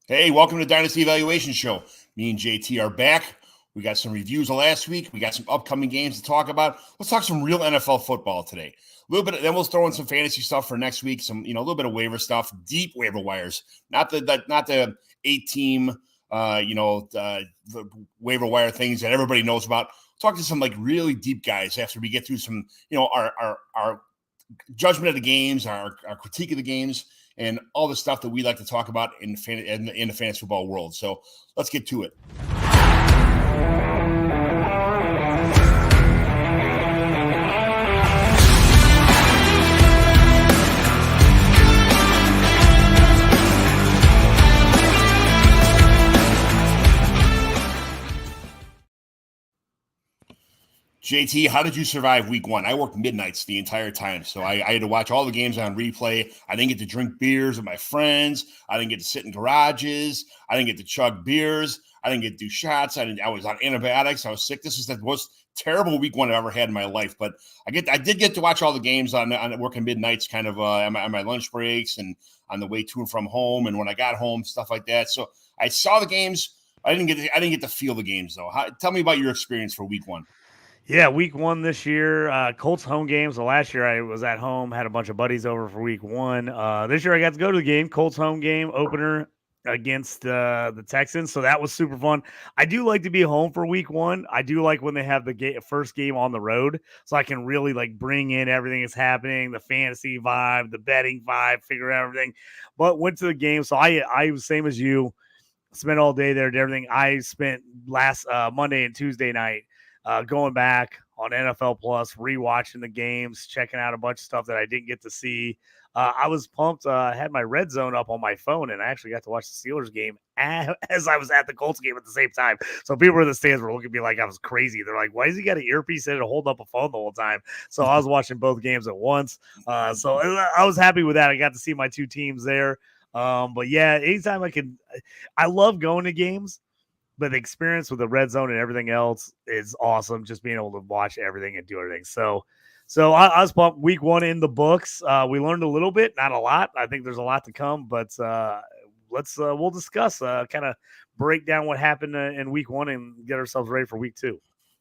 Hey, welcome to Dynasty Evaluation Show. Me and JT are back. We got some reviews of last week. We got some upcoming games to talk about. Let's talk some real NFL football today. A little bit, then we'll throw in some fantasy stuff for next week. Some, a little bit of waiver stuff, deep waiver wires, not the 8-team, the waiver wire things that everybody knows about. Talk to some like really deep guys after we get through some, our judgment of the games, our critique of the games, and all the stuff that we like to talk about in the fantasy football world. So let's get to it. JT, how did you survive week one? I worked midnights the entire time, so I had to watch all the games on replay. I didn't get to drink beers with my friends. I didn't get to sit in garages. I didn't get to chug beers. I didn't get to do shots. I was on antibiotics. I was sick. This is the most terrible week one I've ever had in my life. But I did get to watch all the games on working midnights, kind of on my lunch breaks and on the way to and from home, and when I got home, stuff like that. So I saw the games. I didn't get to feel the games though. Tell me about your experience for week one. Yeah, week one this year, Colts home games. So last year I was at home, had a bunch of buddies over for week one. This year I got to go to the game, Colts home game opener against the Texans. So that was super fun. I do like to be home for week one. I do like when they have the first game on the road, so I can really like bring in everything that's happening, the fantasy vibe, the betting vibe, figure out everything. But went to the game, so I was same as you. Spent all day there, did everything. I spent last Monday and Tuesday night. Going back on NFL Plus, rewatching the games, checking out a bunch of stuff that I didn't get to see. I was pumped. I had my red zone up on my phone, and I actually got to watch the Steelers game as I was at the Colts game at the same time. So people in the stands were looking at me like I was crazy. They're like, why has he got an earpiece in and hold up a phone the whole time? So I was watching both games at once. So I was happy with that. I got to see my two teams there. But yeah, anytime I love going to games. But the experience with the red zone and everything else is awesome. Just being able to watch everything and do everything. So I was pumped. Week one in the books. We learned a little bit, not a lot. I think there's a lot to come, but we'll discuss, kind of break down what happened in week one and get ourselves ready for week two.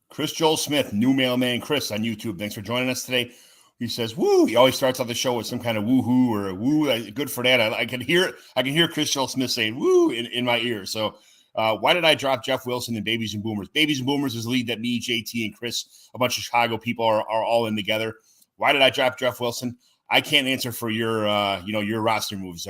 Chris Joel Smith, new mailman Chris on YouTube. Thanks for joining us today. He says, woo. He always starts off the show with some kind of woo-hoo or a woo. Good for that. I can hear it. I can hear Chris Joel Smith saying woo in my ear. So why did I drop Jeff Wilson and Babies and Boomers? Babies and Boomers is the league that me, JT, and Chris, a bunch of Chicago people are all in together. Why did I drop Jeff Wilson? I can't answer for your roster moves,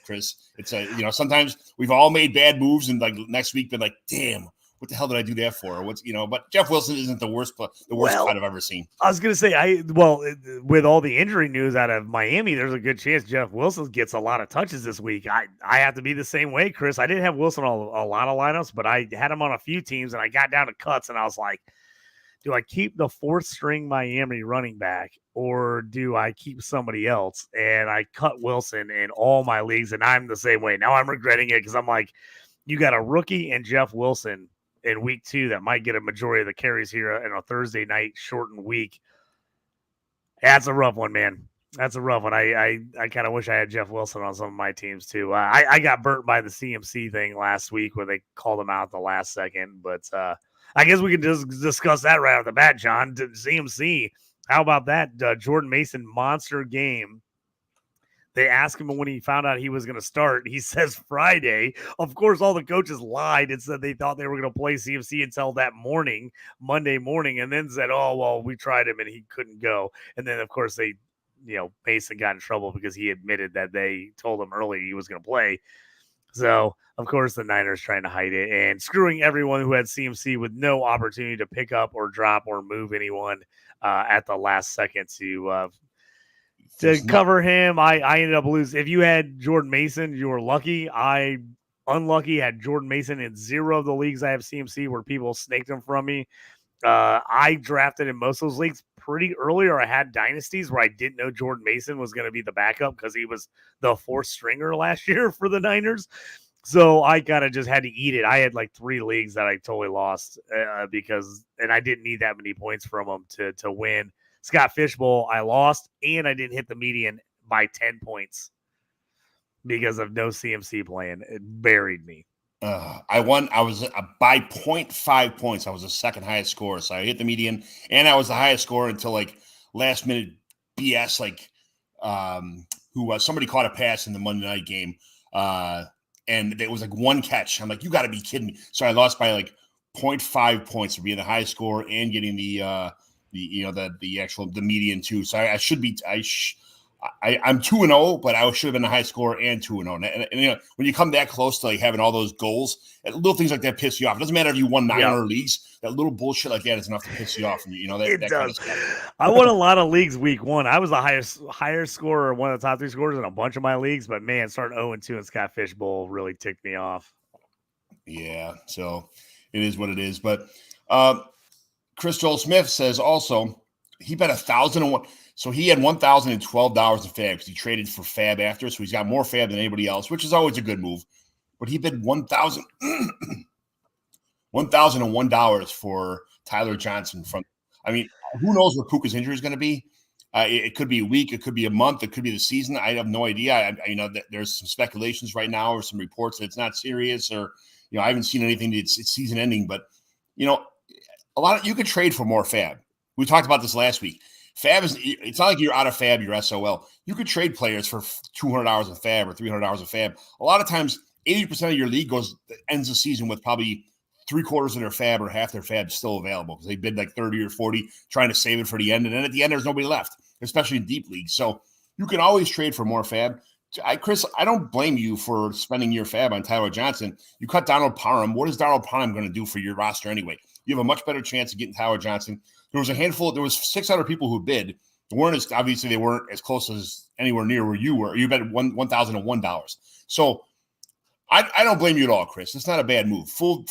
Chris. It's sometimes we've all made bad moves and like next week been like, damn, what the hell did I do that for? But Jeff Wilson isn't the worst cut I've ever seen. I was going to say, with all the injury news out of Miami, there's a good chance Jeff Wilson gets a lot of touches this week. I have to be the same way, Chris. I didn't have Wilson on a lot of lineups, but I had him on a few teams, and I got down to cuts, and I was like, do I keep the fourth string Miami running back, or do I keep somebody else? And I cut Wilson in all my leagues, and I'm the same way. Now I'm regretting it because I'm like, you got a rookie and Jeff Wilson in week two that might get a majority of the carries here in a Thursday night shortened week. That's a rough one, man. That's a rough one. I kind of wish I had Jeff Wilson on some of my teams too. I got burnt by the CMC thing last week where they called him out at the last second, but I guess we can just discuss that right off the bat, John. CMC, how about that Jordan Mason monster game? They asked him when he found out he was going to start. He says Friday. Of course, all the coaches lied and said they thought they were going to play CMC until that morning, Monday morning, and then said, oh, well, we tried him and he couldn't go. And then, of course, Mason got in trouble because he admitted that they told him early he was going to play. So, of course, the Niners trying to hide it and screwing everyone who had CMC with no opportunity to pick up or drop or move anyone at the last second to cover him. I ended up losing. If you had Jordan Mason, you were lucky. I, unlucky, had Jordan Mason in 0 of the leagues I have CMC where people snaked him from me. I drafted in most of those leagues pretty early, or I had dynasties where I didn't know Jordan Mason was going to be the backup because he was the fourth stringer last year for the Niners. So I kind of just had to eat it. I had like 3 leagues that I totally lost and I didn't need that many points from them to win. Scott Fishbowl, I lost, and I didn't hit the median by 10 points. because of no CMC playing. It buried me. I won. I was by 0.5 points. I was the second highest scorer. So I hit the median, and I was the highest scorer until like last minute BS. Like, somebody caught a pass in the Monday night game, and it was like one catch. I'm like, you got to be kidding me. So I lost by like 0.5 points for being the highest scorer and getting the median too. So I should be. I'm 2-0, but I should have been a high scorer and 2-0. And when you come that close to like having all those goals, little things like that piss you off. It doesn't matter if you won 900 leagues. That little bullshit like that is enough to piss you off. And it that does. kind of stuff. I won a lot of leagues week one. I was the higher scorer, one of the top 3 scorers in a bunch of my leagues. But man, starting 0-2 in Scott Fish Bowl really ticked me off. Yeah, so it is what it is. But Chris Joel Smith says also he bet 1,001. So he had $1,012 in FAB because he traded for FAB after. So he's got more FAB than anybody else, which is always a good move. But he bid $1,001 for Tyler Johnson. Who knows what Puka's injury is going to be? It could be a week. It could be a month. It could be the season. I have no idea. There's some speculations right now or some reports that it's not serious or, I haven't seen anything that it's season ending. But, you could trade for more FAB. We talked about this last week. FAB it's not like you're out of FAB, you're SOL. You could trade players for $200 of FAB or $300 of FAB. A lot of times, 80% of your league ends the season with probably 3/4 of their FAB or half their FAB still available because they bid like 30 or 40 trying to save it for the end. And then at the end, there's nobody left, especially in deep leagues. So you can always trade for more FAB. Chris, I don't blame you for spending your FAB on Tyler Johnson. You cut Donald Parham. What is Donald Parham going to do for your roster anyway? You have a much better chance of getting Tyler Johnson. There was 600 people who bid. They weren't as close as anywhere near where you were. You bet $1,001. So I don't blame you at all, Chris. It's not a bad move. Full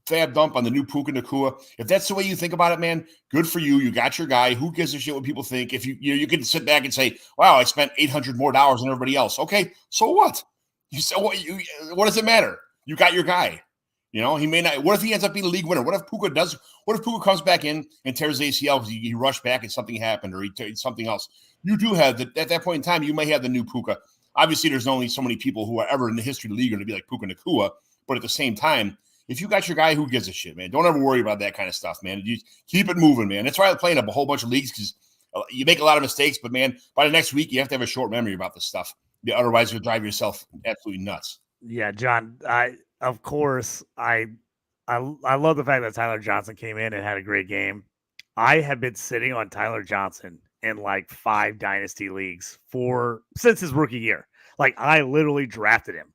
FAB dump on the new Puka Nacua. If that's the way you think about it, man, good for you. You got your guy. Who gives a shit what people think? If you can sit back and say, "Wow, I spent $800 more than everybody else." Okay, so what? What does it matter? You got your guy. He may not. What if he ends up being a league winner? What if Puka comes back in and tears the ACL because he rushed back and something happened or he did something else? You do have at that point in time, you may have the new Puka. Obviously, there's only so many people who are ever in the history of the league going to be like Puka Nacua. But at the same time, if you got your guy, who gives a shit, man? Don't ever worry about that kind of stuff, man. You keep it moving, man. That's why I play in a whole bunch of leagues because you make a lot of mistakes. But man, by the next week, you have to have a short memory about this stuff. Otherwise, you'll drive yourself absolutely nuts. Yeah, John. Of course, I love the fact that Tyler Johnson came in and had a great game. I have been sitting on Tyler Johnson in like 5 dynasty leagues since his rookie year. Like I literally drafted him,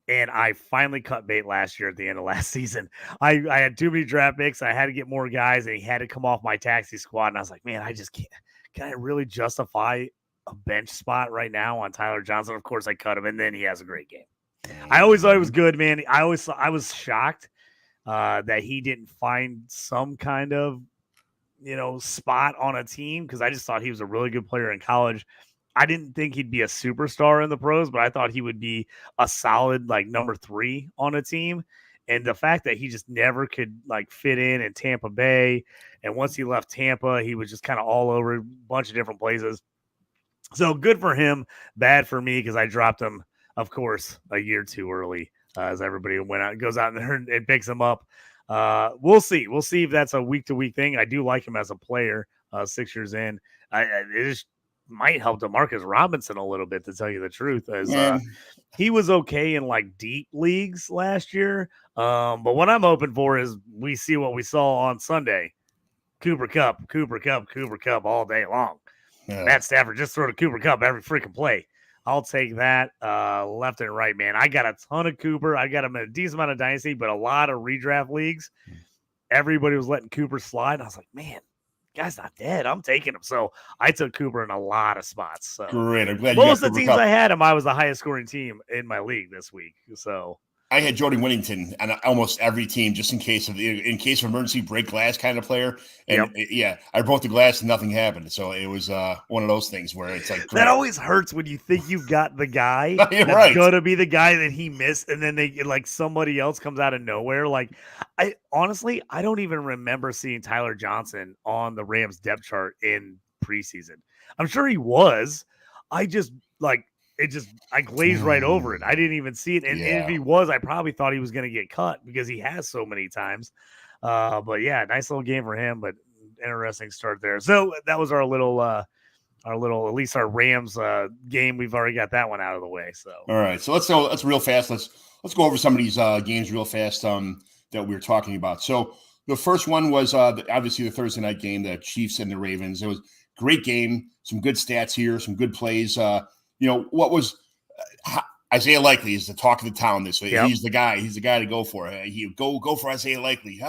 and I finally cut bait last year at the end of last season. I had too many draft picks. I had to get more guys, and he had to come off my taxi squad. And I was like, man, I just can't. Can I really justify a bench spot right now on Tyler Johnson? Of course, I cut him, and then he has a great game. I always thought it was good, man. I was shocked that he didn't find some kind of, spot on a team because I just thought he was a really good player in college. I didn't think he'd be a superstar in the pros, but I thought he would be a solid like number 3 on a team. And the fact that he just never could like fit in Tampa Bay, and once he left Tampa, he was just kind of all over a bunch of different places. So good for him, bad for me because I dropped him, of course, a year too early. As everybody goes out there and picks him up. We'll see. We'll see if that's a week-to-week thing. I do like him as a player 6 years in. It just might help DeMarcus Robinson a little bit, to tell you the truth, as he was okay in like deep leagues last year. But what I'm hoping for is we see what we saw on Sunday. Cooper Kupp all day long. Matt Stafford just throw to Cooper Kupp every freaking play. I'll take that left and right, man. I got a ton of Cooper. I got him in a decent amount of dynasty, but a lot of redraft leagues. Everybody was letting Cooper slide. And I was like, man, guy's not dead. I'm taking him. So I took Cooper in a lot of spots. So great. I'm glad most of the teams I had him, I was the highest scoring team in my league this week. So I had Jordan Whittington on almost every team, just in case of emergency, break glass kind of player. And I broke the glass and nothing happened. So it was one of those things where it's like that always hurts when you think you've got the guy that's going to be the guy that he missed, and then they like somebody else comes out of nowhere. Like I don't even remember seeing Tyler Johnson on the Rams depth chart in preseason. I'm sure he was. I just like I glazed right over it. I didn't even see it. And if he was, I probably thought he was going to get cut because he has so many times. But yeah, nice little game for him, but interesting start there. So that was our little, at least our Rams game. We've already got that one out of the way. So, all right. So let's real fast. Let's go over some of these games real fast that we were talking about. So the first one was obviously the Thursday night game, the Chiefs and the Ravens. It was a great game. Some good stats here, some good plays. What was Isaiah Likely is the talk of the town this week. Yep. He's the guy to go for. Go for Isaiah Likely.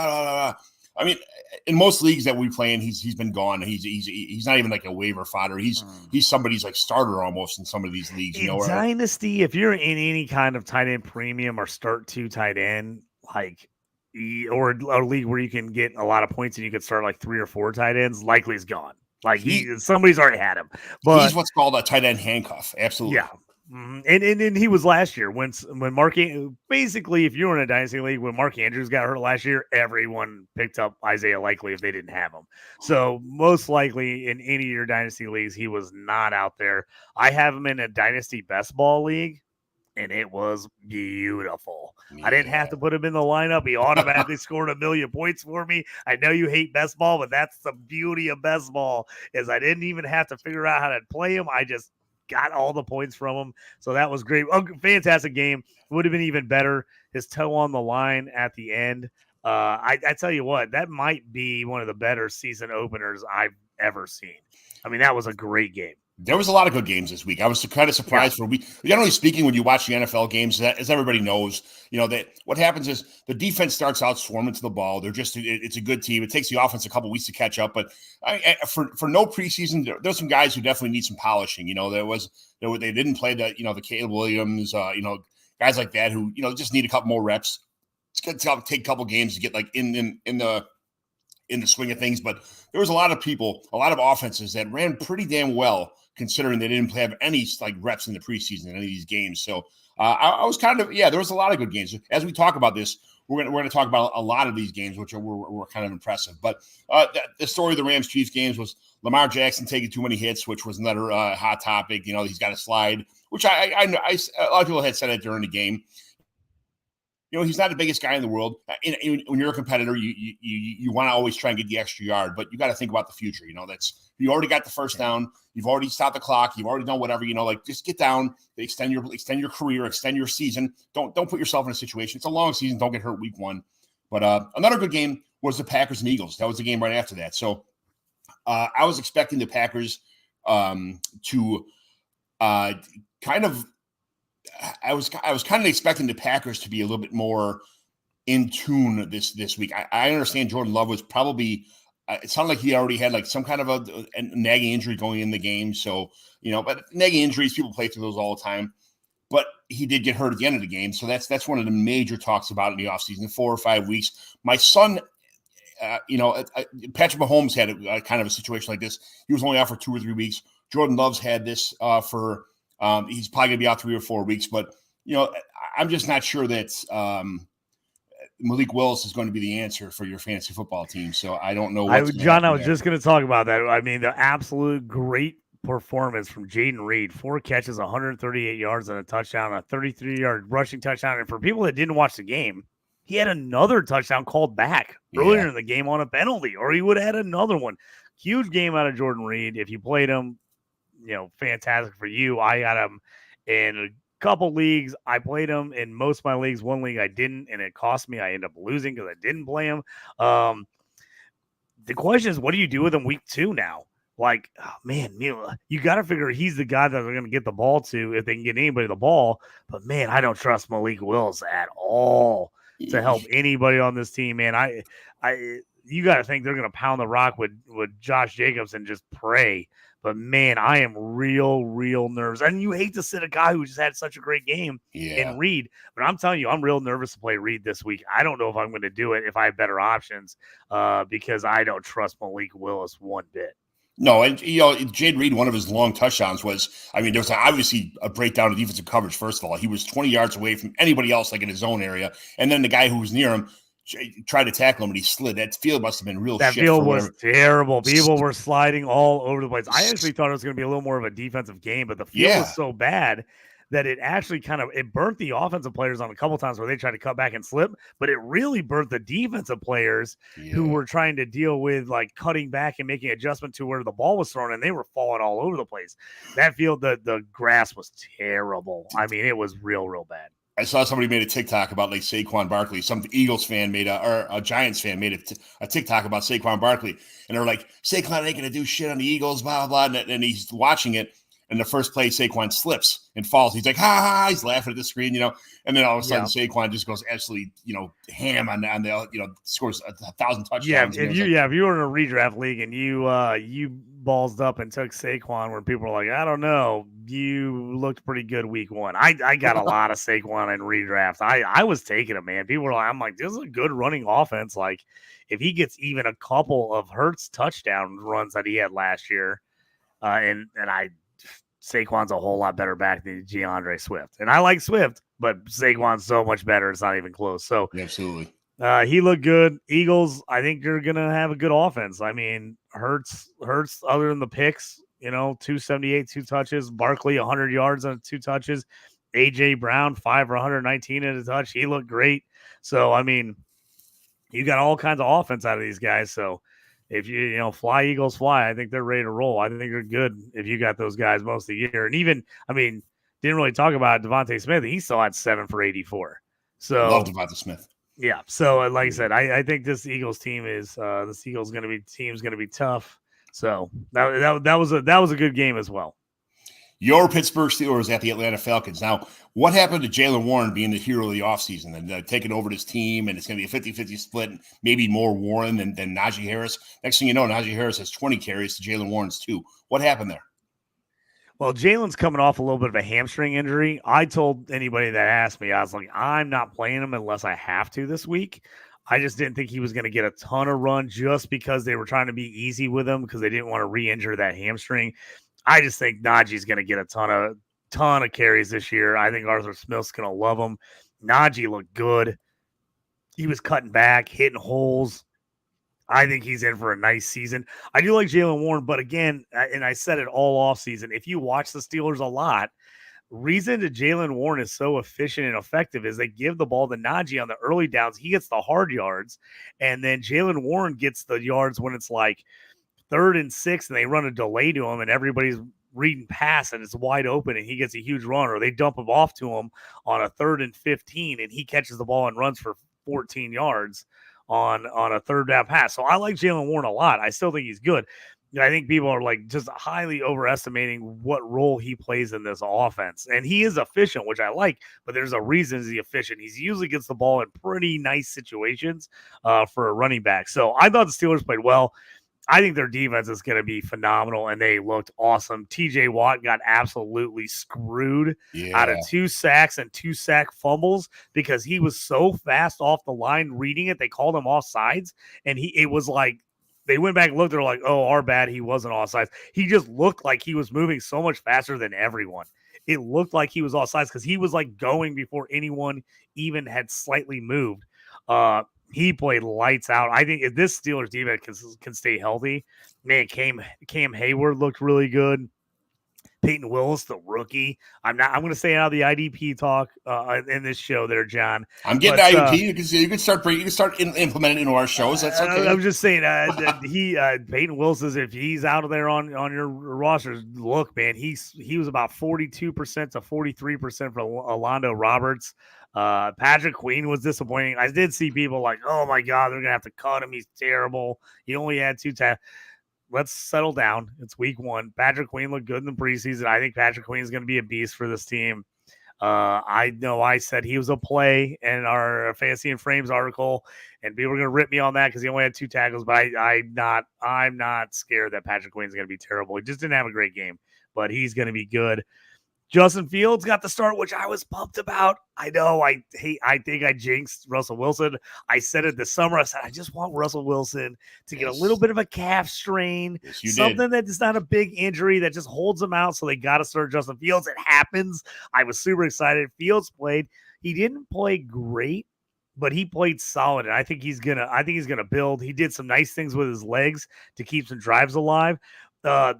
I mean, in most leagues that we play in, he's been gone. He's not even like a waiver fodder. He's somebody's like starter almost in some of these leagues. In Dynasty, if you're in any kind of tight end premium or start 2 tight end, like, or a league where you can get a lot of points and you could start like 3 or 4 tight ends, Likely's gone. Like somebody's already had him. But he's what's called a tight end handcuff. Absolutely. Yeah. And he was last year when Mark, basically, if you were in a dynasty league, when Mark Andrews got hurt last year, everyone picked up Isaiah Likely if they didn't have him. So most likely in any of your dynasty leagues, he was not out there. I have him in a dynasty best ball league, and it was beautiful. Yeah. I didn't have to put him in the lineup. He automatically scored 1 million points for me. I know you hate best ball, but that's the beauty of best ball is I didn't even have to figure out how to play him. I just got all the points from him. So that was great. Fantastic game. Would have been even better. His toe on the line at the end. I tell you what, that might be one of the better season openers I've ever seen. I mean, that was a great game. There was a lot of good games this week. I was kind of surprised for a week. Generally speaking, when you watch the NFL games, as everybody knows, that what happens is the defense starts out swarming to the ball. It's a good team. It takes the offense a couple weeks to catch up. But for no preseason, there's some guys who definitely need some polishing. They didn't play the Caleb Williams, guys like that who just need a couple more reps. It's going to take a couple games to get like in the swing of things. But there was a lot of people, a lot of offenses that ran pretty damn well, considering they didn't have any like reps in the preseason in any of these games. So I was there was a lot of good games. As we talk about this, we're going to talk about a lot of these games, which were kind of impressive. But the story of the Rams Chiefs games was Lamar Jackson taking too many hits, which was another hot topic. He's got to slide, which I know a lot of people had said it during the game. He's not the biggest guy in the world. When you're a competitor, you want to always try and get the extra yard, but you got to think about the future. You already got the first down. You've already stopped the clock. You've already done whatever. Just get down. Extend your career. Extend your season. Don't put yourself in a situation. It's a long season. Don't get hurt week 1. But another good game was the Packers and Eagles. That was the game right after that. So I was expecting the Packers to kind of. I was kind of expecting the Packers to be a little bit more in tune this week. I understand Jordan Love was probably it sounded like he already had like some kind of a nagging injury going in the game. So, but nagging injuries, people play through those all the time. But he did get hurt at the end of the game. So that's one of the major talks about in the offseason, 4 or 5 weeks. My son, Patrick Mahomes had a kind of a situation like this. He was only out for 2 or 3 weeks. Jordan Love's had this for he's probably going to be out 3 or 4 weeks, but I'm just not sure that Malik Willis is going to be the answer for your fantasy football team. So I don't know. John, I was just going to talk about that. I mean, the absolute great performance from Jaden Reed, 4 catches, 138 yards and a touchdown, a 33-yard rushing touchdown. And for people that didn't watch the game, he had another touchdown called back earlier in the game on a penalty, or he would have had another one. Huge game out of Jordan Reed. If you played him, fantastic for you. I got him in a couple leagues. I played him in most of my leagues. One league I didn't, and it cost me. I ended up losing because I didn't play him. The question is, what do you do with him week 2 now? Like, oh, man, you got to figure he's the guy that they're going to get the ball to if they can get anybody the ball. But, man, I don't trust Malik Willis at all to help anybody on this team, man. You got to think they're going to pound the rock with Josh Jacobs and just pray. But, man, I am real nervous. And you hate to sit a guy who just had such a great game in Reed. But I'm telling you, I'm real nervous to play Reed this week. I don't know if I'm going to do it if I have better options because I don't trust Malik Willis one bit. No, and Jade Reed, one of his long touchdowns was, there was obviously a breakdown of defensive coverage. First of all, he was 20 yards away from anybody else, like in his own area, and then the guy who was near him tried to tackle him, and he slid. That field must have been real that shit. That field was terrible. People were sliding all over the place. I actually thought it was going to be a little more of a defensive game, but the field was so bad that it actually it burnt the offensive players on a couple times where they tried to cut back and slip, but it really burnt the defensive players who were trying to deal with like cutting back and making adjustment to where the ball was thrown, and they were falling all over the place. That field, the grass was terrible. I mean, it was real bad. I saw somebody made a TikTok about like Saquon Barkley. Some Eagles fan made or a Giants fan made a TikTok about Saquon Barkley, and they're like, Saquon ain't gonna do shit on the Eagles, blah blah blah. And he's watching it, and the first play, Saquon slips and falls. He's like, ha ha! He's laughing at the screen, And then all of a sudden, Saquon just goes absolutely, ham on the, scores 1,000 touchdowns. Yeah, if you were in a redraft league and you ballsed up and took Saquon, where people were like, I don't know, you looked pretty good week one. I got a lot of Saquon in redraft. I was taking him, man. People were like, I'm like, this is a good running offense. Like, if he gets even a couple of Hurts touchdown runs that he had last year, Saquon's a whole lot better back than DeAndre Swift. And I like Swift, but Saquon's so much better. It's not even close. So absolutely. He looked good. Eagles, I think they're going to have a good offense. I mean, Hurts, other than the picks, 278, 2 touches. Barkley, 100 yards on 2 touches. A.J. Brown, 5 for 119 at a touch. He looked great. So, I mean, you got all kinds of offense out of these guys. So, if you fly Eagles fly, I think they're ready to roll. I think they're good if you got those guys most of the year. And even, I mean, didn't really talk about Devontae Smith. He still had 7 for 84. So love Devontae Smith. Yeah. So like I said, I think this Eagles team is this Eagles team's going to be tough. So that was a good game as well. Your Pittsburgh Steelers at the Atlanta Falcons. Now, what happened to Jaylen Warren being the hero of the offseason and taking over this team, and it's going to be a 50-50 split, and maybe more Warren than Najee Harris? Next thing you know, Najee Harris has 20 carries to Jaylen Warren's 2. What happened there? Well, Jalen's coming off a little bit of a hamstring injury. I told anybody that asked me, I was like, I'm not playing him unless I have to this week. I just didn't think he was going to get a ton of run just because they were trying to be easy with him because they didn't want to re-injure that hamstring. I just think Najee's going to get a ton of carries this year. I think Arthur Smith's going to love him. Najee looked good. He was cutting back, hitting holes. I think he's in for a nice season. I do like Jaylen Warren, but again, and I said it all offseason, if you watch the Steelers a lot, reason that Jaylen Warren is so efficient and effective is they give the ball to Najee on the early downs. He gets the hard yards, and then Jaylen Warren gets the yards when it's like 3rd and 6, and they run a delay to him, and everybody's reading pass, and it's wide open, and he gets a huge run, or they dump him off to him on a 3rd and 15, and he catches the ball and runs for 14 yards on a 3rd down pass. So I like Jaylen Warren a lot. I still think he's good. I think people are like just highly overestimating what role he plays in this offense. And he is efficient, which I like, but there's a reason he's efficient. He usually gets the ball in pretty nice situations for a running back. So I thought the Steelers played well. I think their defense is going to be phenomenal, and they looked awesome. TJ Watt got absolutely screwed out of 2 sacks and 2 sack fumbles because he was so fast off the line reading it. They called him offsides, and it was like they went back and looked. They're like, oh, our bad. He wasn't offsides. He just looked like he was moving so much faster than everyone. It looked like he was offsides because he was like going before anyone even had slightly moved. He played lights out. I think if this Steelers defense can stay healthy, man, Cam Hayward looked really good. Peyton Willis, the rookie. I'm going to stay out of the IDP talk in this show there, John. I'm getting IDP. You can start implementing it into our shows. That's okay. I'm just saying Peyton Willis is, if he's out of there on your rosters, look, man, he was about 42% to 43% for Orlando Roberts. Patrick Queen was disappointing. I did see people like, oh my God, they're gonna have to cut him. He's terrible. He only had 2 tackles. Let's settle down. It's week 1. Patrick Queen looked good in the preseason. I think Patrick Queen is going to be a beast for this team. I know I said he was a play in our Fantasy and Frames article, and people are going to rip me on that because he only had 2 tackles. But I'm not scared that Patrick Queen is going to be terrible. He just didn't have a great game, but he's going to be good. Justin Fields got the start, which I was pumped about. I know I think I jinxed Russell Wilson. I said it this summer. I said, I just want Russell Wilson to get a little bit of a calf strain, something that is not a big injury that just holds him out. So they got to start Justin Fields. It happens. I was super excited. Fields played. He didn't play great. but he played solid, and I think he's gonna build. He did some nice things with his legs to keep some drives alive. Uh,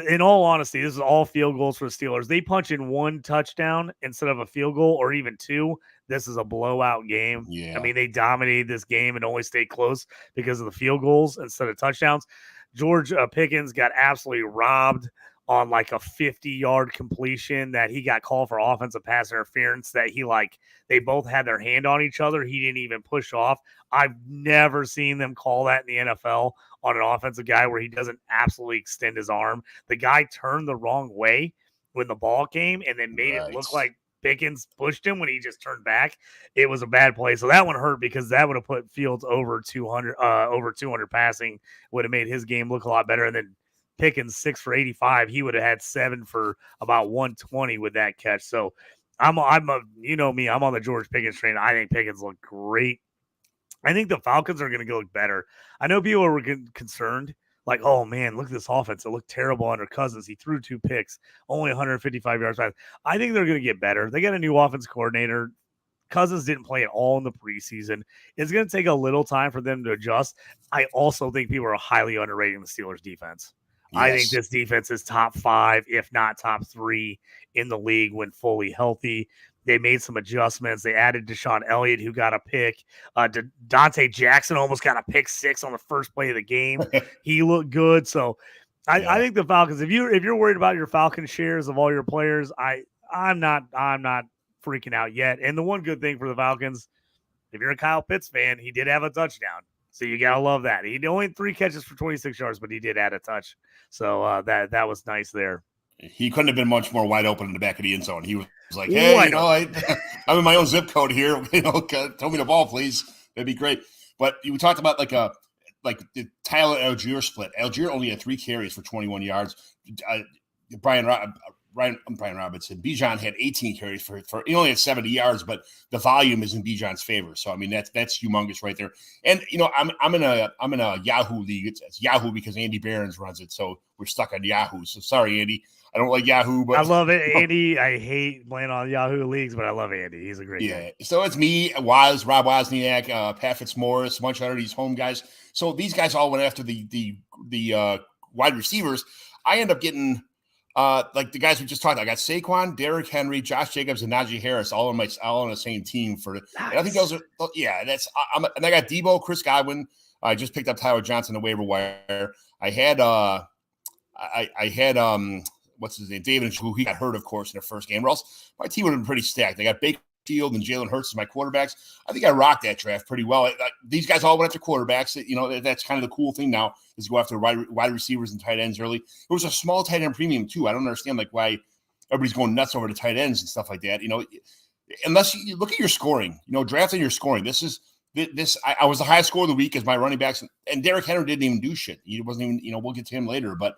in all honesty, this is all field goals for the Steelers. They punch in one touchdown instead of a field goal or even two. This is a blowout game. Yeah. I mean, they dominated this game and only stayed close because of the field goals instead of touchdowns. George Pickens got absolutely robbed on like a 50-yard completion that he got called for offensive pass interference that they both had their hand on each other. He didn't even push off. I've never seen them call that in the NFL on an offensive guy where he doesn't absolutely extend his arm. The guy turned the wrong way when the ball came and then made it look like Pickens pushed him when he just turned back. It was a bad play. So that one hurt because that would have put Fields over 200 passing, would have made his game look a lot better. And then Pickens 6 for 85. He would have had 7 for about 120 with that catch. So I'm on the George Pickens train. I think Pickens looked great. I think the Falcons are going to look better. I know people were concerned, like, oh man, look at this offense. It looked terrible under Cousins. He threw 2 picks, only 155 yards. I think they're going to get better. They got a new offense coordinator. Cousins didn't play at all in the preseason. It's going to take a little time for them to adjust. I also think people are highly underrating the Steelers defense. Yes. I think this defense is top 5, if not top 3 in the league when fully healthy. They made some adjustments. They added Deshaun Elliott, who got a pick. Dante Jackson almost got a pick 6 on the first play of the game. He looked good. So I think the Falcons, if you're worried about your Falcons shares of all your players, I'm not freaking out yet. And the one good thing for the Falcons, if you're a Kyle Pitts fan, he did have a touchdown. So you got to love that. He only 3 catches for 26 yards, but he did add a touch. So that was nice there. He couldn't have been much more wide open in the back of the end zone. He was like, hey, I'm in my own zip code here. Throw me the ball, please. That'd be great. But you talked about like the Tyler Algier split. Algier only had 3 carries for 21 yards. Brian Robinson. Bijan had 18 carries for he only had 70 yards, but the volume is in Bijan's favor. So I mean that's humongous right there. And I'm in a Yahoo league. It's Yahoo because Andy Behrens runs it, so we're stuck on Yahoo. So sorry, Andy. I don't like Yahoo, but I love it, Andy. I hate playing on Yahoo leagues, but I love Andy. He's a great guy. So it's me, Rob Wozniak, Pat Fitzmaurice, a bunch of these home guys. So these guys all went after the wide receivers. I end up getting like the guys we just talked about. I got Saquon, Derrick Henry, Josh Jacobs, and Najee Harris all on the same team for it. Nice. And I think those are and I got Debo, Chris Godwin. I just picked up Tyler Johnson on the waiver wire. I had what's his name? David, who he got hurt, of course, in the first game. Or else my team would have been pretty stacked. I got Baker Field and Jalen Hurts as my quarterbacks. I think I rocked that draft pretty well. These guys all went after quarterbacks. That's kind of the cool thing now is go after wide receivers and tight ends early. It was a small tight end premium too. I don't understand why everybody's going nuts over the tight ends and stuff like that. Unless you look at your scoring, drafting your scoring. I was the highest score of the week as my running backs, and Derrick Henry didn't even do shit. He wasn't even. We'll get to him later, but.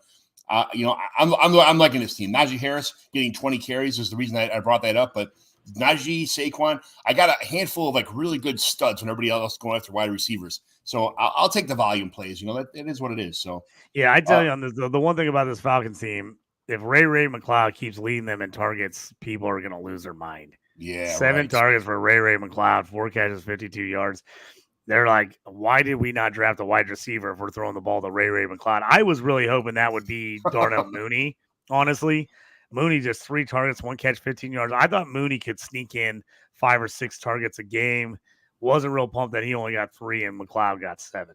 I'm liking this team. Najee Harris getting 20 carries is the reason I brought that up. But Najee, Saquon, I got a handful of really good studs when everybody else going after wide receivers. So I'll take the volume plays. That it is what it is. So yeah, I tell you on this, the one thing about this Falcons team, if Ray McLeod keeps leading them in targets, people are going to lose their mind. Yeah, 7 targets for Ray McLeod, 4 catches, 52 yards. They're like, why did we not draft a wide receiver if we're throwing the ball to Ray McLeod? I was really hoping that would be Darnell Mooney, honestly. Mooney just 3 targets, 1 catch, 15 yards. I thought Mooney could sneak in 5 or 6 targets a game. Wasn't real pumped that he only got 3 and McLeod got 7.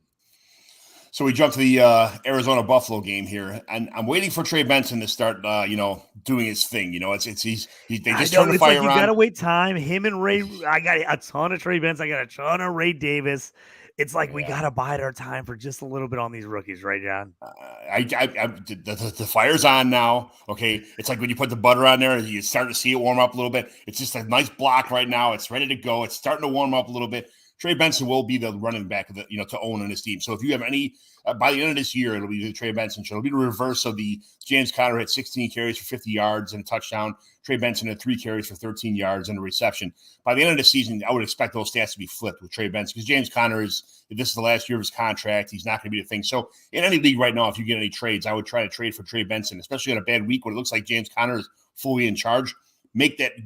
So we jump to the Arizona-Buffalo game here, and I'm waiting for Trey Benson to start, doing his thing. They just turn the fire on. You got to wait time. Him and Ray, I got a ton of Trey Benson. I got a ton of Ray Davis. It's like we got to bide our time for just a little bit on these rookies, right, John? The fire's on now. Okay, it's like when you put the butter on there, you start to see it warm up a little bit. It's just a nice block right now. It's ready to go. It's starting to warm up a little bit. Trey Benson will be the running back to own in his team. So if you have any by the end of this year, it'll be the Trey Benson show. It'll be the reverse of the James Conner had 16 carries for 50 yards and a touchdown. Trey Benson had 3 carries for 13 yards and a reception. By the end of the season, I would expect those stats to be flipped with Trey Benson because James Conner this is the last year of his contract. He's not going to be the thing. So in any league right now, if you get any trades, I would try to trade for Trey Benson, especially on a bad week when it looks like James Conner is fully in charge.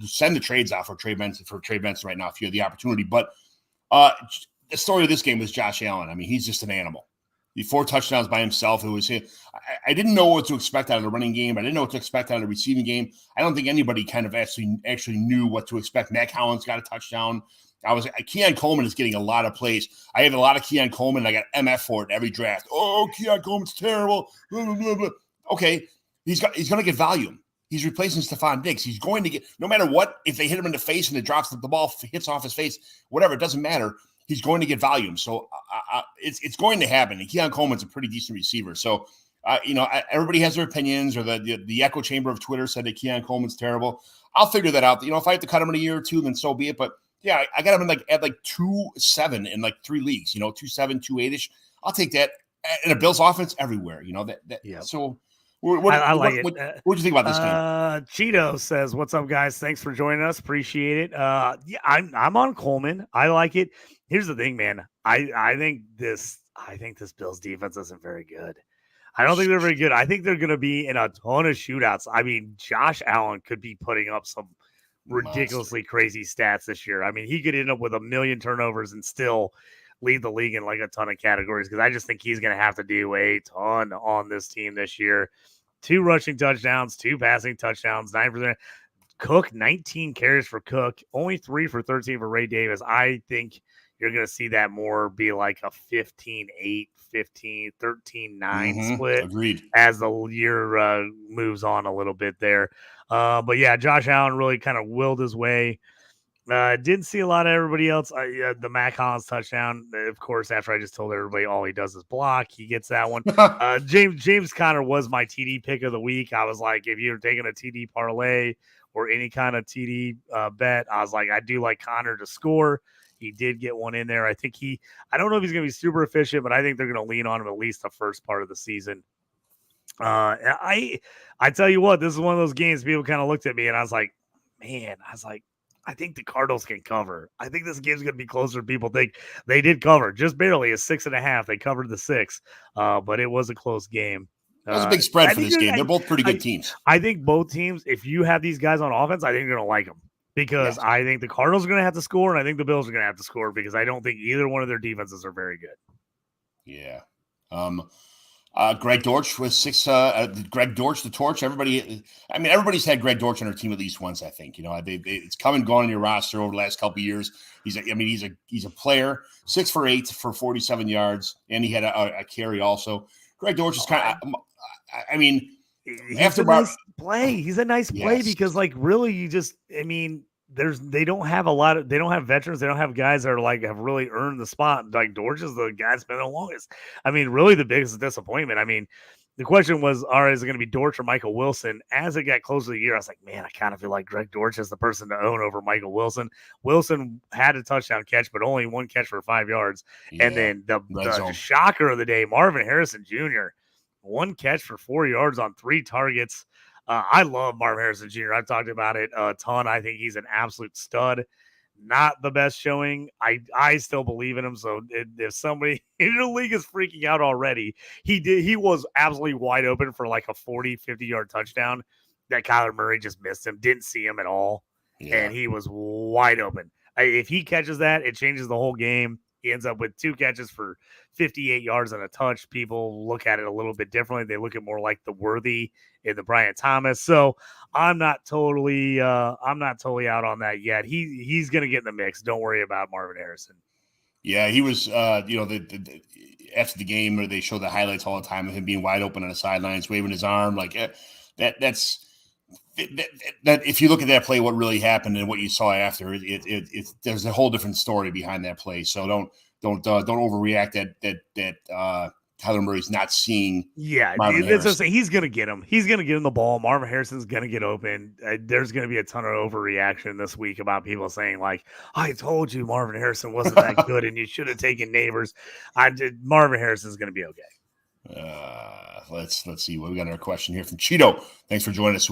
send the trades out for Trey Benson right now if you have the opportunity. But the story of this game was Josh Allen. I mean, he's just an animal. The 4 touchdowns by himself. It was him. I didn't know what to expect out of the running game. I didn't know what to expect out of the receiving game. I don't think anybody kind of actually knew what to expect. Matt Collins got a touchdown. Keon Coleman is getting a lot of plays. I have a lot of Keon Coleman. I got MF for it every draft. Oh, Keon Coleman's terrible. Blah, blah, blah, blah. Okay, he's going to get volume. He's replacing Stephon Diggs. He's going to get, no matter what, if they hit him in the face and it drops the ball, hits off his face, whatever, it doesn't matter. He's going to get volume. So it's going to happen. And Keon Coleman's a pretty decent receiver. So, everybody has their opinions, or the echo chamber of Twitter said that Keon Coleman's terrible. I'll figure that out. If I have to cut him in a year or two, then so be it. But yeah, I got him at 2.7 in 3 leagues, 2.7, 2.8-ish. I'll take that. And a Bills offense everywhere, Yeah. So I like it. What do you think about this game? Cheeto says, "What's up, guys? Thanks for joining us. Appreciate it." Yeah, I'm on Coleman. I like it. Here's the thing, man. I think this Bills defense isn't very good. I don't think they're very good. I think they're going to be in a ton of shootouts. I mean, Josh Allen could be putting up some ridiculously crazy stats this year. I mean, he could end up with 1 million turnovers and still lead the league in a ton of categories, because I just think he's going to have to do a ton on this team this year. 2 rushing touchdowns, 2 passing touchdowns, 9%. Cook, 19 carries for Cook, only 3 for 13 for Ray Davis. I think you're going to see that more be like a 15-8, 13-9 split. Agreed. As the year moves on a little bit there. But yeah, Josh Allen really kind of willed his way. Didn't see a lot of everybody else. The Matt Collins touchdown, of course, after I just told everybody all he does is block, he gets that one. James Conner was my TD pick of the week. I was like, if you're taking a TD parlay or any kind of TD bet, I was like, I do like Conner to score. He did get one in there. I don't know if he's going to be super efficient, but I think they're going to lean on him at least the first part of the season. I tell you what, this is one of those games people kind of looked at me and I was like, I think the Cardinals can cover. I think this game's going to be closer than people think. They did cover just barely, a 6.5. They covered the 6, but it was a close game. That was a big spread for this game. They're both pretty good teams. I think both teams, if you have these guys on offense, I think you're going to like them, because I think the Cardinals are going to have to score, and I think the Bills are going to have to score, because I don't think either one of their defenses are very good. Yeah. Greg Dortch with 6. Greg Dortch, the torch. Everybody's had Greg Dortch on their team at least once. I think it's come and gone on your roster over the last couple of years. He's a player. 6 for 8 for 47 yards, and he had a carry also. Greg Dortch is kind of. He's a nice play. He's a nice play because, really, they don't have veterans. They don't have guys that are have really earned the spot. Like Dortch is the guy that's been the longest. Really the biggest disappointment. The question was, all right, is it going to be Dortch or Michael Wilson? As it got closer to the year, I was like, man, I kind of feel like Greg Dortch is the person to own over Michael Wilson. Wilson had a touchdown catch, but only 1 catch for 5 yards. Yeah, and then the shocker of the day, Marvin Harrison Jr., 1 catch for 4 yards on 3 targets. I love Marvin Harrison Jr. I've talked about it a ton. I think he's an absolute stud. Not the best showing. I still believe in him. So if somebody in the league is freaking out already, he was absolutely wide open for a 40, 50-yard touchdown that Kyler Murray just missed him. Didn't see him at all. Yeah. And he was wide open. If he catches that, it changes the whole game. He ends up with 2 catches for 58 yards and a touch. People look at it a little bit differently. They look at more like the Worthy and the Brian Thomas. So I'm not totally out on that yet. He's going to get in the mix. Don't worry about Marvin Harrison. Yeah, he was. After the game, they show the highlights all the time of him being wide open on the sidelines, waving his arm That's. That if you look at that play, what really happened and what you saw after it, there's a whole different story behind that play. So don't overreact that Kyler Murray's not seeing. Yeah, he's gonna get him. He's gonna get him the ball. Marvin Harrison's gonna get open. There's gonna be a ton of overreaction this week about people saying I told you Marvin Harrison wasn't that good and you should have taken Neighbors. Marvin Harrison's gonna be okay. Let's see what we got. Another question here from Cheeto. Thanks for joining us.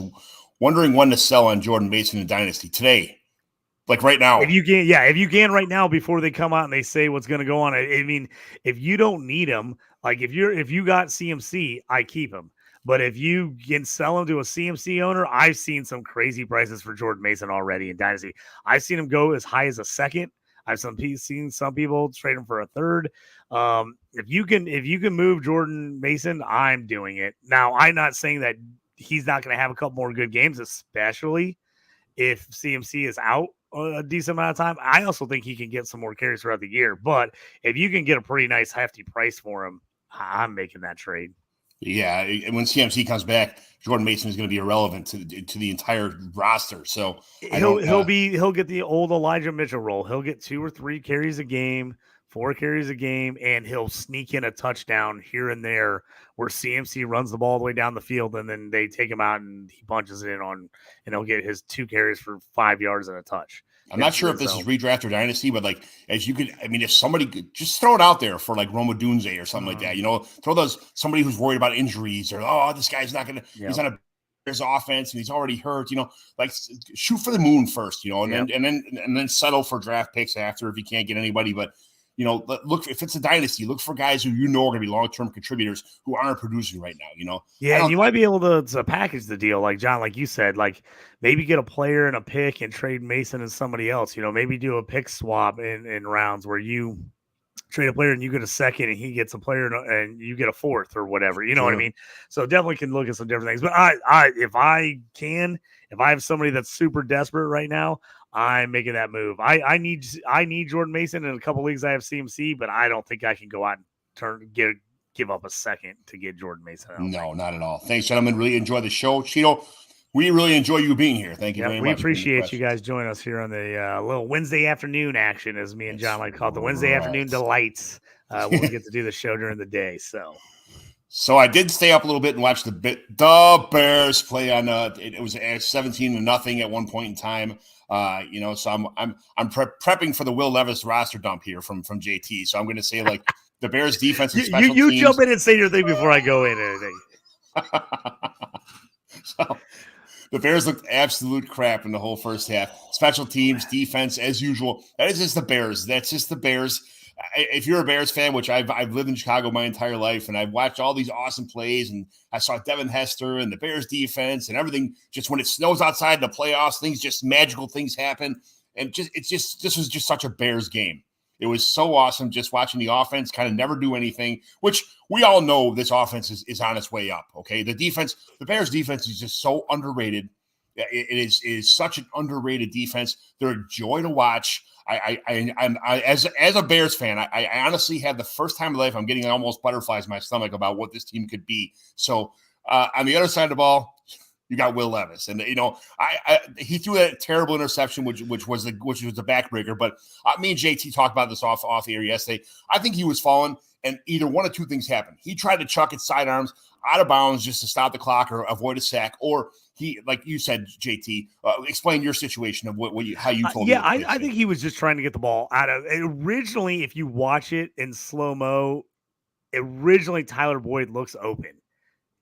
Wondering when to sell on Jordan Mason in Dynasty today, right now. If you can right now before they come out and they say what's going to go on. If you don't need him, if you got CMC, I keep him. But if you can sell him to a CMC owner, I've seen some crazy prices for Jordan Mason already in Dynasty. I've seen him go as high as a second. I've seen some people trade him for a third. If you can move Jordan Mason, I'm doing it. Now, I'm not saying that he's not going to have a couple more good games, especially if CMC is out a decent amount of time. I also think he can get some more carries throughout the year. But if you can get a pretty nice hefty price for him, I'm making that trade. Yeah, and when CMC comes back, Jordan Mason is going to be irrelevant to the entire roster. So he'll get the old Elijah Mitchell role. He'll get 2 or 3 carries a game, 4 carries a game, and he'll sneak in a touchdown here and there where CMC runs the ball all the way down the field, and then they take him out and he punches it in on, and he'll get his 2 carries for 5 yards and a touch. I'm not sure if this is redraft or dynasty, but like, as you could, I mean, if somebody could just throw it out there for like Roma Dunze or something like that, throw somebody who's worried about injuries or, this guy's not going to, he's on a Bears offense and he's already hurt, like shoot for the moon first, and then settle for draft picks after if you can't get anybody. But, look, if it's a dynasty, look for guys who are going to be long-term contributors who aren't producing right now, Yeah, and you might be able to package the deal, like John, like you said, like maybe get a player and a pick and trade Mason and somebody else, maybe do a pick swap in rounds where you trade a player and you get a second and he gets a player and you get a fourth or whatever, you know what I mean? So definitely can look at some different things. But if I have somebody that's super desperate right now, I'm making that move. I need Jordan Mason in a couple leagues. I have CMC, but I don't think I can go out and give up a second to get Jordan Mason. No, not at all. Thanks, gentlemen. Really enjoy the show. Cheeto, we really enjoy you being here. Thank you very much. We appreciate you guys joining us here on the little Wednesday afternoon action, as me and John like to call it, the Wednesday afternoon delights. When we get to do the show during the day. So I did stay up a little bit and watch the Bears play on. It was 17-0 at one point in time. So I'm prepping for the Will Levis roster dump here from JT. So I'm going to say like the Bears defense and special teams. You jump in and say your thing before I go in anything. So the Bears looked absolute crap in the whole first half. Special teams, defense, as usual. That is just the Bears. That's just the Bears. If you're a Bears fan, which I've lived in Chicago my entire life, and I've watched all these awesome plays, and I saw Devin Hester and the Bears defense and everything. Just when it snows outside in the playoffs, magical things happen, and this was just such a Bears game. It was so awesome just watching the offense kind of never do anything, which we all know this offense is on its way up. Okay, the Bears defense is just so underrated. It is such an underrated defense. They're a joy to watch. I'm as a Bears fan, I honestly had the first time in my life I'm getting almost butterflies in my stomach about what this team could be. So on the other side of the ball, you got Will Levis, and he threw that terrible interception, which was the backbreaker. But me and JT talked about this off the air yesterday. I think he was falling, and either one of two things happened. He tried to chuck it sidearms out of bounds just to stop the clock or avoid a sack, or he, like you said, JT, explain your situation of how you told me. Yeah, I think he was just trying to get the ball out of. Originally, if you watch it in slow mo, Tyler Boyd looks open.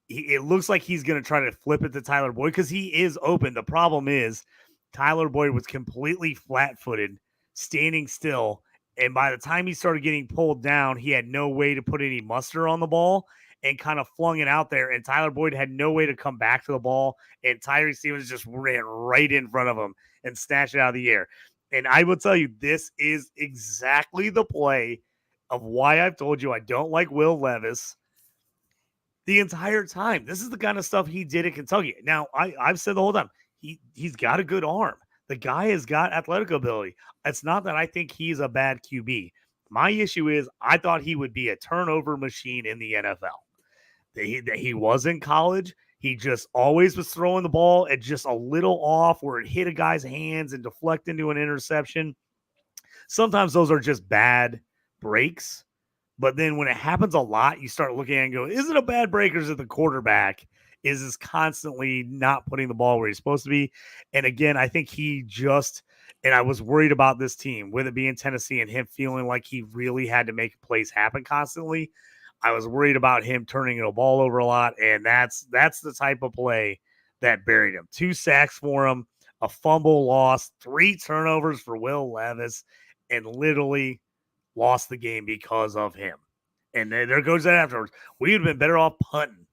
It looks like he's going to try to flip it to Tyler Boyd because he is open. The problem is Tyler Boyd was completely flat-footed, standing still, and by the time he started getting pulled down, he had no way to put any muster on the ball and kind of flung it out there, and Tyler Boyd had no way to come back to the ball, and Tyree Stevens just ran right in front of him and snatched it out of the air. And I will tell you, this is exactly the play of why I've told you I don't like Will Levis the entire time. This is the kind of stuff he did at Kentucky. Now, I've said the whole time, he's got a good arm. The guy has got athletic ability. It's not that I think he's a bad QB. My issue is I thought he would be a turnover machine in the NFL. He was in college. He just always was throwing the ball at just a little off where it hit a guy's hands and deflect into an interception. Sometimes those are just bad breaks. But then when it happens a lot, you start looking at it and go, is it a bad break or is it the quarterback is constantly not putting the ball where he's supposed to be? And again, I think and I was worried about this team, with it being Tennessee and him feeling like he really had to make plays happen constantly. I was worried about him turning the ball over a lot, and that's the type of play that buried him. 2 sacks for him, a fumble loss, 3 turnovers for Will Levis, and literally lost the game because of him. And there goes that afterwards. We would have been better off punting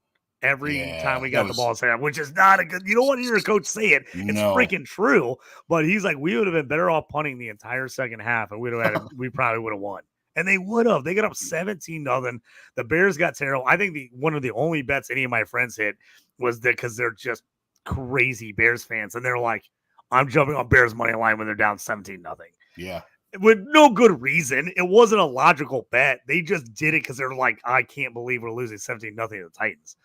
every time we got the ball set up, which is not a good. You don't want to hear a coach say it. It's freaking true. But he's like, we would have been better off punting the entire second half, and we probably would have won. And they would have. They got up 17-0. The Bears got terrible. I think one of the only bets any of my friends hit was that because they're just crazy Bears fans, and they're like, I'm jumping on Bears money line when they're down 17-0. Yeah. With no good reason. It wasn't a logical bet. They just did it because they're like, I can't believe we're losing 17-0 to the Titans.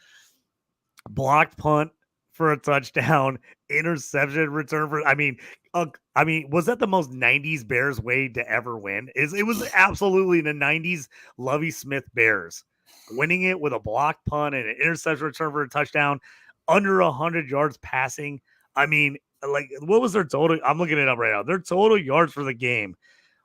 Blocked punt for a touchdown, interception return for. I mean, was that the most 90s Bears way to ever win? It was absolutely the 90s Lovie Smith Bears winning it with a blocked punt and an interception return for a touchdown, under 100 yards passing. I mean, like, what was their total? I'm looking it up right now. Their total yards for the game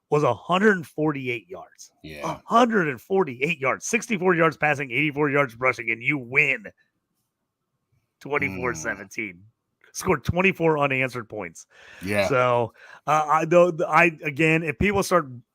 was 148 yards. Yeah. 148 yards, 64 yards passing, 84 yards rushing, and you win 24-17. Scored 24 unanswered points. Yeah. So, again, if people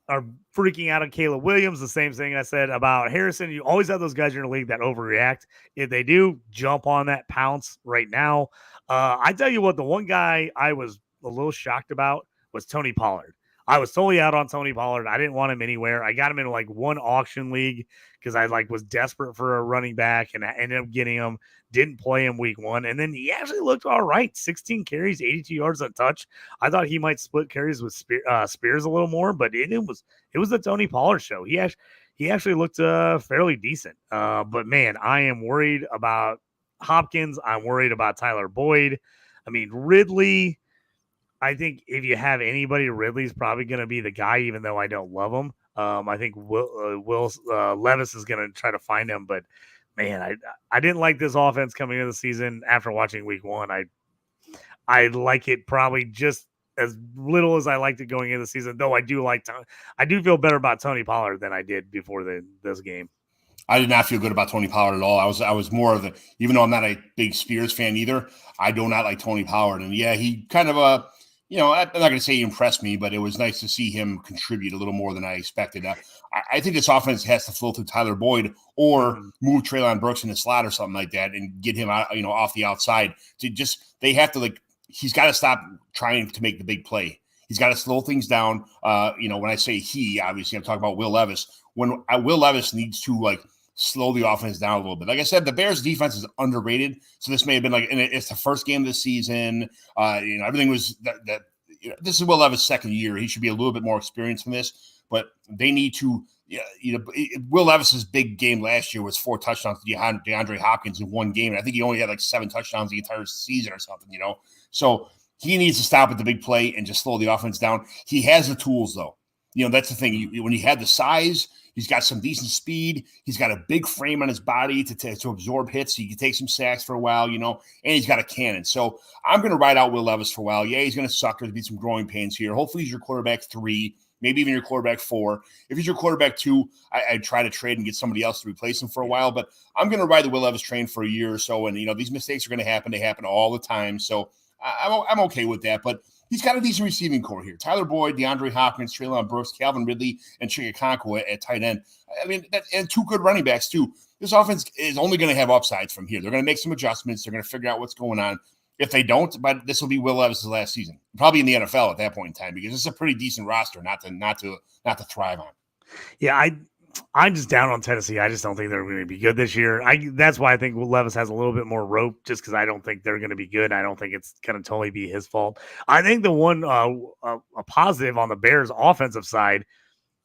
are freaking out on Caleb Williams, the same thing I said about Harrison. You always have those guys in your league that overreact. If they do, jump on that, pounce right now. I tell you what, the one guy I was a little shocked about was Tony Pollard. I was totally out on Tony Pollard. I didn't want him anywhere. I got him in like one auction league because I was desperate for a running back, and I ended up getting him. Didn't play him week 1, and then he actually looked all right. 16 carries, 82 yards on touch. I thought he might split carries with Spears a little more, but it was the Tony Pollard show. He actually looked fairly decent. But man, I am worried about Hopkins. I'm worried about Tyler Boyd. I mean, Ridley. I think if you have anybody, Ridley's probably going to be the guy, even though I don't love him. I think Will Levis is going to try to find him, but man, I didn't like this offense coming into the season after watching week 1. I like it probably just as little as I liked it going into the season, though I do feel better about Tony Pollard than I did before this game. I did not feel good about Tony Pollard at all. I was more of even though I'm not a big Spears fan either, I do not like Tony Pollard. And yeah, he kind of I'm not going to say he impressed me, but it was nice to see him contribute a little more than I expected. I think this offense has to flow through Tyler Boyd or move Treylon Brooks in the slot or something like that and get him out, off the outside. They have to he's got to stop trying to make the big play. He's got to slow things down. When I say he, obviously I'm talking about Will Levis. When Will Levis needs to slow the offense down a little bit. Like I said, the Bears defense is underrated. So this may have been and it's the first game of the season. Everything was that this is Will Levis' second year. He should be a little bit more experienced in this, but they need to, Will Levis's big game last year was 4 touchdowns to DeAndre Hopkins in one game. And I think he only had 7 touchdowns the entire season or something, So he needs to stop at the big play and just slow the offense down. He has the tools though. That's the thing. When he had the size, he's got some decent speed. He's got a big frame on his body to absorb hits. He can take some sacks for a while, and he's got a cannon. So I'm going to ride out Will Levis for a while. Yeah, he's going to suck. There'll be some growing pains here. Hopefully he's your quarterback 3, maybe even your quarterback 4. If he's your quarterback 2, I'd try to trade and get somebody else to replace him for a while. But I'm going to ride the Will Levis train for a year or so. And, these mistakes are going to happen. They happen all the time. So I'm okay with that. But he's got a decent receiving core here. Tyler Boyd, DeAndre Hopkins, Treylon Brooks, Calvin Ridley, and Chigakonkwo at tight end. I mean, and 2 good running backs, too. This offense is only going to have upsides from here. They're going to make some adjustments. They're going to figure out what's going on. If they don't, but this will be Will Levis' last season, probably in the NFL at that point in time, because it's a pretty decent roster not to thrive on. Yeah, I'm just down on Tennessee. I just don't think they're going to be good this year. That's why I think Levis has a little bit more rope, just because I don't think they're going to be good. I don't think it's going to totally be his fault. I think the one a positive on the Bears' offensive side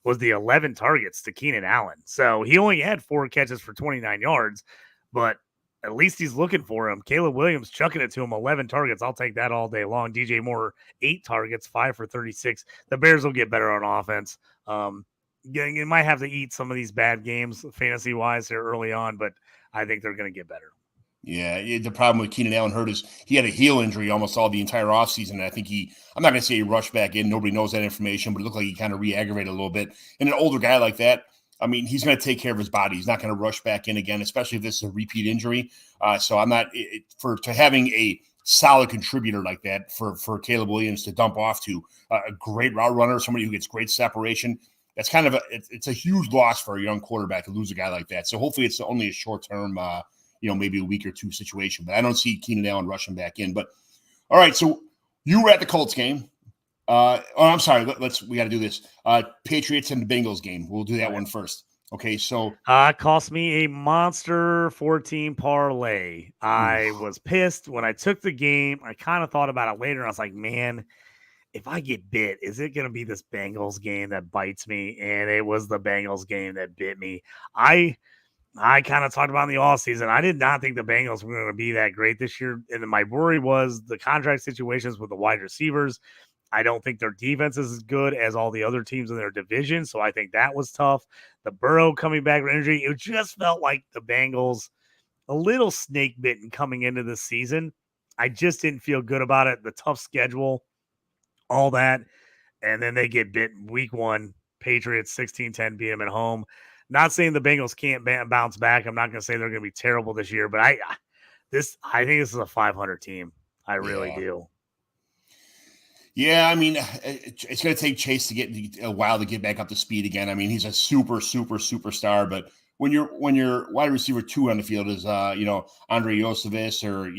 was the 11 targets to Keenan Allen. So he only had 4 catches for 29 yards, but at least he's looking for him. Caleb Williams chucking it to him, 11 targets. I'll take that all day long. DJ Moore, 8 targets, 5 for 36. The Bears will get better on offense. You might have to eat some of these bad games fantasy-wise here early on, but I think they're going to get better. Yeah, the problem with Keenan Allen hurt is he had a heel injury almost all the entire offseason. And I think I'm not going to say he rushed back in. Nobody knows that information, but it looked like he kind of re-aggravated a little bit. And an older guy like that, I mean, he's going to take care of his body. He's not going to rush back in again, especially if this is a repeat injury. So I'm not to having a solid contributor like that for Caleb Williams to dump off to a great route runner, somebody who gets great separation. That's it's a huge loss for a young quarterback to lose a guy like that. So hopefully it's only a short-term maybe a week or two situation. But I don't see Keenan Allen rushing back in. But all right, so you were at the Colts game. I'm sorry. We got to do this. Patriots and the Bengals game. We'll do that one first. Okay, so it cost me a monster 14 parlay. I was pissed when I took the game. I kind of thought about it later. I was like, man, if I get bit, is it going to be this Bengals game that bites me? And it was the Bengals game that bit me. I kind of talked about in the offseason. I did not think the Bengals were going to be that great this year. And my worry was the contract situations with the wide receivers. I don't think their defense is as good as all the other teams in their division. So I think that was tough. The Burrow coming back from injury, it just felt like the Bengals a little snake bitten coming into this season. I just didn't feel good about it. The tough schedule, all that. And then they get bit week one. Patriots 16-10 beat them at home. Not saying the Bengals can't bounce back. I'm not going to say they're going to be terrible this year, but I think this is a 500 team. I really do. Yeah, I mean, it's going to take Chase to get a while to get back up to speed again. I mean, he's a superstar, but when your wide receiver 2 on the field is Andre Yosevis or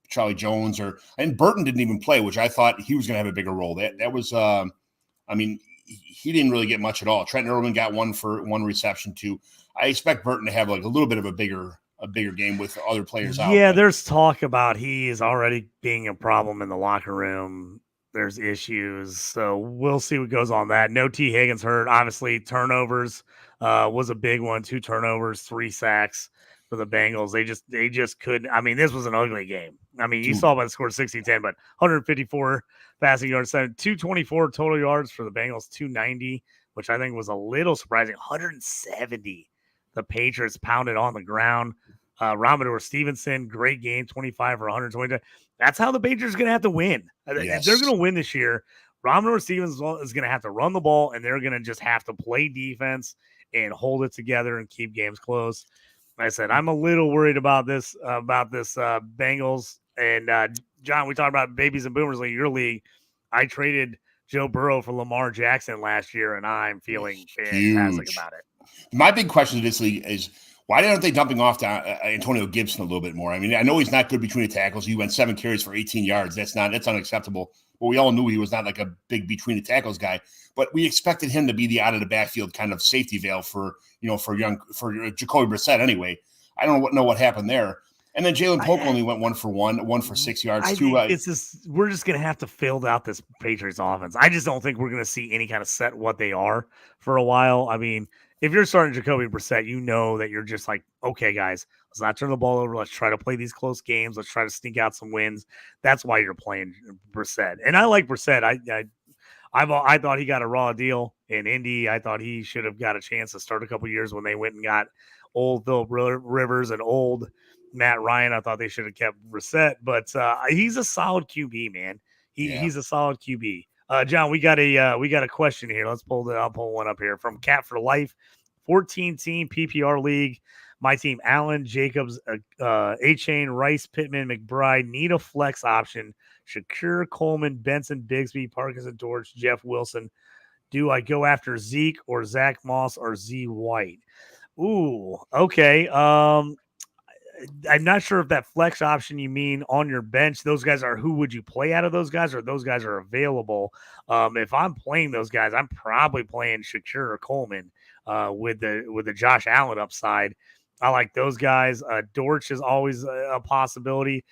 Charlie Jones and Burton didn't even play, which I thought he was going to have a bigger role. That was he didn't really get much at all. Trent Irwin got one reception too. I expect Burton to have like a little bit of a bigger game with other players out. Yeah, there's talk about he is already being a problem in the locker room. There's issues. So we'll see what goes on that. No T. Higgins hurt. Obviously, turnovers was a big one. 2 turnovers, 3 sacks for the Bengals. They just couldn't. I mean, this was an ugly game. I mean, you saw by the score 16-10, but 154 passing yards, 224 total yards for the Bengals, 290, which I think was a little surprising. 170. The Patriots pounded on the ground. Ramador Stevenson, great game, 25 for 120. That's how the Patriots are going to have to win. Yes. If they're going to win this year, Ramador Stevenson is going to have to run the ball, and they're going to just have to play defense and hold it together and keep games close. Like I said, I'm a little worried about this Bengals. And, John, we talked about babies and boomers like your league. I traded Joe Burrow for Lamar Jackson last year, and I'm feeling fantastic about it. My big question to this league is, why aren't they dumping off to Antonio Gibson a little bit more? I mean, I know he's not good between the tackles. He went 7 carries for 18 yards. That's unacceptable. But we all knew he was not like a big between the tackles guy. But we expected him to be the out of the backfield kind of safety valve for Jacoby Brissett anyway. I don't know what happened there. And then Jalen Polk only went 1 for 1 for 6 yards. We're just going to have to fill out this Patriots offense. I just don't think we're going to see any kind of set what they are for a while. I mean, if you're starting Jacoby Brissett, you know that you're just like, okay, guys, let's not turn the ball over. Let's try to play these close games. Let's try to sneak out some wins. That's why you're playing Brissett. And I like Brissett. I thought he got a raw deal in Indy. I thought he should have got a chance to start a couple years when they went and got old Philip Rivers and old Matt Ryan. I thought they should have kept Brissett, but he's a solid QB, man. He's a solid QB. John, we got a question here. I'll pull one up here from Cat for Life, 14-team PPR league. My team: Allen, Jacobs, A-Chain, Rice, Pittman, McBride. Need a flex option: Shakur, Coleman, Benson, Bigsby, Parkinson, Dortch, Jeff Wilson. Do I go after Zeke or Zach Moss or Z White? Ooh, okay. I'm not sure if that flex option you mean on your bench. Those guys are who would you play out of those guys, or those guys are available? If I'm playing those guys, I'm probably playing Shakur or Coleman with the Josh Allen upside. I like those guys. Dortch is always a possibility.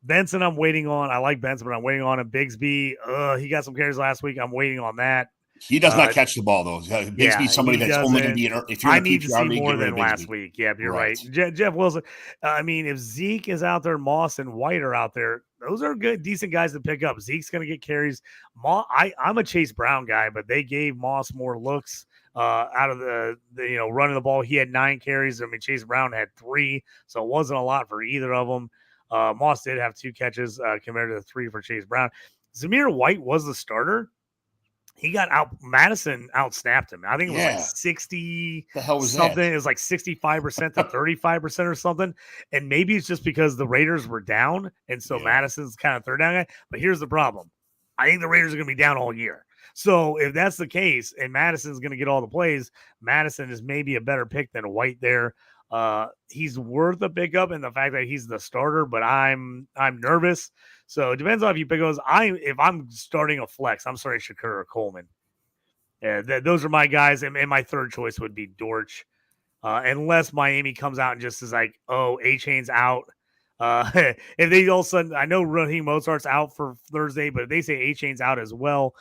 Benson, I'm waiting on. I like Benson, but I'm waiting on him. Bigsby, he got some carries last week. I'm waiting on that. He does not catch the ball, though. Bigsby's somebody that's only going to be if you're I need to see more than last week. Yeah, you're right. Jeff Wilson. I mean, if Zeke is out there, Moss and White are out there, those are good, decent guys to pick up. Zeke's going to get carries. I'm a Chase Brown guy, but they gave Moss more looks out of the running the ball. He had 9 carries. I mean, Chase Brown had 3, so it wasn't a lot for either of them. Moss did have 2 catches compared to the 3 for Chase Brown. Zamir White was the starter. He got Madison outsnapped him. I think it was like 60 the hell was something. That? It was like 65% to 35% or something. And maybe it's just because the Raiders were down. And so Madison's kind of third down guy. But here's the problem. I think the Raiders are going to be down all year. So if that's the case and Madison's going to get all the plays, Madison is maybe a better pick than White there. He's worth a pickup in the fact that he's the starter, but I'm nervous. So it depends on if you pick those. If I'm starting a flex, I'm starting Shakur or Coleman. Those are my guys, and my third choice would be Dortch. Unless Miami comes out and just is like, oh, A-Chain's out. If they all of a sudden, I know Raheem Mostert's out for Thursday, but if they say A-Chain's out as well,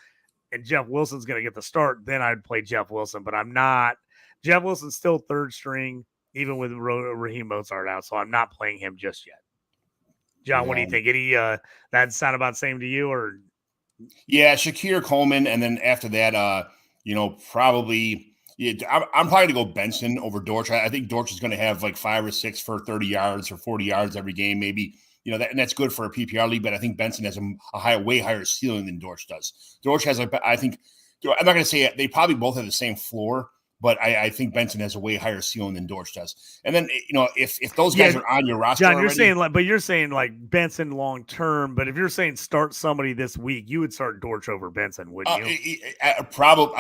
and Jeff Wilson's going to get the start, then I'd play Jeff Wilson. But I'm not. Jeff Wilson's still third string, even with Raheem Mostert out, so I'm not playing him just yet. John, what do you think? Any that sound about the same to you, or? Yeah, Shakir, Coleman, and then after that, probably. Yeah, I'm probably going to go Benson over Dortch. I think Dortch is going to have like 5 or 6 for 30 yards or 40 yards every game, maybe. And that's good for a PPR league, but I think Benson has a way higher ceiling than Dortch does. Dortch has, I think, I'm not going to say it, they probably both have the same floor, but I think Benson has a way higher ceiling than Dortch does. And then, if those guys are on your roster, John, already, you're saying like Benson long term. But if you're saying start somebody this week, you would start Dortch over Benson, wouldn't you? Probably.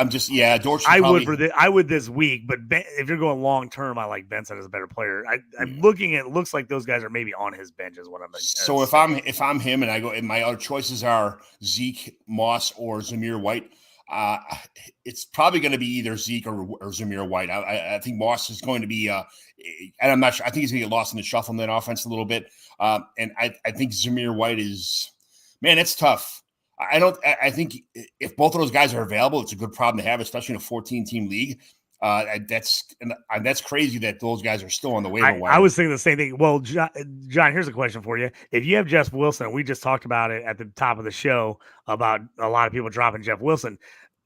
Dortch. I would this week, but if you're going long term, I like Benson as a better player. I'm looking at. It looks like those guys are maybe on his bench, is what I'm. So if I'm him and I go, and my other choices are Zeke, Moss, or Zamir White. It's probably going to be either Zeke or Zamir White. I think Moss is going to be, and I'm not sure. I think he's going to get lost in the shuffle in that offense a little bit. And I think Zamir White is, man, it's tough. I think if both of those guys are available, it's a good problem to have, especially in a 14-team league. That's crazy that those guys are still on the waiver wire. I was thinking the same thing. Well, John, here's a question for you. If you have Jeff Wilson, we just talked about it at the top of the show about a lot of people dropping Jeff Wilson.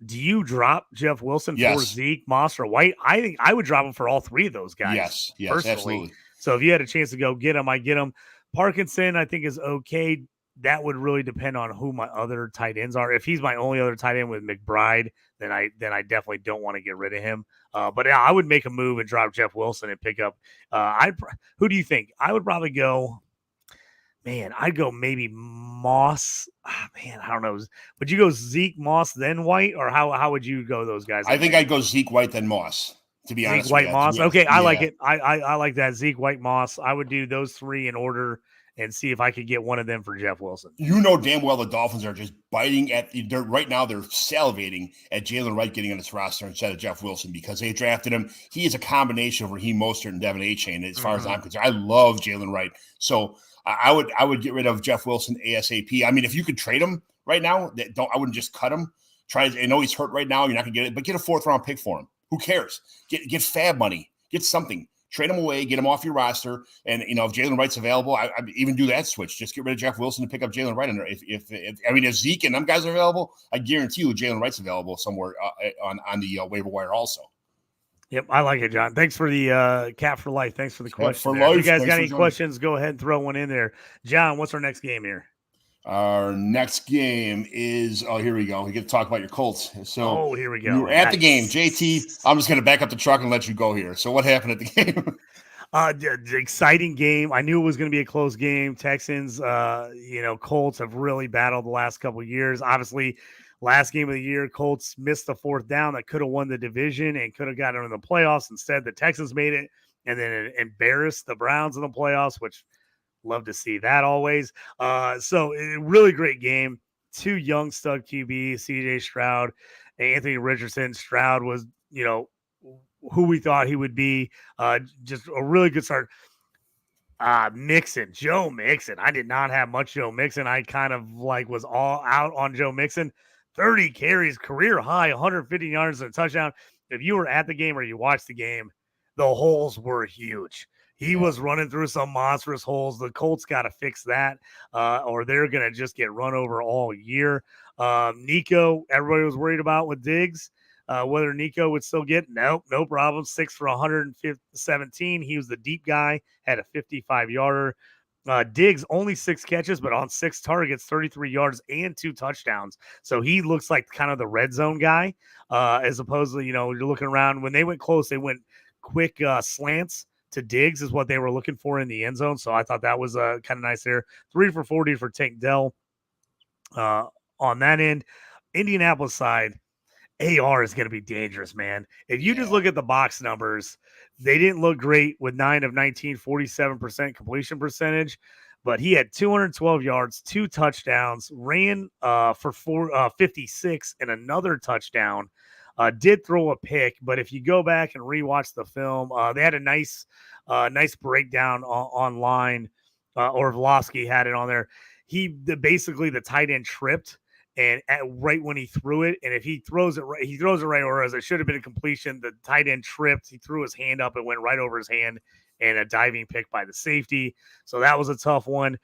Do you drop Jeff Wilson for Zeke, Moss, or White? I think I would drop him for all three of those guys. Yes, personally. Absolutely. So if you had a chance to go get him, I get him. Parkinson, I think, is okay. That would really depend on who my other tight ends are. If he's my only other tight end with McBride, then I definitely don't want to get rid of him. But I would make a move and drop Jeff Wilson and pick up. Who do you think? I would probably go. Man, I'd go maybe Moss. Man, I don't know. Would you go Zeke, Moss, then White, or how would you go those guys? I think I'd go Zeke, White, then Moss. To be honest, Zeke, White, Moss. Okay, I like it. I like that. Zeke, White, Moss. I would do those three in order and see if I could get one of them for Jeff Wilson. You know damn well the Dolphins are just biting at right now. They're salivating at Jalen Wright getting on this roster instead of Jeff Wilson because they drafted him. He is a combination of Raheem Mostert and Devin A-Chain. As far as I'm concerned, I love Jalen Wright. So I would get rid of Jeff Wilson ASAP. I mean, if you could trade him right now, I wouldn't just cut him. I know he's hurt right now. You're not gonna get it, but get a 4th round pick for him. Who cares? Get fab money. Get something. Trade him away, get him off your roster, and if Jalen Wright's available, I even do that switch. Just get rid of Jeff Wilson and pick up Jalen Wright. If Zeke and them guys are available, I guarantee you Jalen Wright's available somewhere on the waiver wire also. Yep, I like it, John. Thanks for the Cap for Life. Thanks for the question. If you guys got any questions, go ahead and throw one in there. John, what's our next game here? Our next game is, here we go. We get to talk about your Colts. So here we go. You were at the game. JT, I'm just going to back up the truck and let you go here. So what happened at the game? The exciting game. I knew it was going to be a close game. Texans, Colts have really battled the last couple of years. Obviously, last game of the year, Colts missed the 4th down that could have won the division and could have gotten into the playoffs. Instead, the Texans made it and then embarrassed the Browns in the playoffs, which love to see that always. So a really great game. 2 young stud QB, CJ Stroud, Anthony Richardson. Stroud was, who we thought he would be. Just a really good start. Joe Mixon. I did not have much Joe Mixon. I kind of was all out on Joe Mixon. 30 carries, career high, 150 yards and a touchdown. If you were at the game or you watched the game, the holes were huge. He was running through some monstrous holes. The Colts got to fix that, or they're going to just get run over all year. Nico, everybody was worried about with Diggs, whether Nico would still get. No problem. 6 for 117. He was the deep guy, had a 55-yarder. Diggs, only 6 catches, but on 6 targets, 33 yards and 2 touchdowns. So he looks like kind of the red zone guy, as opposed to, you're looking around. When they went close, they went quick slants to Diggs is what they were looking for in the end zone. So I thought that was kind of nice there. 3 for 40 for Tank Dell on that end. Indianapolis side, AR is going to be dangerous, man. If you just look at the box numbers, they didn't look great with 9 of 19, 47% completion percentage, but he had 212 yards, 2 touchdowns, ran for 56 and another touchdown. Did throw a pick, but if you go back and rewatch the film, they had a nice breakdown online. Orlovsky had it on there. Basically the tight end tripped. And right when he threw it, and if he throws it right, or as it should have been a completion, the tight end tripped. He threw his hand up and went right over his hand, and a diving pick by the safety. So that was a tough one.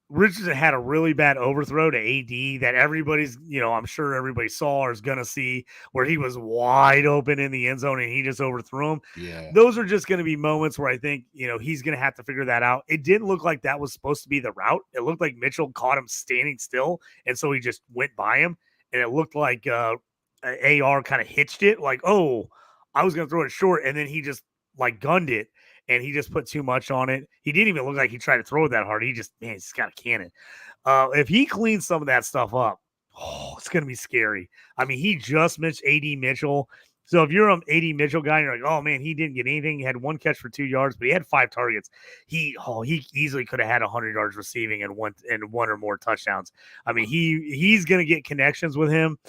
Richardson had a really bad overthrow to AD that everybody's, I'm sure everybody saw or is going to see, where he was wide open in the end zone and he just overthrew him. Yeah. Those are just going to be moments where I think, he's going to have to figure that out. It didn't look like that was supposed to be the route. It looked like Mitchell caught him standing still, and so he just went by him, and it looked like AR kind of hitched it, like, oh, I was going to throw it short, and then he just gunned it. And he just put too much on it. He didn't even look like he tried to throw it that hard. He's got a cannon. If he cleans some of that stuff up, it's going to be scary. I mean, he just missed AD Mitchell. So if you're an AD Mitchell guy, and you're like, oh, man, he didn't get anything. He had 1 catch for 2 yards, but he had 5 targets. He easily could have had 100 yards receiving and one or more touchdowns. I mean, he's going to get connections with him.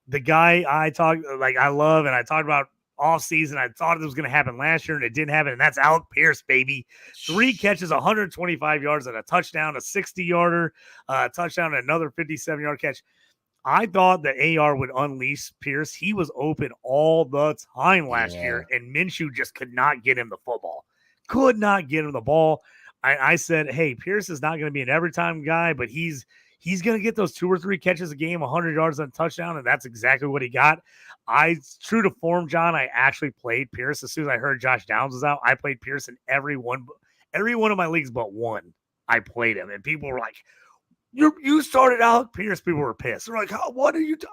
The guy I love, and I talked about off season, I thought it was going to happen last year, and it didn't happen. And that's Alec Pierce, baby. 3 catches, 125 yards, and a touchdown, a 60-yarder, touchdown, and another 57-yard catch. I thought that AR would unleash Pierce. He was open all the time last year, and Minshew just could not get him the football. Could not get him the ball. I said, hey, Pierce is not going to be an every-time guy, but he's going to get those 2 or 3 catches a game, 100 yards and a touchdown, and that's exactly what he got. True to form, John, I actually played Pierce. As soon as I heard Josh Downs was out, I played Pierce in every one of my leagues but one. I played him, and people were like, you started out Pierce. People were pissed. They're like, what are you doing?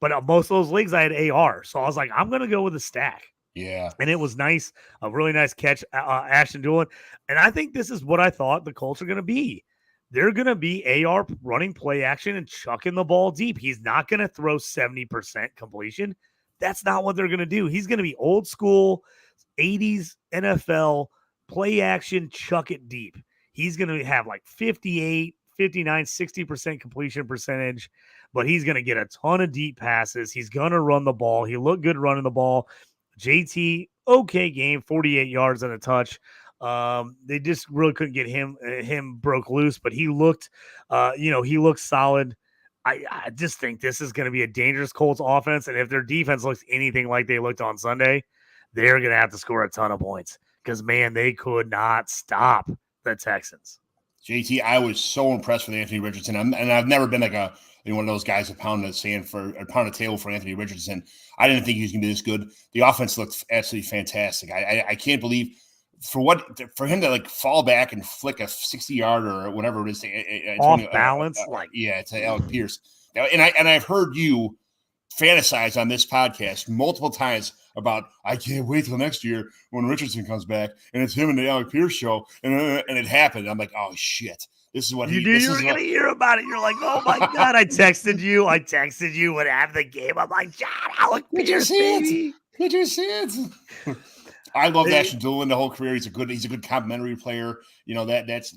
But most of those leagues, I had AR. So I was like, I'm going to go with a stack. Yeah. And it was nice. A really nice catch, Ashton Doolin. And I think this is what I thought the Colts are going to be. They're going to be AR running play action and chucking the ball deep. He's not going to throw 70% completion. That's not what they're going to do. He's going to be old school, 80s NFL play action, chuck it deep. He's going to have 58, 59, 60% completion percentage, but he's going to get a ton of deep passes. He's going to run the ball. He looked good running the ball. JT, okay game, 48 yards and a touch. They just really couldn't get him broke loose, but he looked, he looked solid. I just think this is going to be a dangerous Colts offense. And if their defense looks anything like they looked on Sunday, they're going to have to score a ton of points because, man, they could not stop the Texans. JT, I was so impressed with Anthony Richardson. And I've never been one of those guys that pound a table for Anthony Richardson. I didn't think he was going to be this good. The offense looked absolutely fantastic. I can't believe for him to fall back and flick a 60-yard or whatever it is off balance, to Alec Pierce. And I've heard you fantasize on this podcast multiple times about I can't wait till next year when Richardson comes back and it's him and the Alec Pierce show, and it happened. I'm like, oh shit. This is what you do. You're going to hear about it. You're like, oh my God, I texted you when after the game. I'm like, John, Alec Pierce, baby. Did you see it? I love Ashton Doolin the whole career. He's a good complimentary player. That's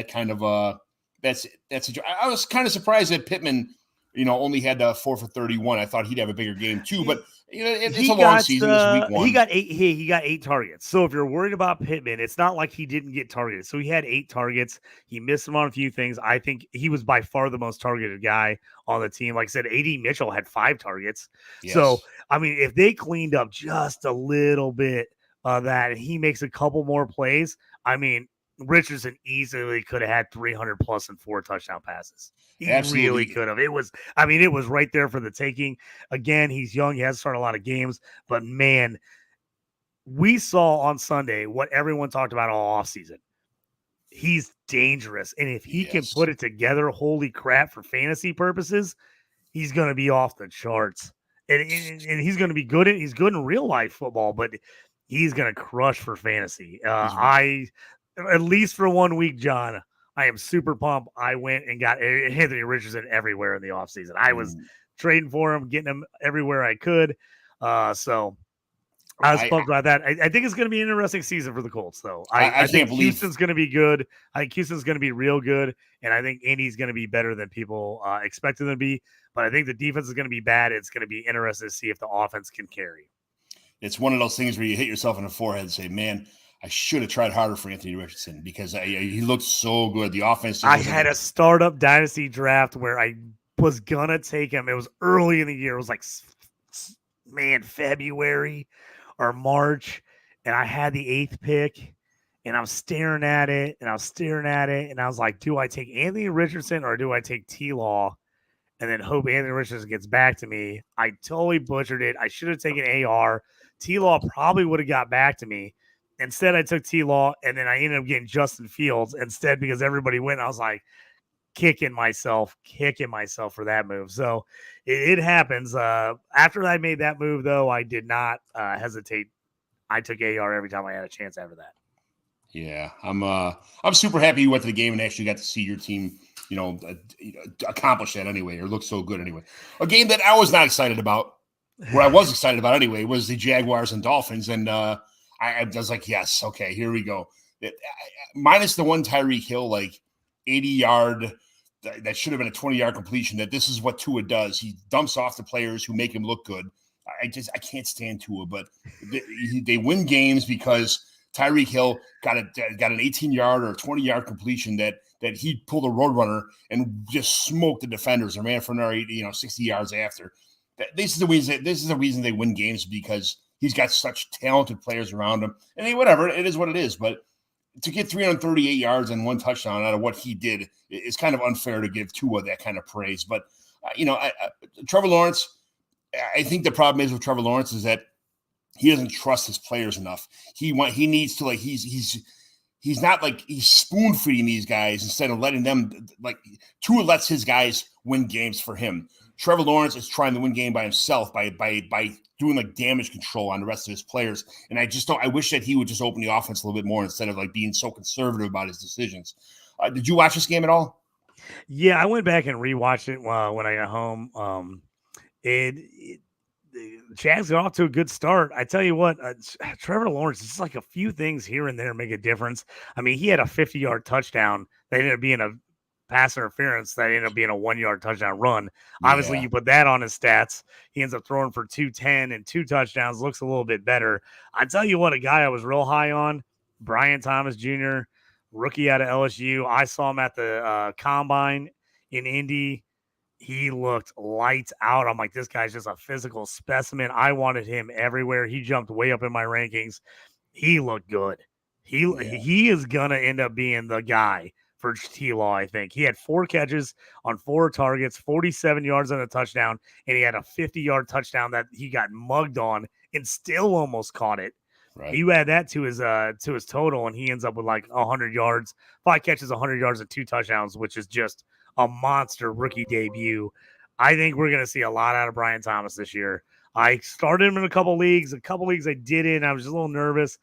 kind of I was kind of surprised that Pittman, only had 4 for 31. I thought he'd have a bigger game too, but it's a long season. This week 1. He got 8 targets. So if you're worried about Pittman, it's not like he didn't get targeted. So he had 8 targets. He missed him on a few things. I think he was by far the most targeted guy on the team. Like I said, AD Mitchell had 5 targets. Yes. So I mean, if they cleaned up just a little bit of that and he makes a couple more plays, I mean, Richardson easily could have had 300 plus and 4 touchdown passes. He really could have. It was right there for the taking. Again, he's young. He hasn't started a lot of games, but man, we saw on Sunday what everyone talked about all offseason. He's dangerous. And if he can put it together, holy crap, for fantasy purposes, he's going to be off the charts. And he's going to be good. He's good in real life football, but he's going to crush for fantasy. At least for 1 week, John, I am super pumped. I went and got Anthony Richardson everywhere in the offseason. trading for him, getting him everywhere I could. So I was pumped about that. I think it's going to be an interesting season for the Colts, though. I think Houston's going to be good. I think Houston's going to be real good, and I think Indy's going to be better than people expected them to be. But I think the defense is going to be bad. It's going to be interesting to see if the offense can carry. It's one of those things where you hit yourself in the forehead and say, man, I should have tried harder for Anthony Richardson because he looked so good. The offense. I had a startup dynasty draft where I was going to take him. It was early in the year. It was like, February or March, and I had the 8th pick, and I'm staring at it, and I was like, do I take Anthony Richardson or do I take T-Law and then hope Anthony Richardson gets back to me? I totally butchered it. I should have taken AR. T-Law probably would have got back to me. Instead, I took T-Law, and then I ended up getting Justin Fields instead because everybody went. I was like, kicking myself for that move. So it happens. After I made that move, though, I did not hesitate. I took AR every time I had a chance after that. Yeah, I'm super happy you went to the game and actually got to see your team, accomplish that anyway, or look so good anyway. A game that I was not excited about, what I was excited about anyway, was the Jaguars and Dolphins. And I was like, yes, okay, here we go. Minus the one Tyreek Hill, 80-yard, that should have been a 20-yard completion. That this is what Tua does. He dumps off the players who make him look good. I can't stand Tua, but they win games because Tyreek Hill got an 18-yard or a 20-yard completion that he pulled a roadrunner and just smoked the defenders and ran for another 60 yards after. This is the reason they win games, because he's got such talented players around him. And it is what it is. But to get 338 yards and 1 touchdown out of what he did is kind of unfair to give Tua that kind of praise. But, Trevor Lawrence, I think the problem is with Trevor Lawrence is that he doesn't trust his players enough. He needs to, he's not he's spoon feeding these guys instead of letting them, Tua lets his guys win games for him. Trevor Lawrence is trying to win game by himself by doing damage control on the rest of his players. And I wish that he would just open the offense a little bit more instead of being so conservative about his decisions. Did you watch this game at all? Yeah, I went back and rewatched it when I got home. The Jags got off to a good start. I tell you what, Trevor Lawrence, it's a few things here and there make a difference. I mean, he had a 50-yard touchdown that ended up being a pass interference that ended up being a 1-yard touchdown run. Yeah. Obviously, you put that on his stats. He ends up throwing for 210 and 2 touchdowns. Looks a little bit better. I tell you what, a guy I was real high on, Brian Thomas Jr., rookie out of LSU. I saw him at the Combine in Indy. He looked lights out. I'm like, this guy's just a physical specimen. I wanted him everywhere. He jumped way up in my rankings. He looked good. He is going to end up being the guy for T-Law, I think. He had 4 catches on 4 targets, 47 yards on a touchdown, and he had a 50-yard touchdown that he got mugged on and still almost caught it. Right. You add that to his total, and he ends up with 100 yards, 5 catches, 100 yards, and 2 touchdowns, which is just a monster rookie debut. I think we're going to see a lot out of Brian Thomas this year. I started him in a couple leagues. A couple leagues I didn't. I was just a little nervous.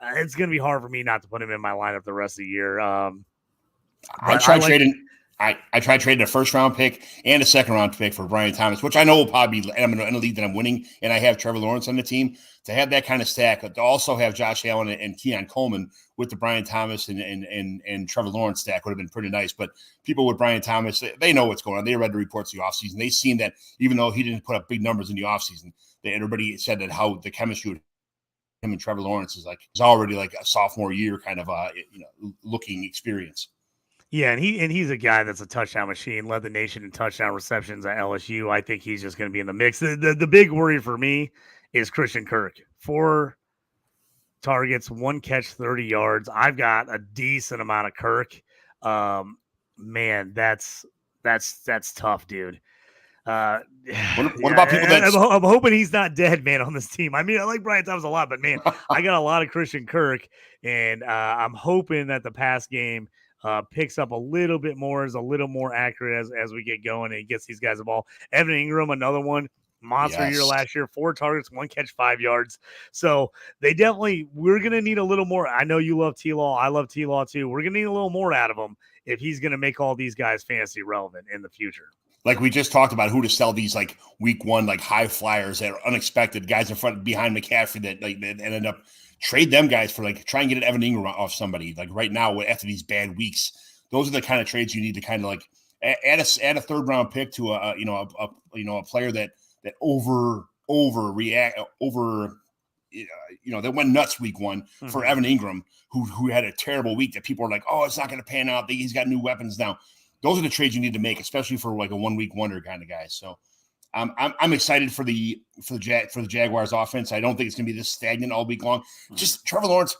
It's going to be hard for me not to put him in my lineup the rest of the year. I tried trading a first-round pick and a second-round pick for Brian Thomas, which I know will probably be – I'm in a league that I'm winning, and I have Trevor Lawrence on the team. To have that kind of stack, to also have Josh Allen and Keon Coleman with the Brian Thomas and Trevor Lawrence stack would have been pretty nice. But people with Brian Thomas, they know what's going on. They read the reports of the offseason. They've seen that even though he didn't put up big numbers in the offseason, everybody said that how the chemistry with him and Trevor Lawrence is already a sophomore year kind of looking experience. Yeah, and he's a guy that's a touchdown machine, led the nation in touchdown receptions at LSU. I think he's just going to be in the mix. The big worry for me is Christian Kirk. 4 targets, 1 catch, 30 yards. I've got a decent amount of Kirk. Man, that's tough, dude. What about people that I'm hoping he's not dead, man, on this team. I mean, I like Brian Thomas a lot, but man, I got a lot of Christian Kirk, and I'm hoping that the pass game picks up a little bit more, is a little more accurate as we get going and gets these guys the ball. Evan Ingram, another one. Monster year last year, 4 targets, 1 catch, 5 yards. So we're going to need a little more. I know you love T-Law. I love T-Law too. We're going to need a little more out of him if he's going to make all these guys fantasy relevant in the future. like we just talked about, who to sell these like week one, like high flyers that are unexpected guys in front behind McCaffrey that ended up trade them guys for like try and get an Evan Ingram off somebody like right now after these bad weeks. Those are the kind of trades you need to kind of like add a third round pick to a player that that went nuts week one for Evan Ingram, who had a terrible week that people are like, oh, it's not going to pan out. He's got new weapons now. Those are the trades you need to make, especially for like a 1 week wonder kind of guy. So I'm excited for the Jaguars offense. I don't think it's going to be this stagnant all week long. Just Trevor Lawrence,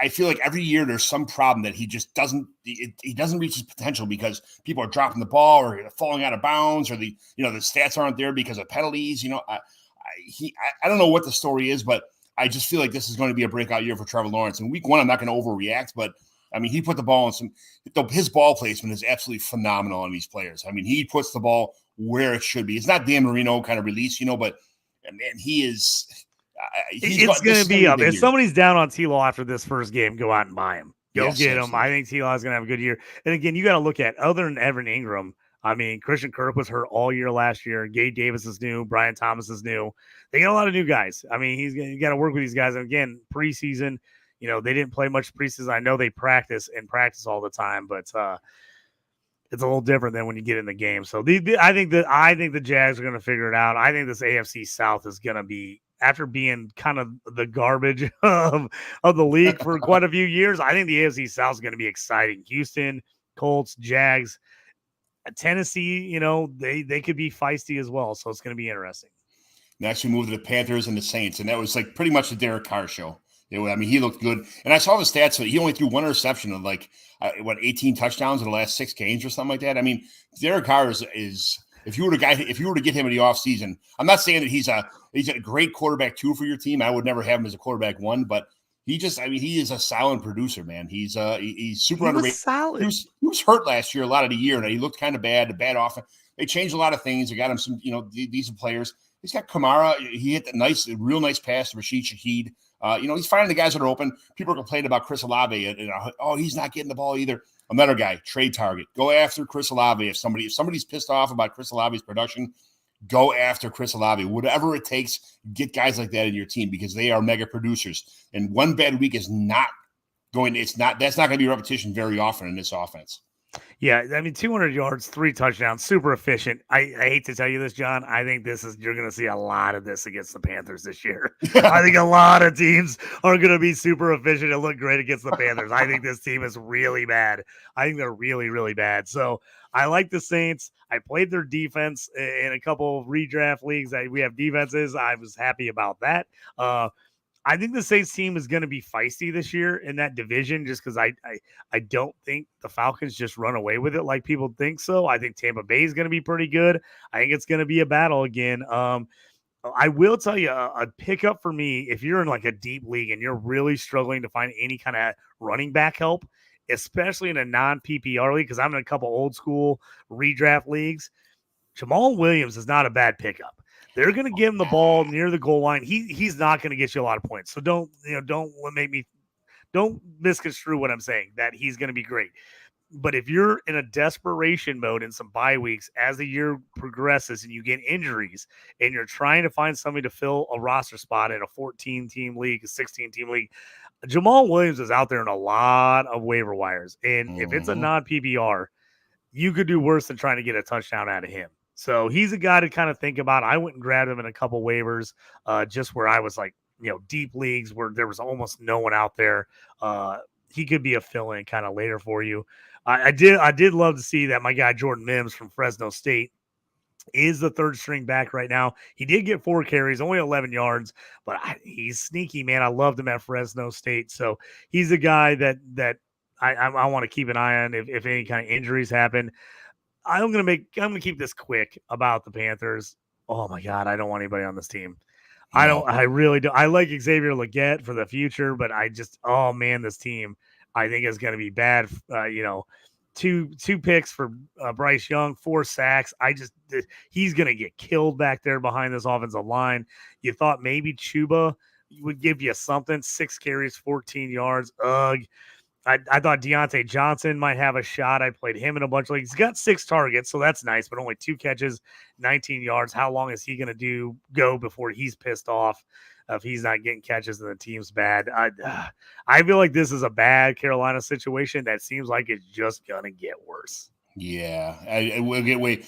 I feel like every year there's some problem that he just doesn't reach his potential because people are dropping the ball or falling out of bounds or the stats aren't there because of penalties. I don't know what the story is, but I just feel like this is going to be a breakout year for Trevor Lawrence. In week one, I'm not going to overreact, but I mean, he put the ball in his ball placement is absolutely phenomenal on these players. I mean, he puts the ball where it should be. It's not Dan Marino kind of release, but man, he is. It's going to be up. If somebody's down on T-Law after this first game, go out and buy him. Get him. Absolutely. I think T-Law is going to have a good year. And again, you got to look at other than Evan Ingram. I mean, Christian Kirk was hurt all year last year. Gabe Davis is new. Brian Thomas is new. They got a lot of new guys. I mean, you got to work with these guys. And again, preseason, they didn't play much preseason. I know they practice all the time, but it's a little different than when you get in the game. So I think the Jags are going to figure it out. I think this AFC South is going to be, after being kind of the garbage of the league for quite a few years, I think the AFC South is going to be exciting. Houston, Colts, Jags, Tennessee, they could be feisty as well. So it's going to be interesting. Next, we move to the Panthers and the Saints, and that was like pretty much the Derek Carr show. He looked good. And I saw the stats. So he only threw one interception of 18 touchdowns in the last 6 games or something like that. I mean, Derek Carr is if you were to get him in the offseason, I'm not saying that he's a great quarterback 2 for your team. I would never have him as a quarterback 1, but he is a solid producer, man. He's super underrated. Solid. He was hurt last year, a lot of the year, and he looked kind of bad, the bad offense. They changed a lot of things. They got him some, decent players. He's got Kamara. He hit the real nice pass to Rashid Shaheed. He's finding the guys that are open. People are complaining about Chris Olave. He's not getting the ball either. Another guy, trade target. Go after Chris Olave. If somebody's pissed off about Chris Olave's production, go after Chris Olave. Whatever it takes, get guys like that in your team because they are mega producers. And one bad week is not going. That's not going to be a repetition very often in this offense. Yeah, I mean, 200 yards, 3 touchdowns, super efficient. I hate to tell you this, John. I think you're going to see a lot of this against the Panthers this year. I think a lot of teams are going to be super efficient and look great against the Panthers. I think this team is really bad. I think they're really, really bad. So I like the Saints. I played their defense in a couple of redraft leagues. We have defenses. I was happy about that. I think the Saints team is going to be feisty this year in that division just because I don't think the Falcons just run away with it like people think so. I think Tampa Bay is going to be pretty good. I think it's going to be a battle again. I will tell you a pickup for me, if you're in like a deep league and you're really struggling to find any kind of running back help, especially in a non-PPR league, because I'm in a couple old school redraft leagues, Jamal Williams is not a bad pickup. They're going to give him the ball near the goal line. He's not going to get you a lot of points. So don't misconstrue what I'm saying, that he's going to be great. But if you're in a desperation mode in some bye weeks as the year progresses and you get injuries and you're trying to find somebody to fill a roster spot in a 14-team league, a 16-team league, Jamal Williams is out there in a lot of waiver wires. And if it's a non-PPR, you could do worse than trying to get a touchdown out of him. So he's a guy to kind of think about. I went and grabbed him in a couple waivers, just where I was like, deep leagues where there was almost no one out there. He could be a fill-in kind of later for you. I did love to see that my guy Jordan Mims from Fresno State is the third string back right now. He did get 4 carries, only 11 yards, but he's sneaky, man. I loved him at Fresno State. So he's a guy that I want to keep an eye on if any kind of injuries happen. I'm gonna keep this quick about the Panthers. Oh my God, I don't want anybody on this team. No. I really don't. I like Xavier Legette for the future, but this team I think is gonna be bad. 2 picks for Bryce Young, 4 sacks. He's gonna get killed back there behind this offensive line. You thought maybe Chuba would give you something, 6 carries, 14 yards. Ugh. I thought Deontay Johnson might have a shot. I played him in a bunch of leagues. He's got 6 targets, so that's nice, but only 2 catches, 19 yards. How long is he going to go before he's pissed off if he's not getting catches and the team's bad? I feel like this is a bad Carolina situation that seems like it's just going to get worse. Yeah, it will get way.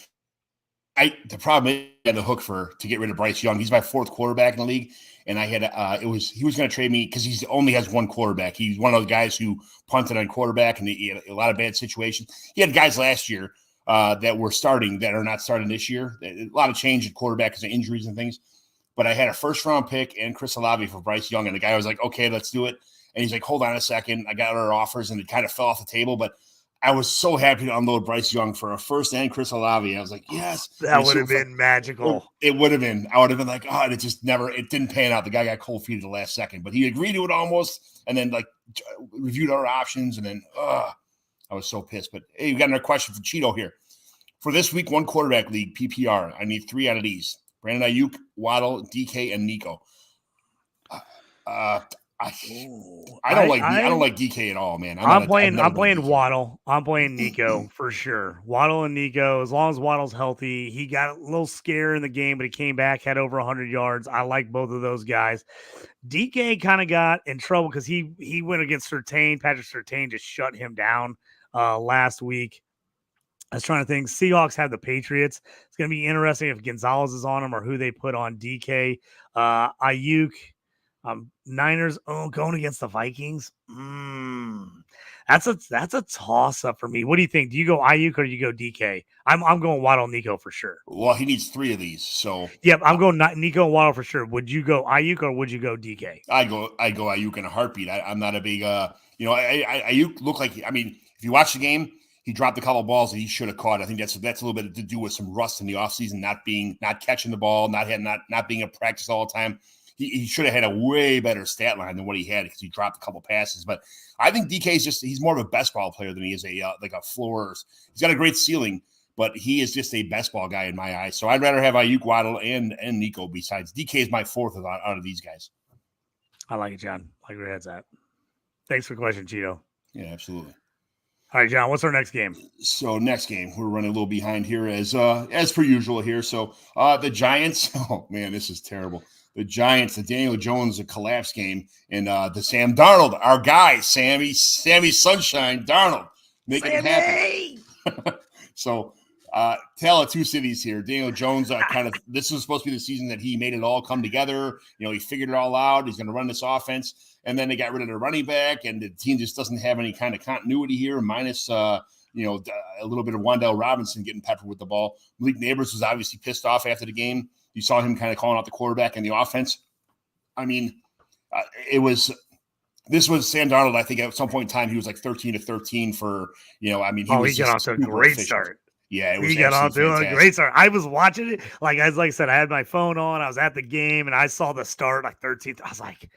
The problem is I had the hook to get rid of Bryce Young. He's my 4th quarterback in the league, and I had he was going to trade me because he only has 1 quarterback. He's one of those guys who punted on quarterback, and he had a lot of bad situations. He had guys last year that were starting that are not starting this year. A lot of change at quarterback because of injuries and things. But I had a 1st-round pick and Chris Olave for Bryce Young, and the guy was like, "Okay, let's do it." And he's like, "Hold on a second, I got other offers," and it kind of fell off the table, but. I was so happy to unload Bryce Young for a 1st and Chris Olave. I was like, yes. That would have been magical. It would have been. I would have been like, oh, it didn't pan out. The guy got cold feet at the last second, but he agreed to it almost and then like reviewed our options. And then, I was so pissed. But hey, we got another question for Cheeto here. For this week, 1 quarterback league, PPR, I need 3 out of these. Brandon Ayuk, Waddle, DK, and Nico. I don't like DK at all, man. I'm playing Waddle. I'm playing Nico for sure. Waddle and Nico, as long as Waddle's healthy, he got a little scare in the game, but he came back, had over 100 yards. I like both of those guys. DK kind of got in trouble because he went against Surtain. Patrick Surtain just shut him down last week. I was trying to think. Seahawks have the Patriots. It's going to be interesting if Gonzalez is on him or who they put on DK. Ayuk. Niners going against the Vikings. That's a toss up for me. What do you think? Do you go Ayuk or do you go DK? I'm going Waddle Nico for sure. Well, he needs 3 of these, so yep, I'm going Nico and Waddle for sure. Would you go Ayuk or would you go DK? I go Ayuk in a heartbeat. I'm not a big Ayuk looked like. I mean, if you watch the game, he dropped a couple of balls that he should have caught. I think that's a little bit to do with some rust in the offseason, not catching the ball, not being in practice all the time. He should have had a way better stat line than what he had because he dropped a couple passes. But I think DK is he's more of a best ball player than he is a floor. He's got a great ceiling, but he is just a best ball guy in my eyes. So I'd rather have Ayuk, Waddle, and Nico besides. DK is my 4th out of these guys. I like it, John. I like where your head's at. Thanks for the question, Cheeto. Yeah, absolutely. All right, John, what's our next game? So next game, we're running a little behind here as per usual here. So the Giants, oh man, this is terrible. The Giants, the Daniel Jones, a collapse game, and the Sam Darnold, our guy, Sammy Sunshine Darnold, making it happen. So, tale of 2 cities here. Daniel Jones, this was supposed to be the season that he made it all come together. He figured it all out. He's going to run this offense, and then they got rid of the running back, and the team just doesn't have any kind of continuity here. Minus, a little bit of Wan'Dale Robinson getting peppered with the ball. Malik Neighbors was obviously pissed off after the game. You saw him kind of calling out the quarterback and the offense. I mean, this was Sam Darnold. I think at some point in time, he was like 13-13 for, he got off to a great start. Yeah, he got off to a great start. I was watching it. Like I said, I had my phone on. I was at the game and I saw the start, like 13th. I was like,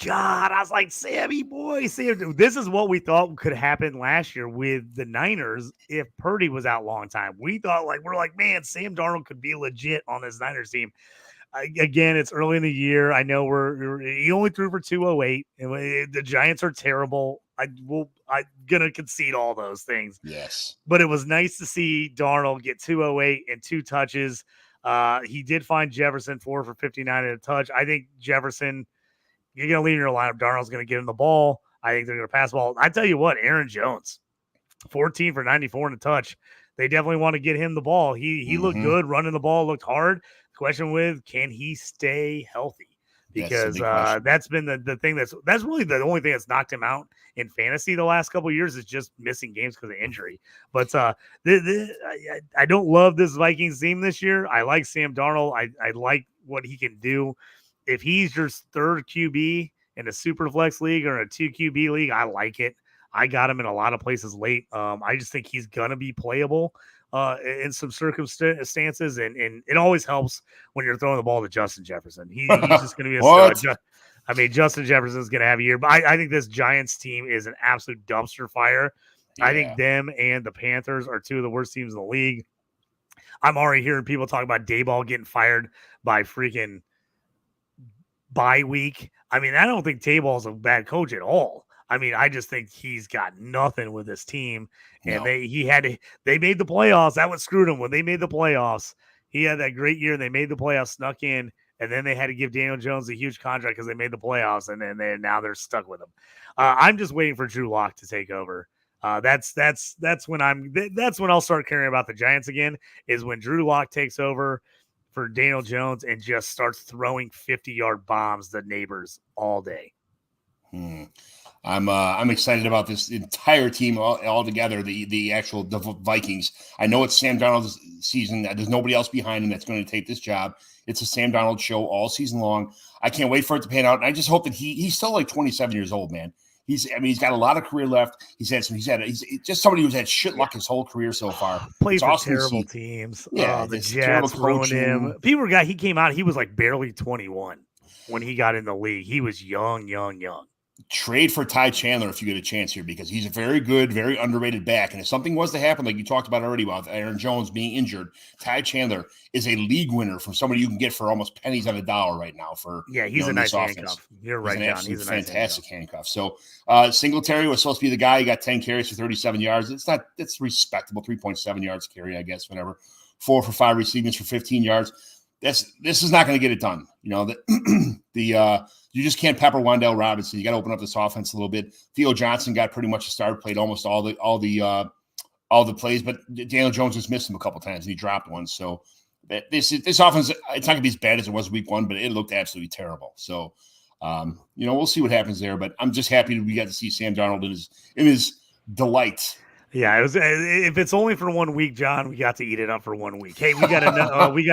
God, Sammy boy, Sam, this is what we thought could happen last year with the Niners if Purdy was out long time. We thought we're like, man, Sam Darnold could be legit on this Niners team. Again, it's early in the year. I know he only threw for 208. And the Giants are terrible. I'm gonna concede all those things. Yes, but it was nice to see Darnold get 208 and 2 touches. He did find Jefferson 4 for 59 and a touch. I think Jefferson. You're going to leave your lineup. Darnold's going to give him the ball. I think they're going to pass the ball. I tell you what, Aaron Jones, 14 for 94 and a touch. They definitely want to get him the ball. He looked good running the ball, looked hard. The question can he stay healthy? Because that's been the thing that's really the only thing that's knocked him out in fantasy the last couple of years is just missing games because of injury. But I don't love this Vikings team this year. I like Sam Darnold. I like what he can do. If he's your 3rd QB in a super flex league or a 2 QB league, I like it. I got him in a lot of places late. I just think he's going to be playable in some circumstances. And it always helps when you're throwing the ball to Justin Jefferson. He's just going to be a stud. Justin Jefferson's going to have a year. But I think this Giants team is an absolute dumpster fire. Yeah. I think them and the Panthers are 2 of the worst teams in the league. I'm already hearing people talk about Dayball getting fired by freaking bye week. I mean, I don't think Dayball's a bad coach at all. I mean, I just think he's got nothing with this team. And No. they made the playoffs. That what screwed him when they made the playoffs. He had that great year. They made the playoffs, snuck in, and then they had to give Daniel Jones a huge contract because they made the playoffs, and then now they're stuck with him. I'm just waiting for Drew Lock to take over. That's when I'll start caring about the Giants again. Is when Drew Lock takes over for Daniel Jones and just starts throwing 50-yard bombs to neighbors all day. I'm excited about this entire team all together. The Vikings. I know it's Sam Darnold's season. There's nobody else behind him that's going to take this job. It's a Sam Darnold show all season long. I can't wait for it to pan out. And I just hope that he's still like 27 years old, man. He's got a lot of career left. He's just somebody who's had shit luck his whole career so far. Plays for terrible teams. Yeah, the Jets ruined him. He came out. He was like barely 21 when he got in the league. He was young. Trade for Ty Chandler if you get a chance here, because he's a very good, very underrated back. And if something was to happen, like you talked about already about Aaron Jones being injured, Ty Chandler is a league winner from somebody you can get for almost pennies on the dollar right now. He's a nice handcuff. You're right, John. He's a fantastic handcuff. So Singletary was supposed to be the guy. He got 10 carries for 37 yards. It's respectable. 3.7 yards carry, I guess, whatever. 4 for 5 receivings for 15 yards. This is not going to get it done. You just can't pepper Wan'Dale Robinson. You got to open up this offense a little bit. Theo Johnson got pretty much a start, played almost all the plays, but Daniel Jones just missed him a couple times and he dropped one. So this offense, it's not going to be as bad as it was week 1, but it looked absolutely terrible. So we'll see what happens there. But I'm just happy that we got to see Sam Darnold in his delight. Yeah, if it's only for 1 week, John, we got to eat it up for 1 week. Hey, we got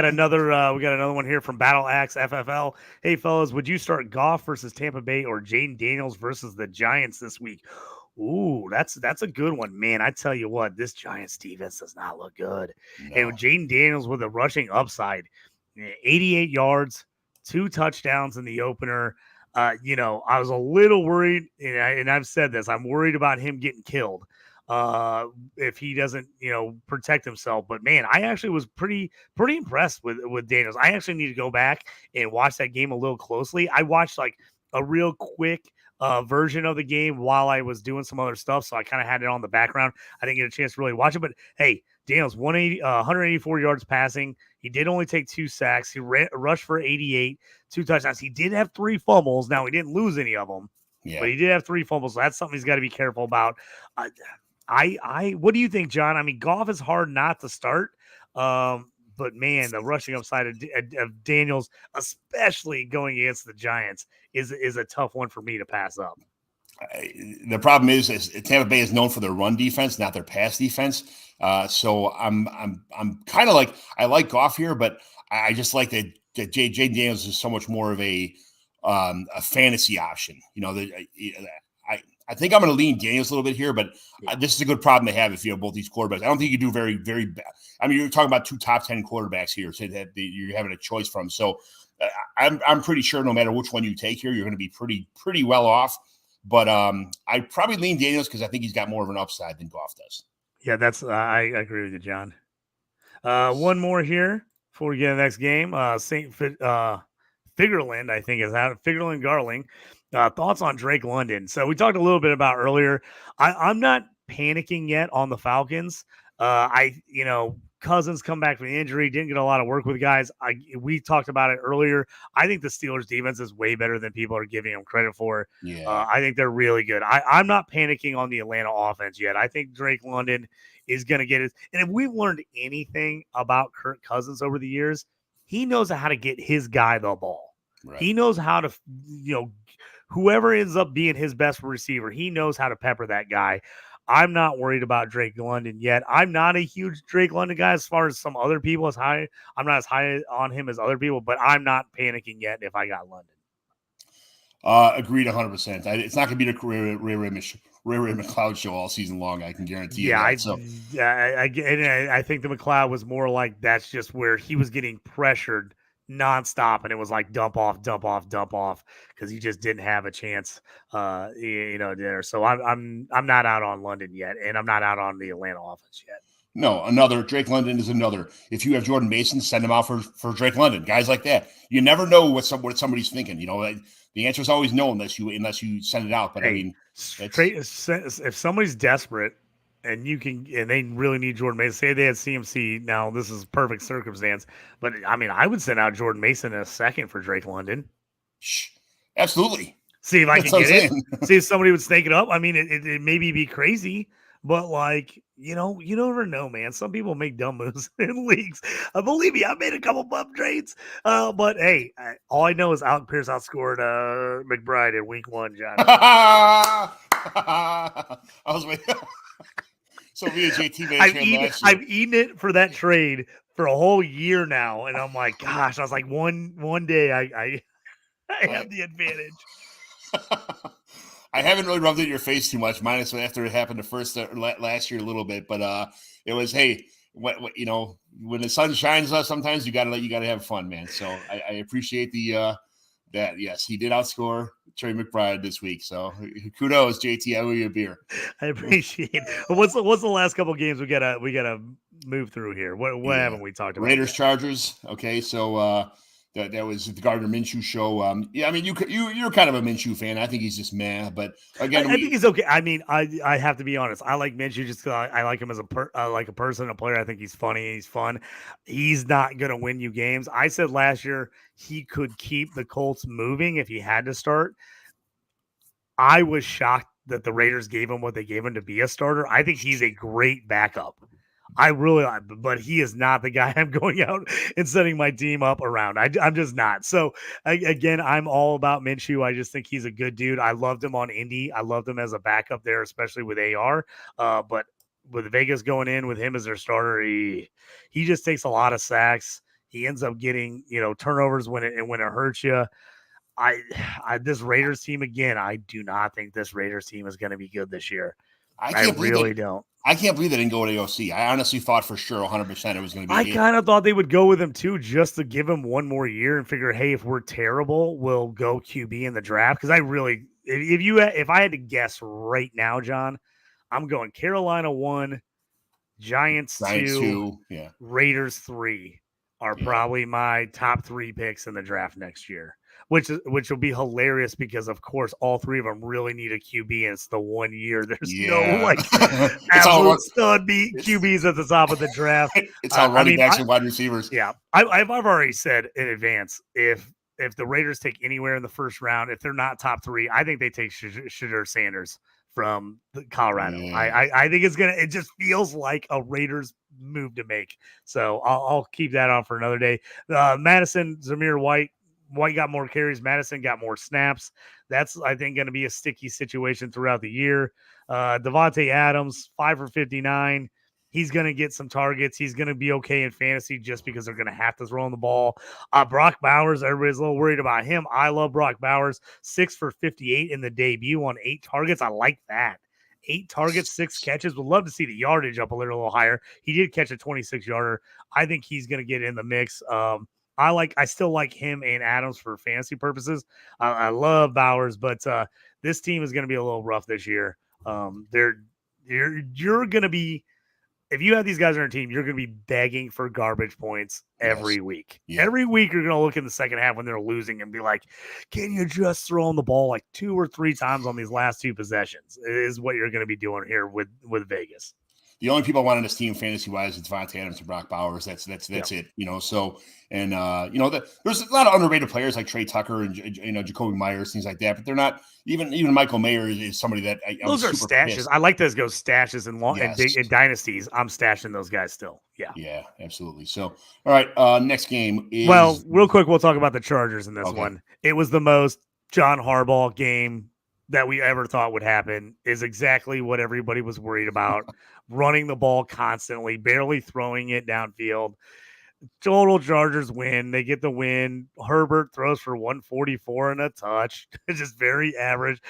another one here from Battle Axe FFL. Hey, fellas, would you start Goff versus Tampa Bay or Jane Daniels versus the Giants this week? Ooh, that's a good one, man. I tell you what, this Giants defense does not look good. No. And with Jane Daniels with a rushing upside, 88 yards, 2 touchdowns in the opener. I was a little worried, and I've said this. I'm worried about him getting killed if he doesn't, protect himself. But man, I actually was pretty impressed with Daniels. I actually need to go back and watch that game a little closely. I watched like a real quick version of the game while I was doing some other stuff, so I kind of had it on the background. I didn't get a chance to really watch it, but hey, Daniels 184 yards passing. He did only take 2 sacks. He rushed for 88, 2 touchdowns. He did have 3 fumbles. Now he didn't lose any of them, but he did have 3 fumbles. So that's something he's got to be careful about. What do you think, John? I mean, Goff is hard not to start, but man, the rushing upside of Daniels, especially going against the Giants, is a tough one for me to pass up. The problem is Tampa Bay is known for their run defense, not their pass defense. So I'm kind of like, I like Goff here, but I just like that Jay Daniels is so much more of a fantasy option. I think I'm going to lean Daniels a little bit here, but this is a good problem to have if you have both these quarterbacks. I don't think you do very, very bad. I mean, you're talking about 2 top 10 quarterbacks here, so that you're having a choice from. So I'm pretty sure no matter which one you take here, you're going to be pretty well off. But I'd probably lean Daniels because I think he's got more of an upside than Goff does. Yeah, I agree with you, John. One more here before we get to the next game. Figureland, I think, is out. Figureland Garling. Thoughts on Drake London. So we talked a little bit about earlier. I'm not panicking yet on the Falcons. Cousins come back from the injury, didn't get a lot of work with guys. We talked about it earlier. I think the Steelers defense is way better than people are giving them credit for. Yeah. I think they're really good. I'm not panicking on the Atlanta offense yet. I think Drake London is going to get it. And if we've learned anything about Kirk Cousins over the years, he knows how to get his guy the ball. Right. He knows how to, whoever ends up being his best receiver, he knows how to pepper that guy. I'm not worried about Drake London yet. I'm not a huge Drake London guy as far as some other people I'm not as high on him as other people, but I'm not panicking yet if I got London. Agreed 100%. It's not going to be the Ray McLeod show all season long. I can guarantee you. I think the McLeod was more like that's just where he was getting pressured nonstop, and it was like dump off, because he just didn't have a chance, there. So I'm not out on London yet, and I'm not out on the Atlanta offense yet. No, another. Drake London is another. If you have Jordan Mason, send him out for Drake London. Guys like that. You never know what somebody's thinking. The answer is always no unless you send it out. But Hey, if somebody's desperate and they really need Jordan Mason, say they had CMC. Now this is perfect circumstance, but I mean, I would send out Jordan Mason in a second for Drake London. Absolutely. See if I can get it. See if somebody would snake it up. I mean, it maybe be crazy, but you never know, man. Some people make dumb moves in leagues. Believe me, I made a couple bump trades. But hey, all I know is Alec Pierce outscored McBride in week 1, John. I was waiting. So me and JT made I've eaten it for that trade for a whole year now, and I'm like, gosh, I was like, one day I have the advantage. I haven't really rubbed it in your face too much, minus after it happened last year a little bit. But it was, hey, when the sun shines, sometimes you gotta have fun, man. So I appreciate that. Yes, he did outscore Trey McBride this week. So kudos, JT. I owe you a beer. I appreciate it. What's the last couple of games we gotta move through here? What haven't we talked about? Raiders Chargers. Okay, so. That was the Gardner Minshew show. I mean, you're kind of a Minshew fan. I think he's just meh. But again, I think he's okay. I mean, I have to be honest. I like Minshew just because I like him as a person, a player. I think he's funny. He's fun. He's not going to win you games. I said last year he could keep the Colts moving if he had to start. I was shocked that the Raiders gave him what they gave him to be a starter. I think he's a great backup. But he is not the guy I'm going out and setting my team up around. I'm just not. So again, I'm all about Minshew. I just think he's a good dude. I loved him on Indy. I loved him as a backup there, especially with AR. But with Vegas going in with him as their starter, he just takes a lot of sacks. He ends up getting, turnovers when it hurts you. This Raiders team again, I do not think this Raiders team is going to be good this year. I really don't. I can't believe they didn't go to AOC. I honestly thought for sure 100% it was going to be. I kind of thought they would go with him too, just to give him one more year and figure, hey, if we're terrible, we'll go QB in the draft. Because if I had to guess right now, John, I'm going Carolina 1, Giants 2, yeah. Raiders 3 are probably my top 3 picks in the draft next year. Which will be hilarious because, of course, all 3 of them really need a QB, and it's the 1 year. There's no absolute stud QBs at the top of the draft. It's all running backs and wide receivers. Yeah, I've already said in advance if the Raiders take anywhere in the first round, if they're not top 3, I think they take Shadur Sanders from Colorado. Yeah. I think it just feels like a Raiders move to make. So I'll keep that on for another day. Madison, Zamir White. White got more carries. Madison got more snaps. That's, I think, going to be a sticky situation throughout the year. Devontae Adams, 5 for 59. He's going to get some targets. He's going to be okay in fantasy just because they're going to have to throw on the ball. Brock Bowers, everybody's a little worried about him. I love Brock Bowers. 6 for 58 in the debut on 8 targets. I like that. 8 targets, 6 catches. Would love to see the yardage up a little higher. He did catch a 26-yarder. I think he's going to get in the mix. I still like him and Adams for fantasy purposes. I love Bowers, but this team is going to be a little rough this year. You're going to be, if you have these guys on your team, you're going to be begging for garbage points every week. Yeah. Every week you're going to look in the second half when they're losing and be like, can you just throw on the ball like 2 or 3 times on these last 2 possessions? It is what you're going to be doing here with Vegas. The only people I want on this team fantasy-wise is Devontae Adams and Brock Bowers. That's it, So, and, there's a lot of underrated players like Trey Tucker and, Jacoby Myers, things like that. But they're not – even Michael Mayer is somebody that those are stashes. Pissed. I like those go stashes in dynasties. I'm stashing those guys still. Yeah. Yeah, absolutely. So, all right, next game is – well, real quick, we'll talk about the Chargers in this one. It was the most John Harbaugh game that we ever thought would happen. Is exactly what everybody was worried about. Running the ball constantly, barely throwing it downfield. Total Chargers win. They get the win. Herbert throws for 144 and a touch. It's just very average.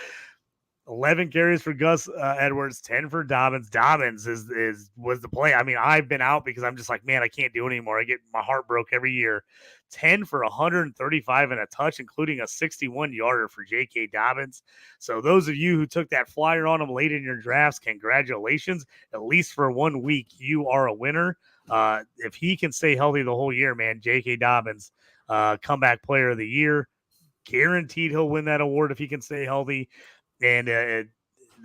11 carries for Gus Edwards, 10 for Dobbins. Dobbins was the play. I mean, I've been out because I'm just like, man, I can't do it anymore. I get my heart broke every year. 10 for 135 and a touch, including a 61-yarder for J.K. Dobbins. So those of you who took that flyer on him late in your drafts, congratulations. At least for 1 week, you are a winner. If he can stay healthy the whole year, man, J.K. Dobbins, comeback player of the year, guaranteed he'll win that award if he can stay healthy. And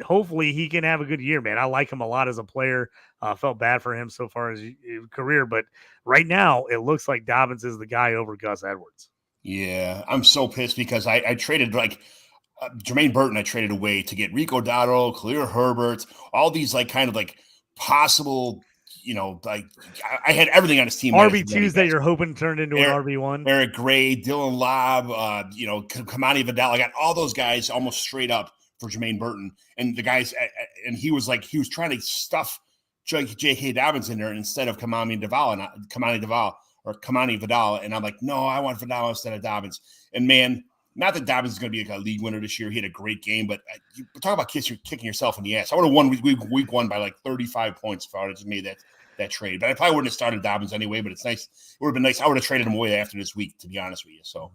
hopefully he can have a good year, man. I like him a lot as a player. Felt bad for him so far as his career, but right now it looks like Dobbins is the guy over Gus Edwards. Yeah, I'm so pissed because I traded Jermaine Burton. I traded away to get Rico Dotto, Khalil Herbert, all these possible. I had everything on his team. RB2s that you're hoping turned into an RB1. Eric Gray, Dylan Lobb, Kamani Vidal. I got all those guys almost straight up for Jermaine Burton. And the guys, and he was trying to stuff J.K. Dobbins in there instead of Kamani Vidal. And I'm like, no, I want Vidal instead of Dobbins. And man, not that Dobbins is going to be a league winner this year. He had a great game, but talk about kicking yourself in the ass. I would have won week one by 35 points if I would have just made that trade. But I probably wouldn't have started Dobbins anyway, but it's nice. It would have been nice. I would have traded him away after this week, to be honest with you. So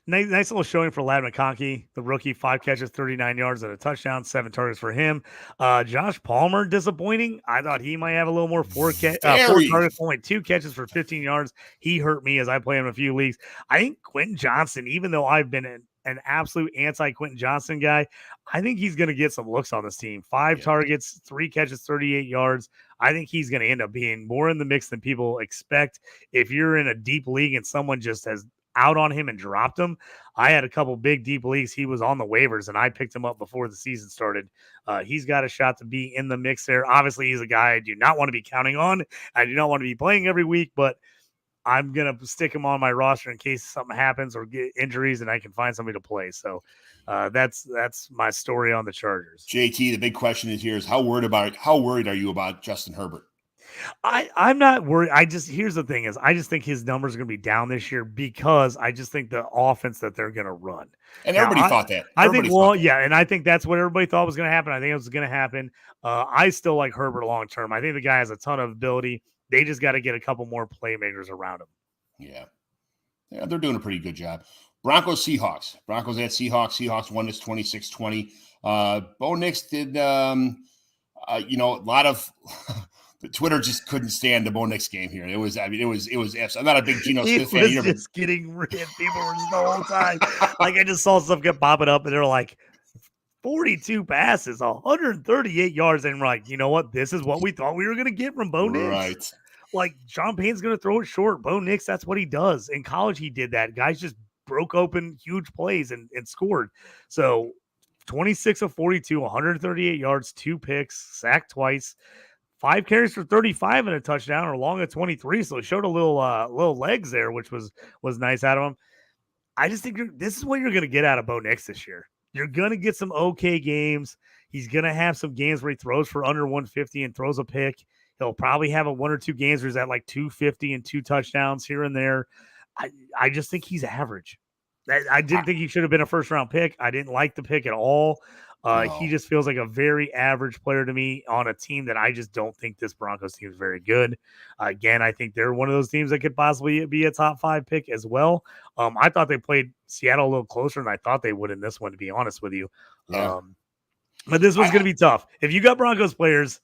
nice little showing for Ladd McConkey, the rookie, 5 catches, 39 yards and a touchdown, 7 targets for him. Josh Palmer, disappointing. I thought he might have a little more 4 targets, only 2 catches for 15 yards. He hurt me as I play him in a few leagues. I think Quentin Johnson, even though I've been an absolute anti-Quentin Johnson guy, I think he's going to get some looks on this team. 5 targets, 3 catches, 38 yards. I think he's going to end up being more in the mix than people expect. If you're in a deep league and someone just has out on him and dropped him, I had a couple big deep leagues. He was on the waivers and I picked him up before the season started. He's got a shot to be in the mix there. Obviously, he's a guy I do not want to be counting on. I do not want to be playing every week, but I'm going to stick him on my roster in case something happens or get injuries and I can find somebody to play. So that's my story on the Chargers. JT, the big question is how worried are you about Justin Herbert? I'm not worried. Here's the thing is I just think his numbers are going to be down this year because I just think the offense that they're going to run. And everybody thought that. And I think that's what everybody thought was going to happen. I think it was going to happen. I still like Herbert long term. I think the guy has a ton of ability. They just got to get a couple more playmakers around him. Yeah, they're doing a pretty good job. Broncos at Seahawks. Seahawks won this 26-20. Bo Nix did, a lot of Twitter just couldn't stand the Bo Nix game here. It was I'm not a big Geno Smith fan either. Just getting rid. People were just the whole time. I just saw stuff get popping up, and they're like, 42 passes, 138 yards, and we're like, you know what? This is what we thought we were going to get from Bo Nix. Right. Like, Sean Payne's going to throw it short. Bo Nix, that's what he does. In college, he did that. Guys just broke open huge plays and scored. So, 26 of 42, 138 yards, 2 picks, sacked twice, 5 carries for 35 and a touchdown, or long at 23. So, it showed a little legs there, which was nice out of him. I just think this is what you're going to get out of Bo Nix this year. You're going to get some okay games. He's going to have some games where he throws for under 150 and throws a pick. He'll probably have 1 or 2 games where he's at 250 and 2 touchdowns here and there. I just think he's average. I didn't think he should have been a first-round pick. I didn't like the pick at all. No. He just feels like a very average player to me on a team that I just don't think this Broncos team is very good. Again, I think they're one of those teams that could possibly be a top 5 pick as well. I thought they played Seattle a little closer than I thought they would in this one, to be honest with you. Yeah. But this one's going to be tough. If you got Broncos players,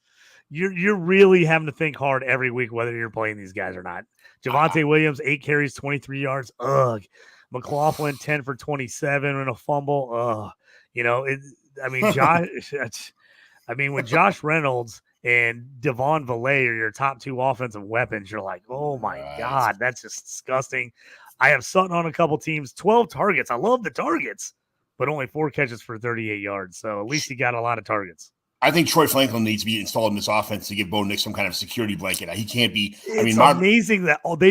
you're really having to think hard every week whether you're playing these guys or not. Javonte Williams, 8 carries, 23 yards. Ugh. McLaughlin, 10 for 27 and a fumble. Ugh. When Josh Reynolds and Devon Valley are your top 2 offensive weapons, you're like, oh my God, that's just disgusting. I have Sutton on a couple teams, 12 targets. I love the targets, but only 4 catches for 38 yards. So at least he got a lot of targets. I think Troy Franklin needs to be installed in this offense to give Bo Nix some kind of security blanket. He can't be. It's amazing that they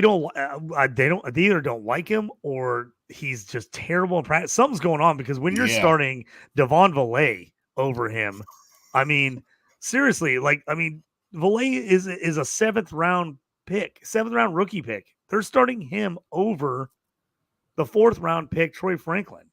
either don't like him or he's just terrible in practice. Something's going on because when you're starting Devon Valley over him, seriously, Valley is a 7th round rookie pick. They're starting him over the 4th round pick, Troy Franklin.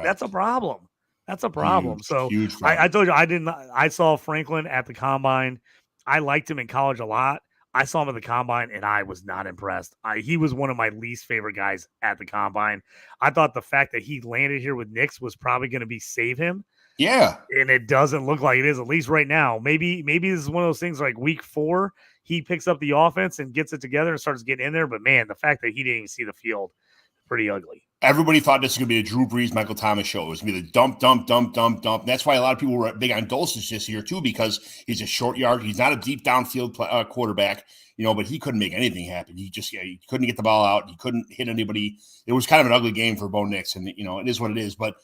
That's a problem. That's a problem. Huge problem. I told you I saw Franklin at the combine. I liked him in college a lot. I saw him at the combine and I was not impressed. He was one of my least favorite guys at the combine. I thought the fact that he landed here with Knicks was probably going to be save him. Yeah. And it doesn't look like it is, at least right now. Maybe this is one of those things like week 4, he picks up the offense and gets it together and starts getting in there. But man, the fact that he didn't even see the field, pretty ugly. Everybody thought this was going to be a Drew Brees, Michael Thomas show. It was going to be the dump, dump, dump, dump, dump. That's why a lot of people were big on Dulcich this year, too, because he's a short yard. He's not a deep downfield quarterback, but he couldn't make anything happen. He couldn't get the ball out. He couldn't hit anybody. It was kind of an ugly game for Bo Nix, and, it is what it is. But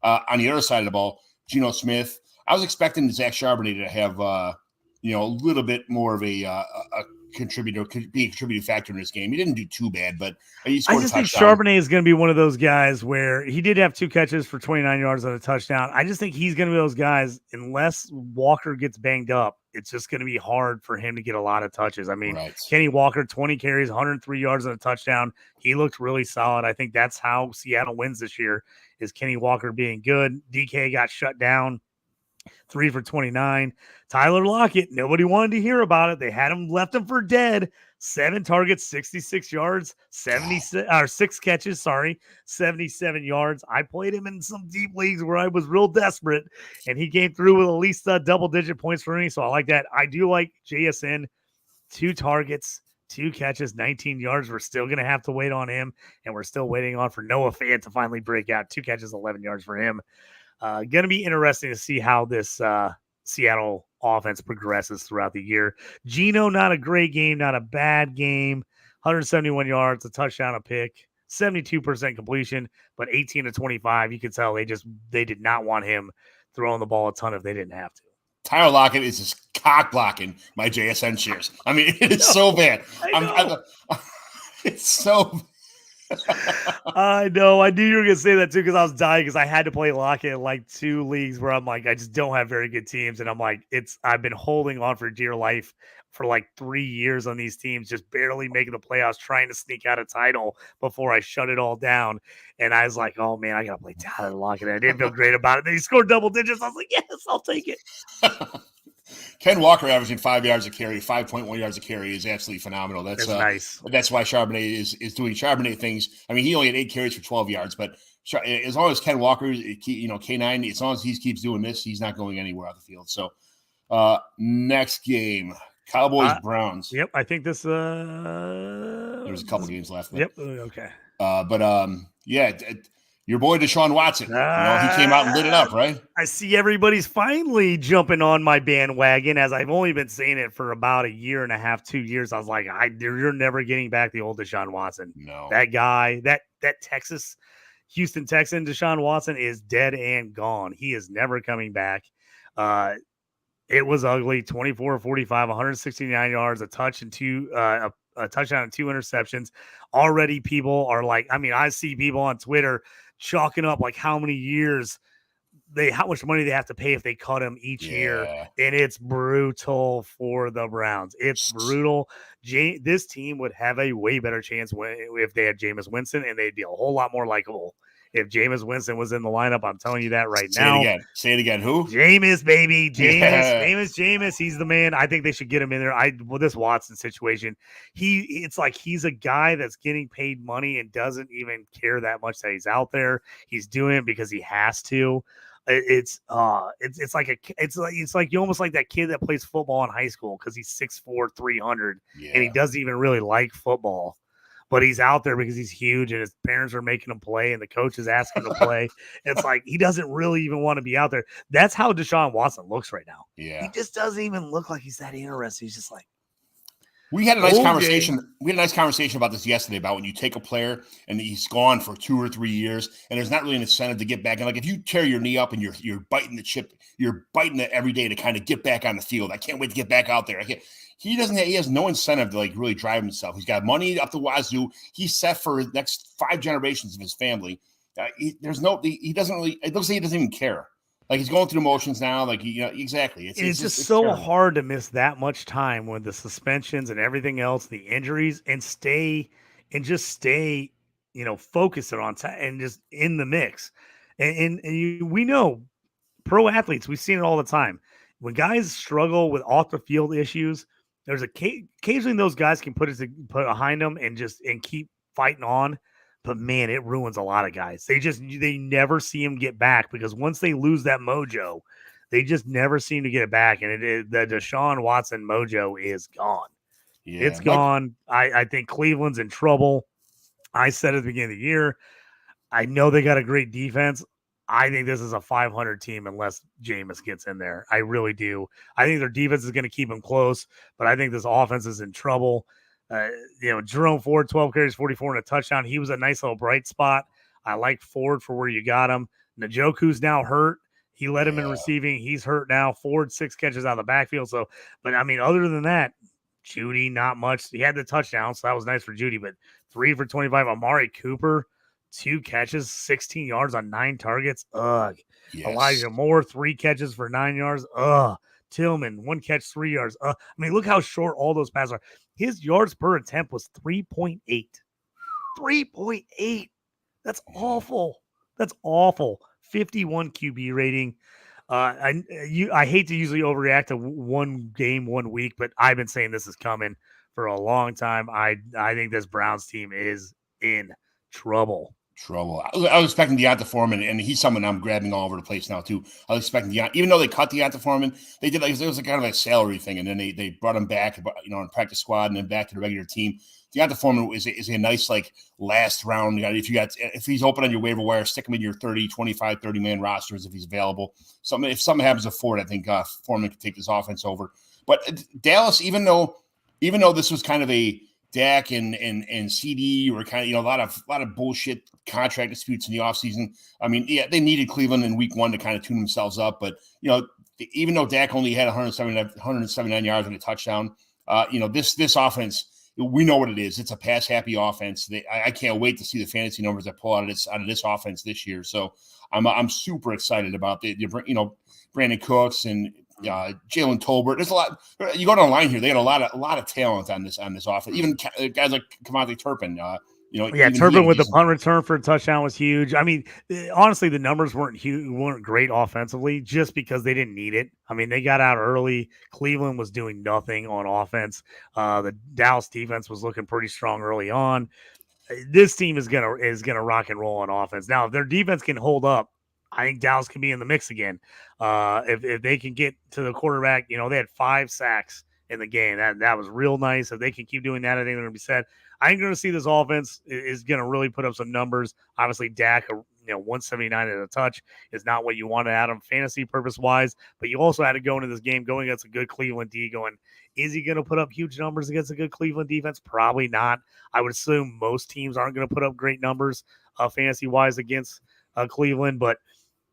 on the other side of the ball, Geno Smith, I was expecting Zach Charbonnet to have, a little bit more of a contributor, could be a contributing factor in this game. He didn't do too bad, but he scored I just a touchdown. think Charbonnet is going to be one of those guys where he did have 2 catches for 29 yards and a touchdown. I just think he's going to be those guys, unless Walker gets banged up, it's just going to be hard for him to get a lot of touches. I mean, right. Kenny Walker, 20 carries, 103 yards and a touchdown. He looked really solid. I think that's how Seattle wins this year, is Kenny Walker being good. DK got shut down. 3 for 29. Tyler Lockett, nobody wanted to hear about it. They had him, left him for dead. 7 targets, 66 yards, 6 catches, 77 yards. I played him in some deep leagues where I was real desperate, and he came through with at least double-digit points for me, so I like that. I do like JSN, 2 targets, 2 catches, 19 yards. We're still going to have to wait on him, and we're still waiting for Noah Fant to finally break out. 2 catches, 11 yards for him. Going to be interesting to see how this Seattle offense progresses throughout the year. Geno, not a great game, not a bad game. 171 yards, a touchdown, a pick, 72% completion, but 18 to 25. You could tell they did not want him throwing the ball a ton if they didn't have to. Tyler Lockett is just cock blocking my JSN shares. I mean, it's so bad. It's so I know. I knew you were going to say that too, because I was dying because I had to play Lockett in like 2 leagues where I'm like, I just don't have very good teams. And I'm like, I've been holding on for dear life for like 3 years on these teams, just barely making the playoffs, trying to sneak out a title before I shut it all down. And I was like, oh man, I got to play Tyler Lockett. I didn't feel great about it. Then he scored double digits. I was like, yes, I'll take it. Ken Walker averaging 5 yards a carry, 5.1 yards a carry is absolutely phenomenal. That's nice. That's why Charbonnet is doing Charbonnet things. I mean, he only had 8 carries for 12 yards, but as long as Ken Walker, K9, as long as he keeps doing this, he's not going anywhere out the field. So next game, Cowboys-Browns. Yep, I think this. There's a couple games left. But, yep. Okay. Your boy Deshaun Watson, he came out and lit it up, right? I see everybody's finally jumping on my bandwagon, as I've only been saying it for about 1.5 years, 2 years. I was like, you're never getting back the old Deshaun Watson. No. That guy, that Houston Texan Deshaun Watson is dead and gone. He is never coming back. It was ugly, 24-45, 169 yards, a touchdown and 2 interceptions. Already people are like, I see people on Twitter chalking up like how much money they have to pay if they cut him each year. And it's brutal for the Browns. It's brutal. This team would have a way better chance if they had Jameis Winston, and they'd be a whole lot more likable. If Jameis Winston was in the lineup, I'm telling you that right now. Say it again. Who? Jameis, baby. Jameis. He's the man. I think they should get him in there. This Watson situation, it's like he's a guy that's getting paid money and doesn't even care that much that he's out there. He's doing it because he has to. It's like you almost like that kid that plays football in high school because he's 6'4", 300, and he doesn't even really like football. But he's out there because he's huge and his parents are making him play and the coach is asking him to play. It's like he doesn't really even want to be out there. That's how Deshaun Watson looks right now. Yeah. He just doesn't even look like he's that interested. He's just like, we had a nice conversation. We had a nice conversation about this yesterday about when you take a player and he's gone for 2 or 3 years and there's not really an incentive to get back. And like if you tear your knee up and you're biting the chip, you're biting it every day to kind of get back on the field. I can't wait to get back out there. He has no incentive to like really drive himself. He's got money up the wazoo. He's set for the next 5 generations of his family. He doesn't really, it looks like he doesn't even care. Like he's going through the motions now. Like, exactly. It's just so terrible. Hard to miss that much time with the suspensions and everything else, the injuries, and stay, focused on and just in the mix. And we know pro athletes, we've seen it all the time. When guys struggle with off the field issues, there's occasionally those guys can put behind them and keep fighting on. But man, it ruins a lot of guys. They never see them get back because once they lose that mojo, they just never seem to get it back. And the Deshaun Watson mojo is gone. Yeah, it's gone. I think Cleveland's in trouble. I said at the beginning of the year, I know they got a great defense. I think this is a 500 team unless Jameis gets in there. I really do. I think their defense is going to keep them close, but I think this offense is in trouble. Jerome Ford, 12 carries, 44 and a touchdown. He was a nice little bright spot. I like Ford for where you got him. Njoku's now hurt. He led him in receiving. He's hurt now. Ford, 6 catches out of the backfield. So, but I mean, other than that, Judy, not much. He had the touchdown, so that was nice for Judy, but 3 for 25. Amari Cooper, 2 catches, 16 yards on 9 targets. Ugh. Yes. Elijah Moore, 3 catches for 9 yards. Ugh. Tillman, 1 catch, 3 yards. I mean, look how short all those passes are. His yards per attempt was 3.8. 3.8. That's awful. That's awful. 51 QB rating. I hate to usually overreact to one game, 1 week, but I've been saying this is coming for a long time. I think this Browns team is in trouble. I was expecting Deonta Foreman, and he's someone I'm grabbing all over the place now too. I was expecting even though they cut Deonta Foreman, they did it was kind of a salary thing, and then they brought him back, on practice squad, and then back to the regular team. Deonta Foreman is a nice last round guy. If he's open on your waiver wire, stick him in your 25, 30 man rosters if he's available. If something happens to Ford, I think Foreman can take this offense over. But Dallas, even though this was kind of a Dak and CD were kind of, a lot of bullshit contract disputes in the offseason. I mean, yeah, they needed Cleveland in week 1 to kind of tune themselves up. But, even though Dak only had 179 yards and a touchdown, this offense, we know what it is. It's a pass-happy offense. I can't wait to see the fantasy numbers that pull out of this offense this year. So I'm super excited about Brandon Cooks and Jalen Tolbert. There's a lot. You go down the line here. They got a lot of talent on this offense. Even guys like Kamate Turpin. Turpin with the punt return for a touchdown was huge. I mean, honestly, the numbers weren't great offensively just because they didn't need it. I mean, they got out early. Cleveland was doing nothing on offense. The Dallas defense was looking pretty strong early on. This team is gonna rock and roll on offense. Now, if their defense can hold up, I think Dallas can be in the mix again. If they can get to the quarterback, they had 5 sacks in the game. That was real nice. If they can keep doing that, I think they're going to be set. I think you're going to see this offense is going to really put up some numbers. Obviously, Dak, 179 at a touch is not what you want out of him fantasy purpose wise, but you also had to go into this game going against a good Cleveland D going, is he going to put up huge numbers against a good Cleveland defense? Probably not. I would assume most teams aren't going to put up great numbers fantasy wise against Cleveland, but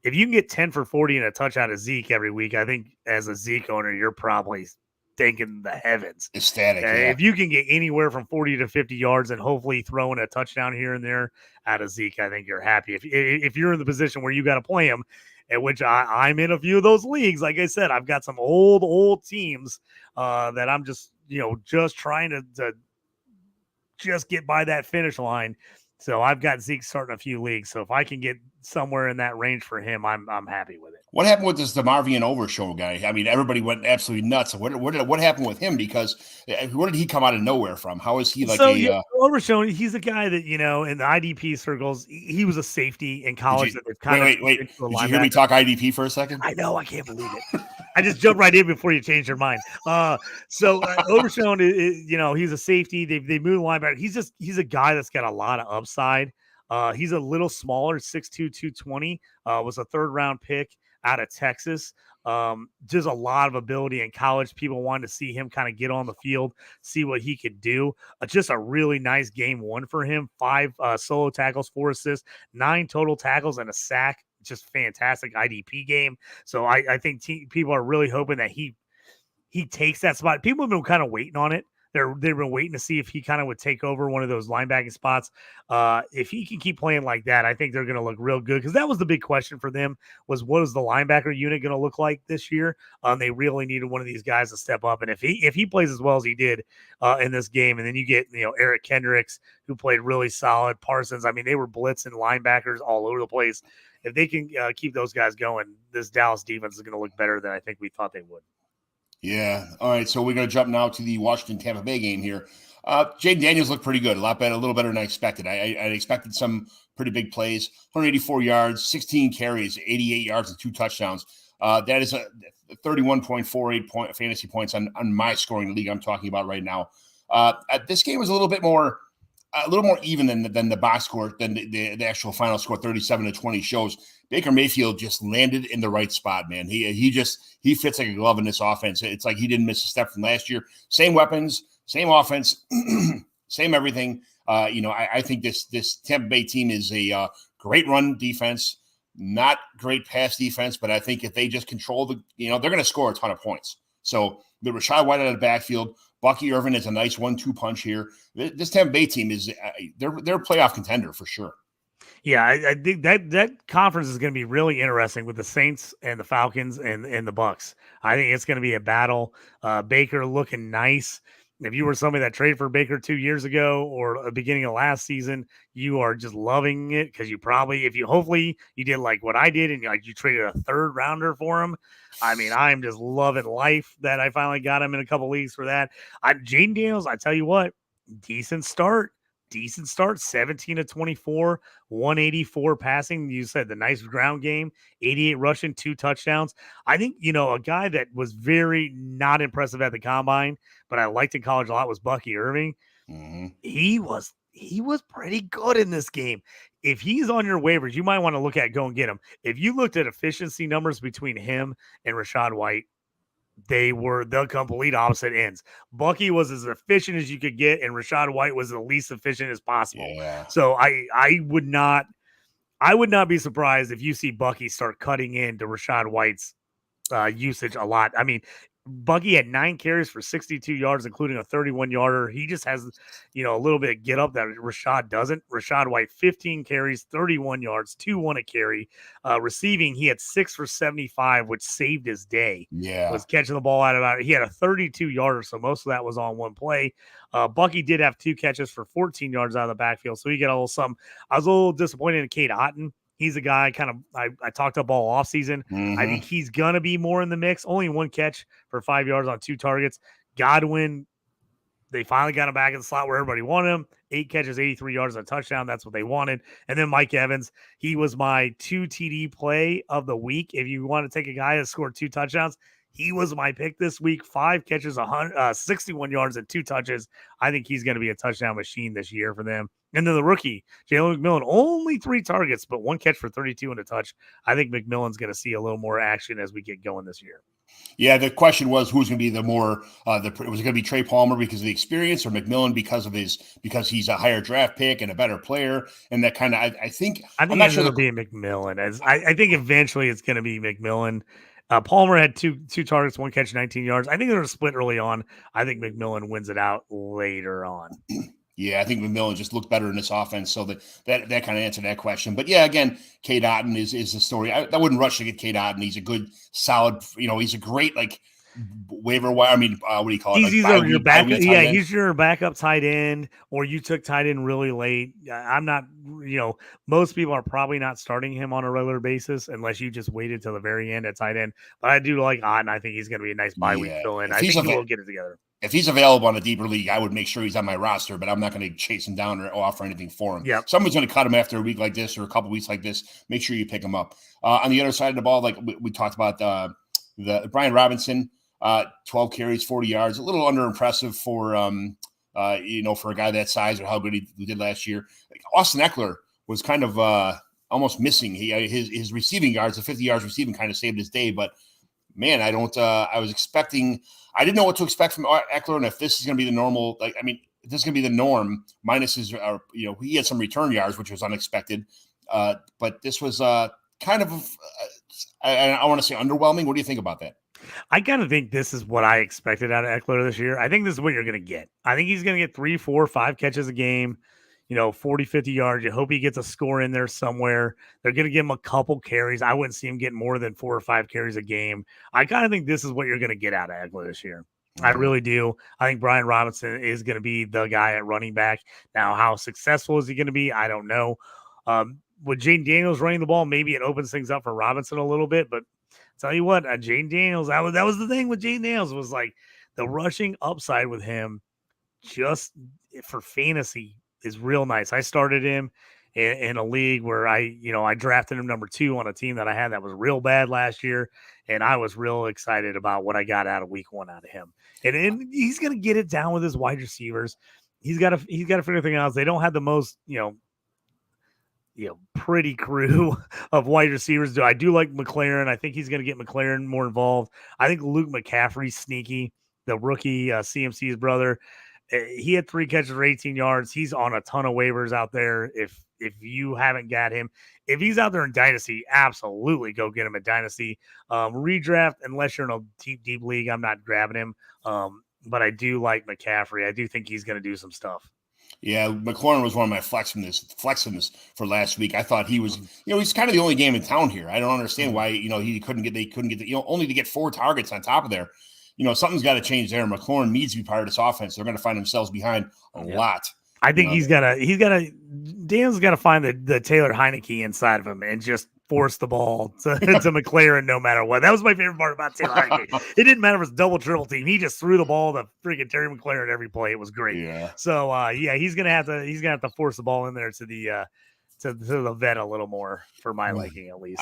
if you can get 10 for 40 and a touch out of Zeke every week, I think as a Zeke owner, you're probably thinking the heavens. Ecstatic. If you can get anywhere from 40 to 50 yards and hopefully throwing a touchdown here and there out of Zeke, I think you're happy. If you're in the position where you got to play him, at which I'm in a few of those leagues, like I said, I've got some old teams that I'm just trying to just get by that finish line. So I've got Zeke starting a few leagues. So if I can get somewhere in that range for him, I'm happy with it. What happened with this DeMarvion Overshow guy? I mean, everybody went absolutely nuts. What happened with him? Because where did he come out of nowhere from? How is he Overshown? He's a guy that in the IDP circles, he was a safety in college. Wait! Did you hear me talk IDP for a second? I know. I can't believe it. I just jumped right in before you changed your mind. Overshown, he's a safety. They moved the linebacker. He's a guy that's got a lot of upside. He's a little smaller, 6'2", 220. Was a 3rd round pick out of Texas. Just a lot of ability in college. People wanted to see him kind of get on the field, see what he could do. Just a really nice game 1 for him. 5 solo tackles, 4 assists, 9 total tackles, and a sack. Just fantastic IDP game. So I think people are really hoping that he takes that spot. People have been kind of waiting on it. They've been waiting to see if he kind of would take over one of those linebacking spots. If he can keep playing like that, I think they're going to look real good, because that was the big question for them, was what is the linebacker unit going to look like this year? They really needed one of these guys to step up, and if he plays as well as he did in this game, and then you get Eric Kendricks, who played really solid, Parsons. I mean, they were blitzing linebackers all over the place. If they can keep those guys going, this Dallas defense is going to look better than I think we thought they would. Yeah. All right. So we're going to jump now to the Washington-Tampa Bay game here. Jaden Daniels looked pretty good, a little better than I expected. I expected some pretty big plays. 184 yards, 16 carries, 88 yards, and 2 touchdowns. That is a 31.48 fantasy points on my scoring league I'm talking about right now. This game was a little more even than the box score, than the actual final score, 37-20 shows. Baker Mayfield just landed in the right spot, man. He fits like a glove in this offense. It's like he didn't miss a step from last year. Same weapons, same offense, same everything. I think this Tampa Bay team is a great run defense, not great pass defense, but I think if they just control they're going to score a ton of points. So the Rachaad White out of the backfield, Bucky Irvin is a nice 1-2 punch here. This Tampa Bay team is they're a playoff contender for sure. Yeah, I think that conference is going to be really interesting with the Saints and the Falcons and the Bucks. I think it's going to be a battle. Baker looking nice. If you were somebody that traded for Baker 2 years ago or the beginning of last season, you are just loving it, because hopefully you did like what I did, and you traded a 3rd rounder for him. I mean, I'm just loving life that I finally got him in a couple leagues for that. Jaden Daniels, I tell you what, decent start, 17-24, 184 passing. You said the nice ground game, 88 rushing, 2 touchdowns. I think, a guy that was very not impressive at the combine, but I liked in college a lot, was Bucky Irving. Mm-hmm. He was pretty good in this game. If he's on your waivers, you might want to look at go and get him. If you looked at efficiency numbers between him and Rachaad White, they were the complete opposite ends. Bucky was as efficient as you could get, and Rachaad White was the least efficient as possible. Yeah. So I would not be surprised if you see Bucky start cutting into Rachaad White's usage a lot. I mean, Bucky had 9 carries for 62 yards, including a 31-yarder. He just has, a little bit of get up that Rachaad doesn't. Rachaad White, 15 carries, 31 yards, 2-1 a carry. Receiving, he had 6 for 75, which saved his day. Yeah. Was catching the ball out of it. He had a 32-yarder, so most of that was on one play. Bucky did have 2 catches for 14 yards out of the backfield, so he got a little something. I was a little disappointed in Cade Otton. He's a guy I talked up all offseason. Mm-hmm. I think he's going to be more in the mix. Only 1 catch for 5 yards on 2 targets. Godwin, they finally got him back in the slot where everybody wanted him. 8 catches, 83 yards, a touchdown. That's what they wanted. And then Mike Evans, he was my 2 TD play of the week. If you want to take a guy that scored 2 touchdowns, he was my pick this week. 5 catches, 61 yards, and 2 touches. I think he's going to be a touchdown machine this year for them. And then the rookie, Jalen McMillan, only 3 targets, but 1 catch for 32 and a touch. I think McMillan's going to see a little more action as we get going this year. Yeah, the question was who's going to be the more was it going to be Trey Palmer because of the experience, or McMillan because he's a higher draft pick and a better player, and that kind of I think I'm not sure it'll be McMillan. I think eventually it's going to be McMillan. Palmer had two targets, 1 catch, 19 yards. I think they're split early on. I think McMillan wins it out later on. Yeah, I think McMillan just looked better in this offense, so that kind of answered that question. But yeah, again, Cade Otton is the story. I wouldn't rush to get Cade Otton. He's a good, solid. He's a great waiver wire. I mean, what do you call it? He's either your backup. Yeah, he's your backup tight end, or you took tight end really late. I'm not. Most people are probably not starting him on a regular basis unless you just waited till the very end at tight end. But I do like Otton. I think he's going to be a nice bye week fill in. I think he will get it together. If he's available on a deeper league, I would make sure he's on my roster, but I'm not going to chase him down or offer anything for him. Yep. Someone's going to cut him after a week like this or a couple weeks like this. Make sure you pick him up. On the other side of the ball, like we talked about, the Brian Robinson, 12 carries, 40 yards, a little under impressive for for a guy that size or how good he did last year. Austin Eckler was kind of almost missing. His receiving yards, the 50 yards receiving, kind of saved his day, but. Man, I didn't know what to expect from Eckler, and if this is going to be the normal, if this is going to be the norm, minus his, he had some return yards, which was unexpected, but this was kind of, I want to say underwhelming. What do you think about that? I kind of think this is what I expected out of Eckler this year. I think this is what you're going to get. I think he's going to get 3, 4, 5 catches a game, 40, 50 yards. You hope he gets a score in there somewhere. They're going to give him a couple carries. I wouldn't see him getting more than 4 or 5 carries a game. I kind of think this is what you're going to get out of Eckler this year. I really do. I think Brian Robinson is going to be the guy at running back. Now, how successful is he going to be? I don't know. With Jaden Daniels running the ball, maybe it opens things up for Robinson a little bit, but tell you what, Jaden Daniels, that was the thing with Jaden Daniels, was like the rushing upside with him just for fantasy is real nice. I started him in a league where I drafted him number 2 on a team that I had that was real bad last year, and I was real excited about what I got out of week 1 out of him. And he's going to get it down with his wide receivers. He's got to figure things out. They don't have the most, pretty crew of wide receivers. I do like McLaren. I think he's going to get McLaren more involved. I think Luke McCaffrey's sneaky, the rookie CMC's brother. He had 3 catches for 18 yards. He's on a ton of waivers out there. If you haven't got him, if he's out there in Dynasty, absolutely go get him at Dynasty. Redraft, unless you're in a deep league, I'm not grabbing him. But I do like McCaffrey. I do think he's going to do some stuff. Yeah, McLaurin was one of my flexiveness for last week. I thought he was, he's kind of the only game in town here. I don't understand why, they couldn't get only to get 4 targets on top of there. Something's got to change there. McLaurin needs to be part of this offense. They're going to find themselves behind a lot. I think Dan's got to find the Taylor Heineke inside of him and just force the ball to McLaren no matter what. That was my favorite part about Taylor Heineke. It didn't matter if it was double, triple team. He just threw the ball to freaking Terry McLaren every play. It was great. Yeah. So he's gonna have to force the ball in there to the vet a little more for my liking at least.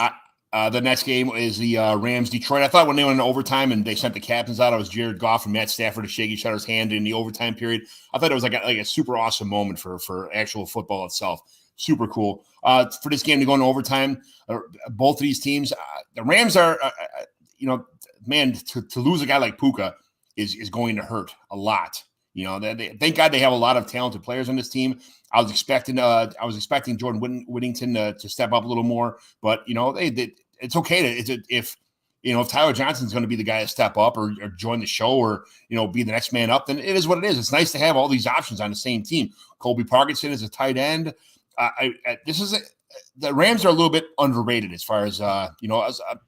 The next game is the Rams Detroit. I thought when they went into overtime and they sent the captains out, it was Jared Goff and Matt Stafford to shake each other's hand in the overtime period. I thought it was like a super awesome moment for actual football itself. Super cool. For this game to go into overtime, both of these teams, the Rams are, to lose a guy like Puka is going to hurt a lot. Thank God they have a lot of talented players on this team. I was expecting Jordan Whittington to step up a little more, but it's okay if Tyler Johnson's going to be the guy to step up or join the show or be the next man up, then it is what it is. It's nice to have all these options on the same team. Colby Parkinson is a tight end. The Rams are a little bit underrated as far as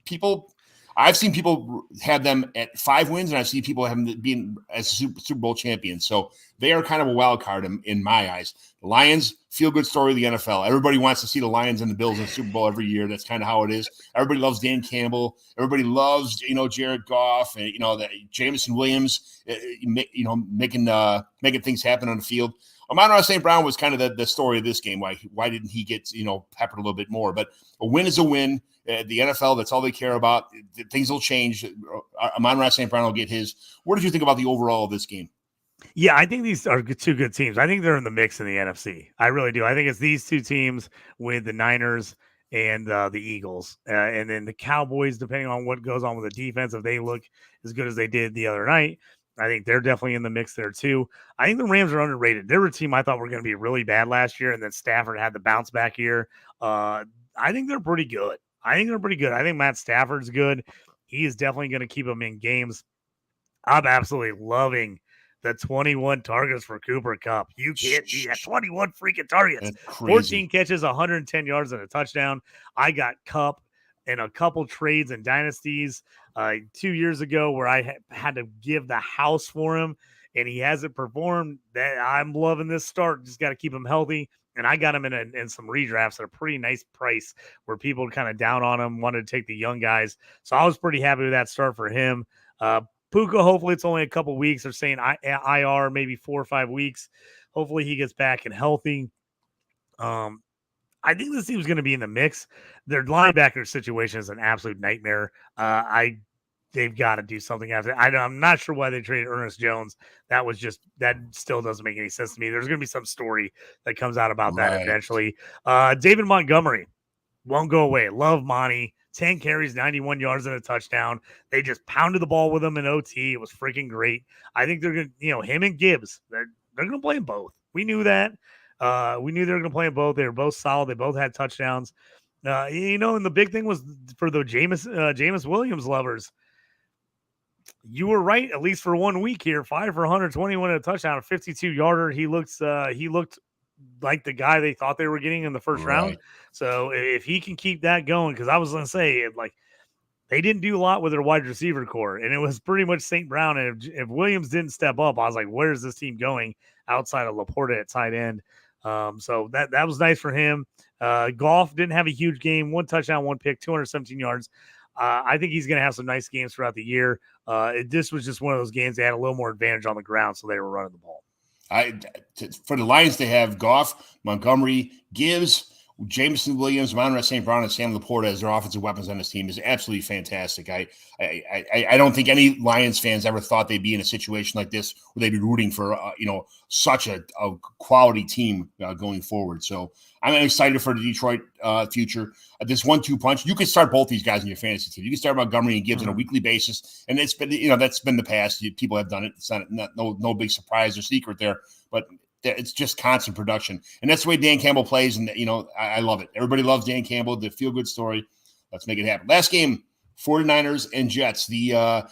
people. I've seen people have them at 5 wins, and I've seen people have them being as Super Bowl champions. So they are kind of a wild card in my eyes. The Lions, feel-good story of the NFL. Everybody wants to see the Lions and the Bills in the Super Bowl every year. That's kind of how it is. Everybody loves Dan Campbell. Everybody loves, Jared Goff and, that Jameson Williams, making things happen on the field. Amon-Ra St. Brown was kind of the story of this game. Why didn't he get, peppered a little bit more? But a win is a win. The NFL, that's all they care about. Things will change. Amon-Ra St. Brown will get his. What did you think about the overall of this game? Yeah, I think these are 2 good teams. I think they're in the mix in the NFC. I really do. I think it's these 2 teams with the Niners and the Eagles. And then the Cowboys, depending on what goes on with the defense, if they look as good as they did the other night, I think they're definitely in the mix there too. I think the Rams are underrated. They're a team I thought were going to be really bad last year, and then Stafford had the bounce back year. I think they're pretty good. I think Matt Stafford's good. He is definitely going to keep them in games. I'm absolutely loving the 21 targets for Cooper Kupp. You can't be at 21 freaking targets. 14 catches, 110 yards, and a touchdown. I got Kupp in a couple trades and dynasties 2 years ago where I had to give the house for him, and he hasn't performed. That I'm loving this start. Just got to keep him healthy. And I got him in some redrafts at a pretty nice price where people kind of down on him, wanted to take the young guys. So I was pretty happy with that start for him. Puka, hopefully it's only a couple weeks. They're saying IR, maybe 4 or 5 weeks. Hopefully he gets back and healthy. I think this team's going to be in the mix. Their linebacker situation is an absolute nightmare. They've got to do something after. I'm not sure why they traded Ernest Jones. That still doesn't make any sense to me. There's going to be some story that comes out about that eventually. David Montgomery won't go away. Love Monty. 10 carries, 91 yards and a touchdown. They just pounded the ball with him in OT. It was freaking great. I think they're going to, him and Gibbs, they're going to play them both. We knew that. We knew they were going to play them both. They were both solid. They both had touchdowns. And the big thing was for the Jameis Williams lovers. You were right, at least for 1 week here. 5 for 121 and a touchdown, a 52-yarder. He looked like the guy they thought they were getting in the first round. So if he can keep that going, because I was going to say, like, they didn't do a lot with their wide receiver core, and it was pretty much St. Brown. And if Williams didn't step up, I was like, where is this team going outside of Laporta at tight end? So that was nice for him. Goff didn't have a huge game, 1 touchdown, 1 pick, 217 yards. I think he's going to have some nice games throughout the year. This was just one of those games they had a little more advantage on the ground, so they were running the ball. For the Lions, they have Goff, Montgomery, Gibbs, Jameson Williams, Monroe St. Brown, and Sam Laporta as their offensive weapons on this team is absolutely fantastic. I don't think any Lions fans ever thought they'd be in a situation like this where they'd be rooting for such a quality team going forward. So I'm excited for the Detroit future. This 1-2 punch, you can start both these guys in your fantasy team. You can start Montgomery and Gibbs on a weekly basis, and it's been that's been the past. People have done it. It's not no big surprise or secret there, but it's just constant production. And that's the way Dan Campbell plays. And, I love it. Everybody loves Dan Campbell, the feel-good story. Let's make it happen. Last game, 49ers and Jets. The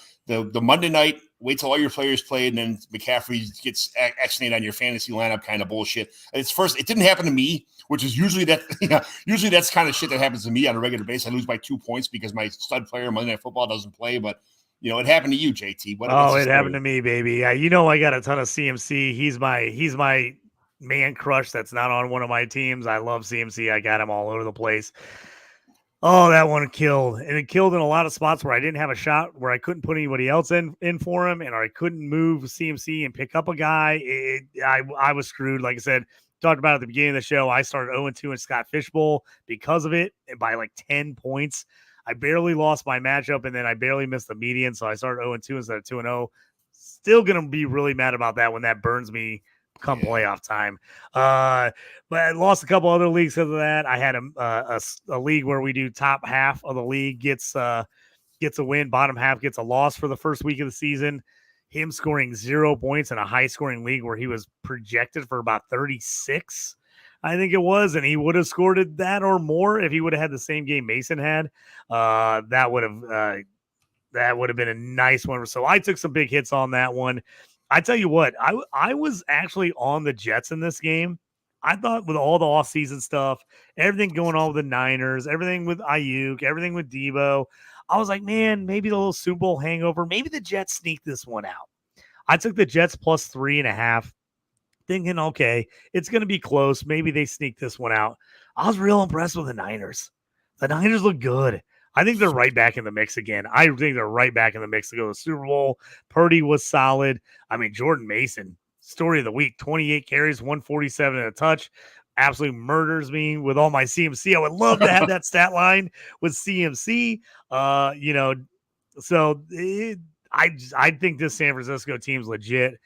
Monday night, wait till all your players played, and then McCaffrey gets X-nated on your fantasy lineup kind of bullshit. It didn't happen to me, which is usually that's kind of shit that happens to me on a regular basis. I lose by 2 points because my stud player Monday Night Football doesn't play, but it happened to you, JT. It happened to me, baby. I got a ton of CMC. He's my man crush that's not on one of my teams. I love CMC. I got him all over the place. Oh, that one killed. And it killed in a lot of spots where I didn't have a shot, where I couldn't put anybody else in for him, and I couldn't move CMC and pick up a guy. I was screwed. Like I said, talked about at the beginning of the show, I started 0-2 in Scott Fishbowl because of it, and by like 10 points. I barely lost my matchup, and then I barely missed the median, so I started 0-2 instead of 2-0. Still going to be really mad about that when that burns me come playoff time. But I lost a couple other leagues because of that. I had a league where we do top half of the league gets a win, bottom half gets a loss for the first week of the season. Him scoring 0 points in a high-scoring league where he was projected for about 36, I think it was, and he would have scored that or more if he would have had the same game Mason had. That would have been a nice one. So I took some big hits on that one. I tell you what, I was actually on the Jets in this game. I thought with all the offseason stuff, everything going on with the Niners, everything with Ayuk, everything with Debo, I was like, man, maybe the little Super Bowl hangover, maybe the Jets sneak this one out. I took the Jets plus 3.5. Thinking, okay, it's going to be close. Maybe they sneak this one out. I was real impressed with the Niners. The Niners look good. I think they're right back in the mix again. I think they're right back in the mix to go to the Super Bowl. Purdy was solid. I mean, Jordan Mason, story of the week, 28 carries, 147 and a touch. Absolutely murders me with all my CMC. I would love to have that stat line with CMC. I think this San Francisco team's legit.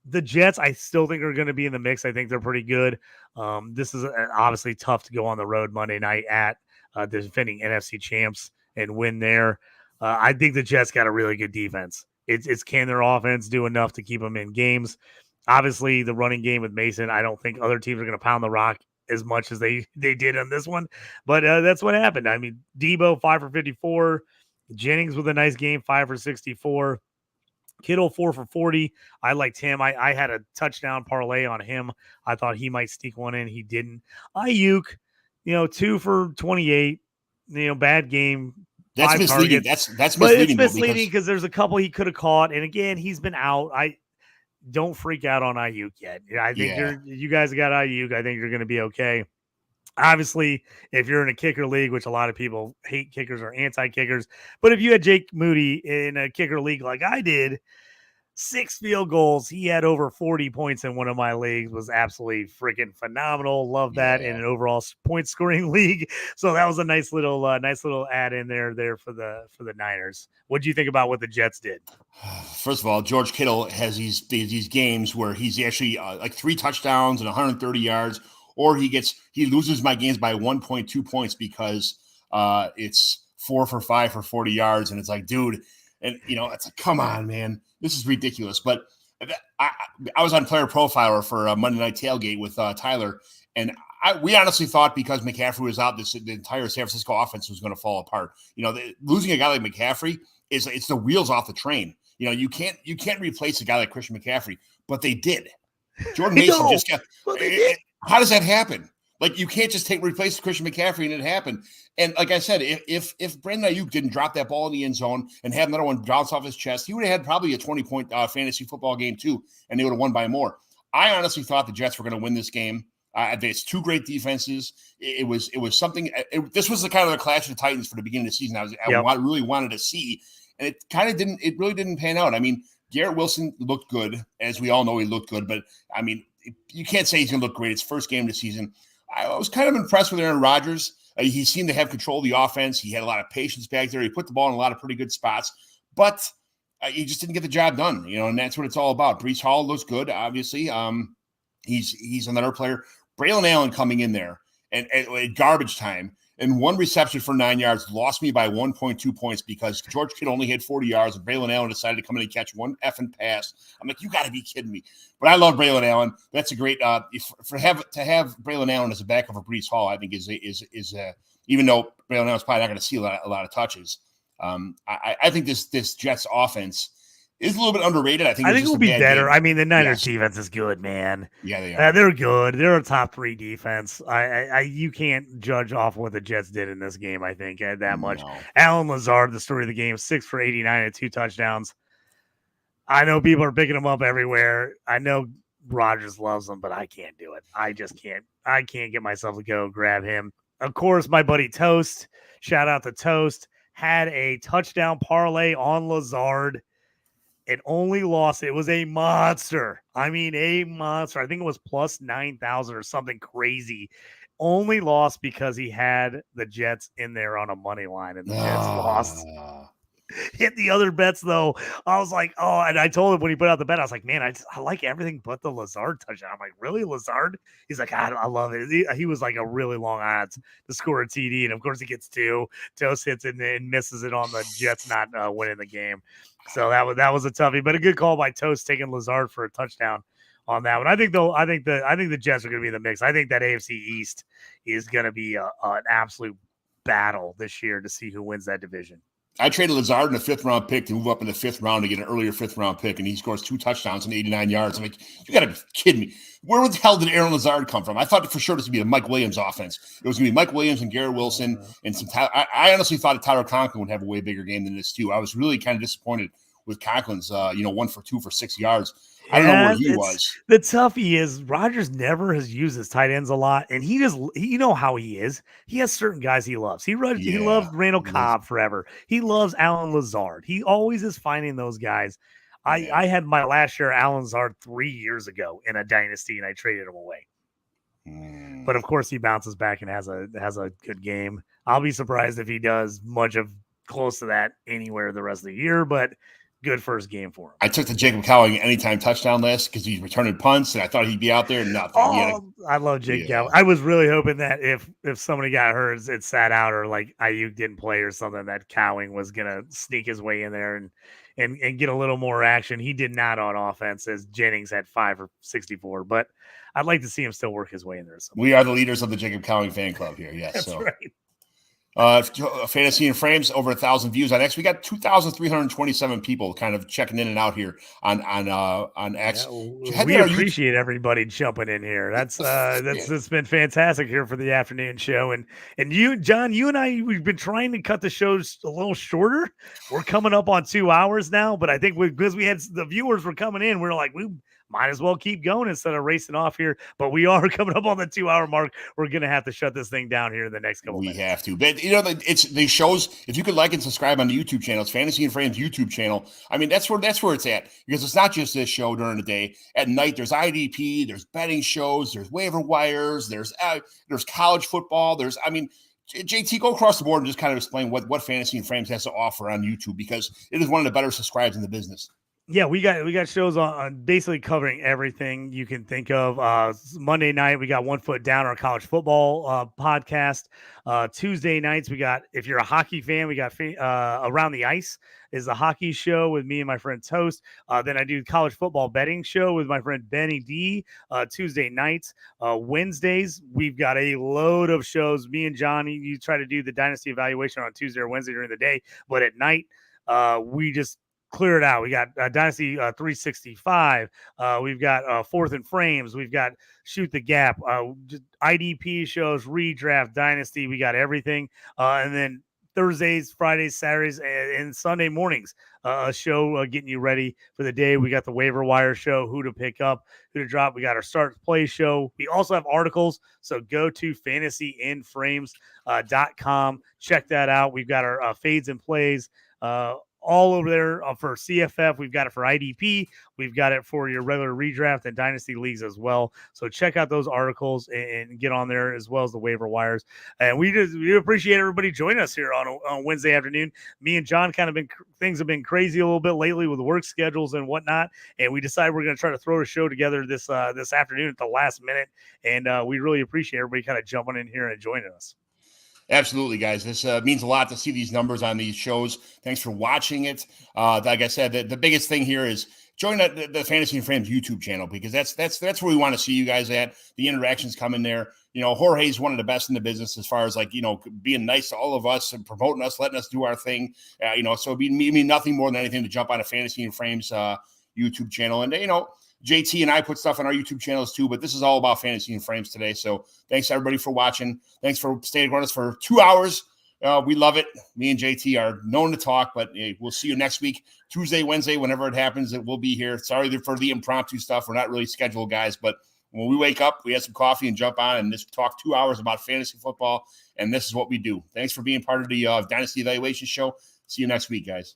The Jets, I still think are going to be in the mix. I think they're pretty good. This is obviously tough to go on the road Monday night at the defending NFC champs and win there. I think the Jets got a really good defense. It's can their offense do enough to keep them in games? Obviously, the running game with Mason, I don't think other teams are going to pound the rock as much as they did on this one. But that's what happened. I mean, Debo, 5 for 54. Jennings with a nice game, 5 for 64. Kittle 4 for 40. I liked him. I had a touchdown parlay on him. I thought he might sneak one in. He didn't. Ayuk, 2 for 28. Bad game. That's misleading. Targets. That's misleading. But it's misleading because there's a couple he could have caught. And again, he's been out. I don't freak out on Ayuk yet. I think you guys got Ayuk. I think you're going to be okay. Obviously, if you're in a kicker league, which a lot of people hate kickers or anti-kickers, but if you had Jake Moody in a kicker league like I did, 6 field goals, he had over 40 points in one of my leagues, was absolutely freaking phenomenal. Love that in an overall point scoring league. So that was a nice little add in there for the Niners. What do you think about what the Jets did? First of all, George Kittle has these games where he's actually like 3 touchdowns and 130 yards. Or he loses my games by 1.2 points because it's 4 for 5 for 40 yards. And it's like, dude, and it's like, come on, man, this is ridiculous. But I was on Player Profiler for a Monday Night Tailgate with Tyler. And we honestly thought because McCaffrey was out, the entire San Francisco offense was going to fall apart. Losing a guy like McCaffrey is it's the wheels off the train. You know, you can't replace a guy like Christian McCaffrey, but they did. Jordan Mason just got. How does that happen? Like, you can't just replace Christian McCaffrey, and it happened. And like I said, if Brandon Ayuk didn't drop that ball in the end zone and have another one bounce off his chest, he would have had probably a 20-point fantasy football game too, and they would have won by more. I honestly thought the Jets were going to win this game. It's two great defenses. It was something. This was the kind of the clash of the Titans for the beginning of the season. I really wanted to see, and it kind of didn't. It really didn't pan out. I mean, Garrett Wilson looked good, as we all know he looked good, but I mean, you can't say he's going to look great. It's first game of the season. I was kind of impressed with Aaron Rodgers. He seemed to have control of the offense. He had a lot of patience back there. He put the ball in a lot of pretty good spots, but he just didn't get the job done, you know, and that's what it's all about. Breece Hall looks good, obviously. He's another player. Braylon Allen coming in there and at garbage time and one reception for 9 yards lost me by 1.2 points because George Kittle only had 40 yards and Braylon Allen decided to come in and catch one effing pass. I'm like, you got to be kidding me. But I love Braylon Allen. That's a great to have Braylon Allen as a backup for Breece Hall, I think is even though Braylon Allen's probably not going to see a lot of touches. I think this Jets offense is a little bit underrated. I think it'll be better. Game. I mean, the Niners defense is good, man. Yeah, they are. They're good. They're a top 3 defense. You can't judge off what the Jets did in this game, I think, that much. No. Alan Lazard, the story of the game, 6 for 89 and 2 touchdowns. I know people are picking him up everywhere. I know Rodgers loves him, but I can't do it. I just can't. I can't get myself to go grab him. Of course, my buddy Toast, shout out to Toast, had a touchdown parlay on Lazard. It only lost. It was a monster. I mean, a monster. I think it was plus 9,000 or something crazy. Only lost because he had the Jets in there on a money line, and the Jets lost. Hit the other bets, though. I was like, oh, and I told him when he put out the bet, I was like, man, I like everything but the Lazard touchdown. I'm like, really, Lazard? He's like, I love it. He was like a really long odds to score a TD, and of course he gets 2. Toast hits it and misses it on the Jets not winning the game. So that was a toughie, but a good call by Toast taking Lazard for a touchdown on that one. I think the Jets are going to be in the mix. I think that AFC East is going to be an absolute battle this year to see who wins that division. I traded Lazard in a 5th-round pick to move up in the 5th round to get an earlier 5th-round pick, and he scores 2 touchdowns and 89 yards. I'm like, you got to be kidding me. Where the hell did Aaron Lazard come from? I thought for sure this would be a Mike Williams offense. It was going to be Mike Williams and Garrett Wilson and some. I honestly thought that Tyler Conklin would have a way bigger game than this too. I was really kind of disappointed with Conklin's, 1 for 2 for 6 yards. I don't know where he was. The toughie is Rodgers never has used his tight ends a lot, and you know how he is. He has certain guys he loves. He loves Randall Cobb forever. He loves Alan Lazard. He always is finding those guys. I had my last share of Alan Lazard 3 years ago in a dynasty, and I traded him away. But of course, he bounces back and has a good game. I'll be surprised if he does much of close to that anywhere the rest of the year, but good first game for him. I took the Jacob Cowing anytime touchdown list because he's returning punts, and I thought he'd be out there. Nothing. I love Jacob Cowing. I was really hoping that if somebody got hurt, it sat out, or like Ayuk didn't play or something, that Cowing was gonna sneak his way in there and get a little more action. He did not on offense, as Jennings had 5 for 64, but I'd like to see him still work his way in there. We are the leaders of the Jacob Cowing fan club here. Yes, that's right. Fantasy and Frames, over 1,000 views on X. We got 2,327 people kind of checking in and out here on X. Yeah, we appreciate everybody jumping in here. It's been fantastic here for the afternoon show. And you, John, you and I, we've been trying to cut the shows a little shorter. We're coming up on 2 hours now, but I think because we had the viewers were coming in, we're like, we might as well keep going instead of racing off here. But we are coming up on the 2 hour mark. We're going to have to shut this thing down here in the next couple minutes. We have to. But, it's these shows, if you could like and subscribe on the YouTube channel, it's Fantasy and Frames YouTube channel. I mean, that's where it's at, because it's not just this show during the day. At night, there's IDP, there's betting shows, there's waiver wires, there's college football. JT, go across the board and just kind of explain what Fantasy and Frames has to offer on YouTube, because it is one of the better subscribes in the business. Yeah, we got shows on basically covering everything you can think of. Monday night, we got One Foot Down, our college football podcast. Tuesday nights, we got, if you're a hockey fan, we got Around the Ice is a hockey show with me and my friend Toast. Then I do college football betting show with my friend Benny D. Tuesday nights. Wednesdays, we've got a load of shows. Me and Johnny, you try to do the Dynasty Evaluation on Tuesday or Wednesday during the day, but at night, we just clear it out. We got Dynasty 365. We've got Fourth and Frames. We've got Shoot the Gap. IDP shows, Redraft, Dynasty. We got everything. And then Thursdays, Fridays, Saturdays, and Sunday mornings, a show getting you ready for the day. We got the waiver wire show, who to pick up, who to drop. We got our start play show. We also have articles, so go to fantasyinframes.com. Check that out. We've got our fades and plays all over there for CFF. We've got it for IDP. We've got it for your regular redraft and dynasty leagues as well. So check out those articles and get on there, as well as the waiver wires. And we appreciate everybody joining us here on Wednesday afternoon. Me and John things have been crazy a little bit lately with work schedules and whatnot. And we decided we're going to try to throw a show together this afternoon at the last minute. And we really appreciate everybody kind of jumping in here and joining us. Absolutely, guys. This means a lot to see these numbers on these shows. Thanks for watching it. Like I said, the biggest thing here is join the Fantasy and Frames YouTube channel, because that's where we want to see you guys at. The interactions come in there. Jorge's one of the best in the business as far as being nice to all of us and promoting us, letting us do our thing. So it'd mean nothing more than anything to jump on a Fantasy and Frames YouTube channel. And JT and I put stuff on our YouTube channels too, but this is all about Fantasy and Frames today. So thanks everybody for watching. Thanks for staying with us for 2 hours. We love it. Me and JT are known to talk, but we'll see you next week, Tuesday, Wednesday, whenever it happens. It will be here. Sorry for the impromptu stuff. We're not really scheduled guys, but when we wake up, we have some coffee and jump on and just talk 2 hours about fantasy football. And this is what we do. Thanks for being part of the Dynasty Evaluation Show. See you next week, guys.